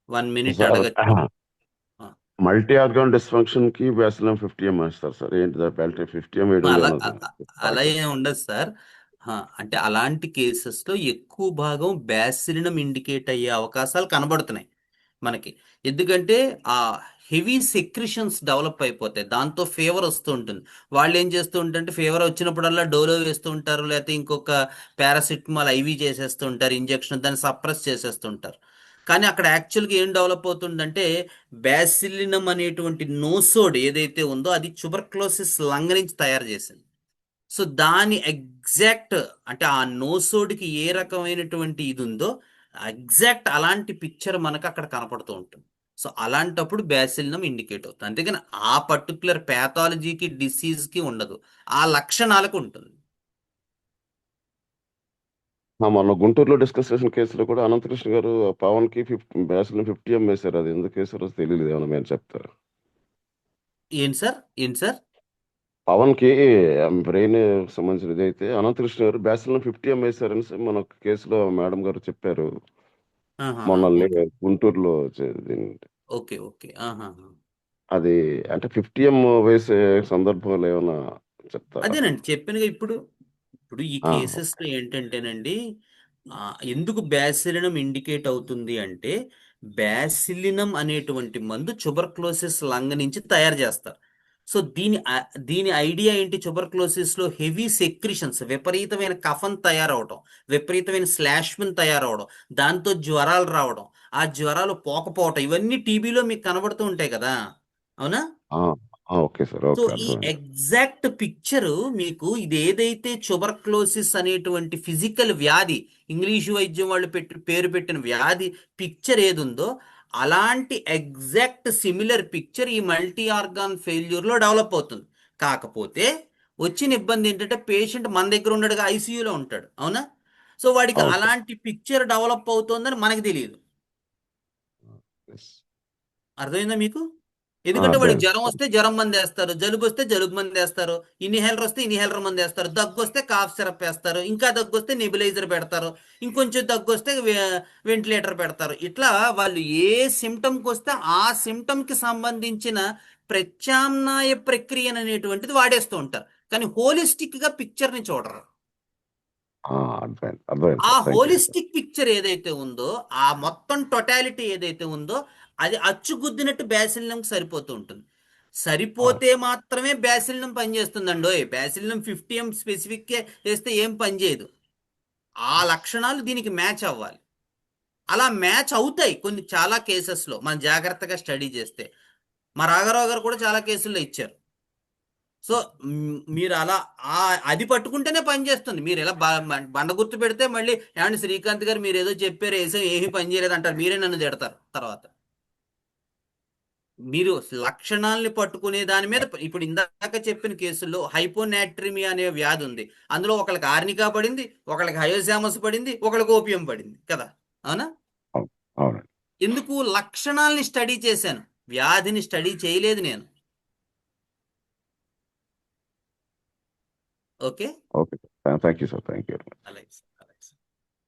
1 minute sir అడగచ్చు. మల్టీ ఆర్గాన్ డిస్ఫంక్షన్ కి బ్యాసిలం 50 వేస్తారు సార్. ఏంటి బెల్ట్ 50 వేయడం అలా లేదు. ఏం ఉండదు సార్. అంటే అలాంటి కేసెస్లో ఎక్కువ భాగం బ్యాసిలినం ఇండికేట్ అయ్యే అవకాశాలు కనబడుతున్నాయి మనకి. ఎందుకంటే ఆ హెవీ సెక్రిషన్స్ డెవలప్ అయిపోతాయి, దాంతో ఫీవర్ వస్తూ ఉంటుంది. వాళ్ళు ఏం చేస్తూ ఉంటారంటే ఫీవర్ వచ్చినప్పుడల్లా డోలో వేస్తూ ఉంటారు, లేకపోతే ఇంకొక పారాసిటమాల్ ఐవి చేసేస్తూ ఉంటారు, ఇంజెక్షన్ దాన్ని సప్రెస్ చేసేస్తూ ఉంటారు. కానీ అక్కడ యాక్చువల్గా ఏం డెవలప్ అవుతుందంటే బ్యాసిలినం అనేటువంటి నోసోడ్ ఏదైతే ఉందో అది ట్యూబర్క్లోసిస్ లంగ్ నుంచి తయారు చేసింది. సో దాని ఎగ్జాక్ట్ అంటే ఆ నోసోడ్కి ఏ రకమైనటువంటి ఇది ఉందో ఎగ్జాక్ట్ అలాంటి పిక్చర్ మనకు అక్కడ కనపడుతూ ఉంటుంది. సో అలాంటప్పుడు బ్యాసిలినం ఇండికేట్ అవుతుంది. అంతేగాని ఆ పర్టికులర్ ప్యాథాలజీకి డిసీజ్కి ఉండదు, ఆ లక్షణాలకు ఉంటుంది. మొన్న గుంటూరులో డిస్కస్ చేసిన కేసులో కూడా అనంతకృష్ణ గారు పవన్ కి బ్యాసిలం 50 వేశారు. అది ఎందుకు వేశారో తెలియలేదు, ఏమన్నా మీరు చెప్తారు. ఏంటి సార్ పవన్ కి బ్రెయిన్ సంబంధించినది అయితే అనంతకృష్ణ గారు బ్యాసిలం 50 వేశారని మన కేసులో మేడం గారు చెప్పారు మొన్న గుంటూరులో. ఓకే అది అంటే 50 వేసే సందర్భంలో ఏమైనా చెప్తారా? అదేనండి చెప్పానుగా ఇప్పుడు ఈ కేసెస్లో ఏంటంటేనండి ఎందుకు బ్యాసిలినం ఇండికేట్ అవుతుంది అంటే బ్యాసిలినం అనేటువంటి మందు ట్యూబర్క్లోసిస్ లంగ్ నుంచి తయారు చేస్తారు. సో దీని ఐడియా ఏంటి, ట్యూబర్క్లోసిస్లో హెవీ సెక్రిషన్స్, విపరీతమైన కఫం తయారవడం, విపరీతమైన స్లాష్మన్ తయారవడం, దాంతో జ్వరాలు రావడం, ఆ జ్వరాలు పోకపోవటం, ఇవన్నీ టీబీలో మీకు కనబడుతూ ఉంటాయి కదా, అవునా? Okay sir. సో ఈ ఎగ్జాక్ట్ పిక్చర్ మీకు ఇది ఏదైతే ట్యూబర్క్లోసిస్ అనేటువంటి ఫిజికల్ వ్యాధి, ఇంగ్లీషు వైద్యం వాళ్ళు పేరు పెట్టిన వ్యాధి పిక్చర్ ఏది ఉందో అలాంటి ఎగ్జాక్ట్ సిమిలర్ పిక్చర్ ఈ మల్టీ ఆర్గాన్ ఫెయిల్యూర్లో డెవలప్ అవుతుంది. కాకపోతే వచ్చిన ఇబ్బంది ఏంటంటే పేషెంట్ మన దగ్గర ఉన్నాడుగా, ఐసీయూలో ఉంటాడు, అవునా? సో వాడికి అలాంటి పిక్చర్ డెవలప్ అవుతుందని మనకు తెలియదు. అర్థమైందా మీకు? ఎందుకంటే వాడికి జ్వరం అర్థమైంది. వస్తే జ్వరం మంది వేస్తారు, జలుబు వస్తే జలుబు మంది వేస్తారు, ఇన్హేలర్ వస్తే ఇన్హేలర్ మంది వేస్తారు, దగ్గు వస్తే కాఫ్ సిరప్ వేస్తారు, ఇంకా దగ్గు వస్తే నెబులైజర్ పెడతారు, ఇంకొంచెం దగ్గు వస్తే వెంటిలేటర్ పెడతారు. ఇట్లా వాళ్ళు ఏ సిమ్టమ్కి వస్తే ఆ సిమ్టమ్కి సంబంధించిన ప్రత్యామ్నాయ ప్రక్రియ అనేటువంటిది వాడేస్తూ ఉంటారు, కానీ హోలిస్టిక్గా పిక్చర్ని చూడరు. అర్థమైంది అర్థమైంది ఆ sir. Thank you sir. Holistic picture ఏదైతే ఉందో, ఆ మొత్తం టోటాలిటీ ఏదైతే ఉందో, అది అచ్చుగుద్దినట్టు బ్యాసిలినంకి సరిపోతూ ఉంటుంది. సరిపోతే మాత్రమే బ్యాసిలినం పనిచేస్తుందండి. బ్యాసిలినం 50 స్పెసిఫిక్ వేస్తే ఏం పనిచేయదు. ఆ లక్షణాలు దీనికి మ్యాచ్ అవ్వాలి. అలా మ్యాచ్ అవుతాయి కొన్ని చాలా కేసెస్లో మనం జాగ్రత్తగా స్టడీ చేస్తే. మా రాఘరావు గారు కూడా చాలా కేసుల్లో ఇచ్చారు. సో మీరు అలా అది పట్టుకుంటేనే పని చేస్తుంది. మీరు ఇలా బండ గుర్తు పెడితే మళ్ళీ ఏమండి శ్రీకాంత్ గారు మీరు ఏదో చెప్పారు వేసాం ఏమీ పని చేయలేదు అంటారు, మీరే నన్ను తిడతారు తర్వాత. మీరు లక్షణాలని పట్టుకునే దాని మీద ఇప్పుడు ఇందాక చెప్పిన కేసుల్లో హైపోనాట్రిమియా అనే వ్యాధి ఉంది. అందులో ఒకళ్ళకి ఆర్నికా పడింది, ఒకళ్ళకి హయోసామస్ పడింది, ఒకళ్ళకి ఓపియం పడింది కదా, అవునా? అవును, అవునండి. ఎందుకు? లక్షణాలని స్టడీ చేశాను, వ్యాధిని స్టడీ చేయలేదు నేను. Okay, okay sir. Thank you sir. Thank you. అలాగే సార్, అలాగే సార్.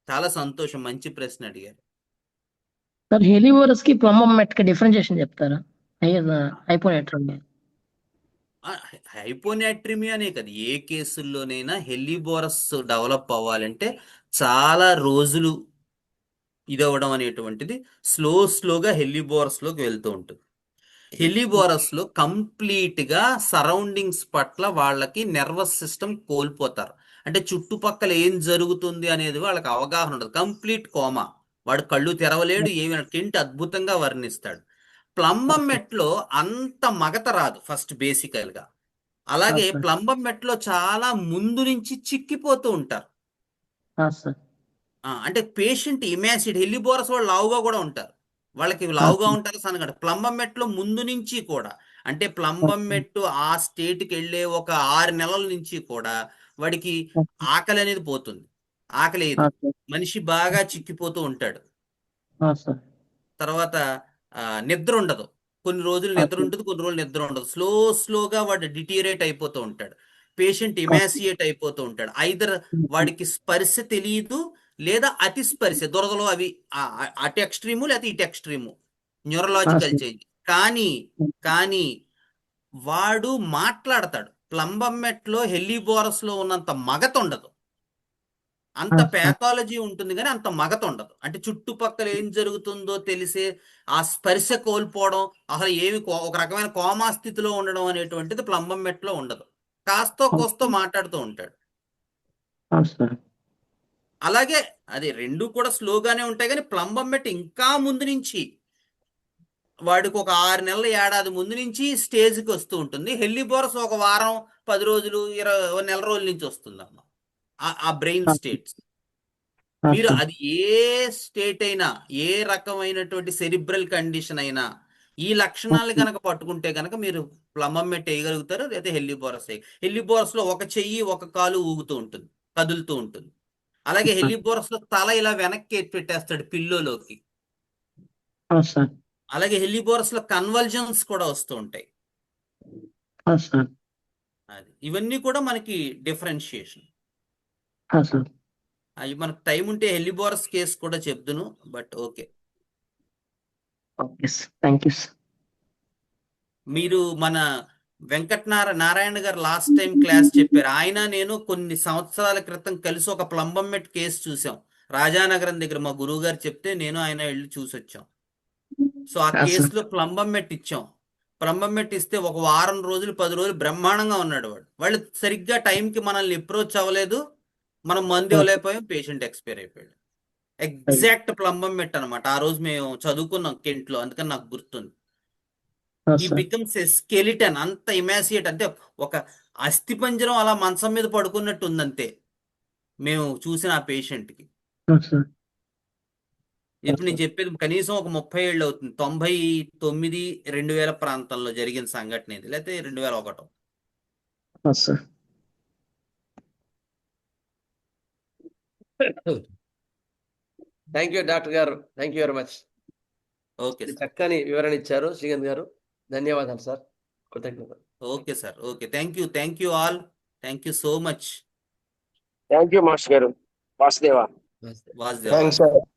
చాలా సంతోషం, మంచి ప్రశ్న అడిగారు. సార్ హెలివోరస్ కి ప్లంబమ్ కి డిఫరెన్షియేషన్ చెప్తారా? హైపోనెట్రిమియా. హైపోనాట్రిమియా అనే కదా, ఏ కేసుల్లోనైనా హెలిబోరస్ డెవలప్ అవ్వాలంటే చాలా రోజులు ఇదవ్వడం అనేటువంటిది స్లోగా హెలిబోరస్లోకి వెళ్తూ ఉంటుంది. హెలిబోరస్లో కంప్లీట్గా సరౌండింగ్స్ పట్ల వాళ్ళకి నర్వస్ సిస్టమ్ కోల్పోతారు. అంటే చుట్టుపక్కల ఏం జరుగుతుంది అనేది వాళ్ళకి అవగాహన ఉండదు. కంప్లీట్ కోమా, వాడు కళ్ళు తెరవలేడు, ఏమైనా కెంట్ అద్భుతంగా వర్ణిస్తాడు. ప్లంబం మెట్లో అంత మగత రాదు ఫస్ట్ బేసికల్గా. అలాగే సార్. ప్లంబం మెట్లో చాలా ముందు నుంచి చిక్కిపోతూ ఉంటారు. సార్. అంటే పేషెంట్ ఇమాసిడ్, హెలిబోరస్ వాళ్ళు లావుగా కూడా ఉంటారు, వాళ్ళకి లావుగా ఉంటారు సన్నగా. ప్లంబం మెట్లో ముందు నుంచి కూడా, అంటే ప్లంబం మెట్టు ఆ స్టేట్కి వెళ్ళే ఒక 6 నెలల నుంచి కూడా వాడికి ఆకలి అనేది పోతుంది, ఆకలి లేదు, మనిషి బాగా చిక్కిపోతూ ఉంటాడు. సార్. తర్వాత నిద్ర ఉండదు, కొన్ని రోజులు నిద్ర ఉంటుంది, కొన్ని రోజులు నిద్ర ఉండదు. స్లోగా వాడు డిటీరియేట్ అయిపోతూ ఉంటాడు, పేషెంట్ ఇమాసియేట్ అయిపోతూ ఉంటాడు. ఐదర్ వాడికి స్పర్శ తెలియదు, లేదా అతి స్పర్శ, దురదలో అవి అటు ఎక్స్ట్రీము లేదా ఇటు ఎక్స్ట్రీము, న్యూరలాజికల్ చేంజ్. కానీ వాడు మాట్లాడతాడు. ప్లంబం మెట్లో హెలిబోరస్ లో ఉన్నంత మగత ఉండదు, అంత ప్యాథాలజీ ఉంటుంది కానీ అంత మగత ఉండదు. అంటే చుట్టుపక్కల ఏం జరుగుతుందో తెలిసే ఆ స్పర్శ కోల్పోవడం, అసలు ఏమి ఒక రకమైన కోమా స్థితిలో ఉండడం అనేటువంటిది ప్లంబం మెట్లో ఉండదు. కాస్తో కోస్తో మాట్లాడుతూ ఉంటాడు. అలాగే అది రెండు కూడా స్లోగానే ఉంటాయి, కానీ ప్లంబం మెట్ ఇంకా ముందు నుంచి, వాడికి ఒక 6 నెలల ఏడాది ముందు నుంచి స్టేజ్కి వస్తూ ఉంటుంది. హెలిబోరస్ ఒక వారం 10 రోజులు 20 నెల రోజుల నుంచి వస్తుందమ్మా ఆ బ్రెయిన్ స్టేట్స్. మీరు అది ఏ స్టేట్ అయినా, ఏ రకమైనటువంటి సెరిబ్రల్ కండిషన్ అయినా ఈ లక్షణాలు కనుక పట్టుకుంటే కనుక మీరు ప్లంబం మెట్ వేయగలుగుతారు, లేదా హెలిబోరస్ లో ఒక చెయ్యి ఒక కాలు ఊగుతూ ఉంటుంది, కదులుతూ ఉంటుంది. అలాగే హెలిబోరస్ లో తల ఇలా వెనక్కి పెట్టేస్తాడు పిల్లోలోకి. అలాగే హెలిబోరస్ లో కన్వల్జన్స్ కూడా వస్తూ ఉంటాయి. అది ఇవన్నీ కూడా మనకి డిఫరెన్షియేషన్. అవి మనకు టైం ఉంటే హెలిబోరస్ కేసు కూడా చెప్దును, బట్ ఓకే. మీరు మన నారాయణ గారు లాస్ట్ టైం క్లాస్ చెప్పారు, ఆయన నేను కొన్ని సంవత్సరాల క్రితం కలిసి ఒక ప్లంబం మెట్ కేసు చూసాం రాజానగరం దగ్గర. మా గురువు గారు చెప్తే నేను ఆయన వెళ్ళి చూసి వచ్చాం. సో ఆ కేసులో ప్లంబం మెట్ ఇచ్చాం. ప్లంబం మెట్ ఇస్తే ఒక వారం రోజులు 10 రోజులు బ్రహ్మాండంగా ఉన్నాడు వాళ్ళు సరిగ్గా టైంకి మనల్ని అప్రోచ్ అవ్వలేదు, మనం మందు ఇవ్వలేకపోయాం, పేషెంట్ ఎక్స్పైర్ అయిపోయాడు. ఎగ్జాక్ట్ ప్లంబం మెట్ అనమాట. ఆ రోజు మేము చదువుకున్నాం కెంట్లో, అందుకని నాకు గుర్తుంది. ఈ బికమ్స్ ఎ స్కెలిటన్, అంత ఇమాసియేట్, అంటే ఒక అస్థిపంజరం అలా మంచం మీద పడుకున్నట్టు ఉందంతే మేము చూసిన ఆ పేషెంట్కి. ఇప్పుడు నేను చెప్పేది కనీసం ఒక 30 ఏళ్ళు అవుతుంది, 99 2000 ప్రాంతంలో జరిగిన సంఘటన ఇది, లేకపోతే 2001. Thank you doctor garu, thank you very much. Okay sir. చక్కని వివరణ ఇచ్చారు శ్రీకాంత్ గారు. ధన్యవాదాలు సార్. కృతజ్ఞతలు. Okay sir. Okay. Thank you all. Thank you so much. Thank you master garu. Vasudeva. నమస్తే. వాసుదేవ్. Thanks sir.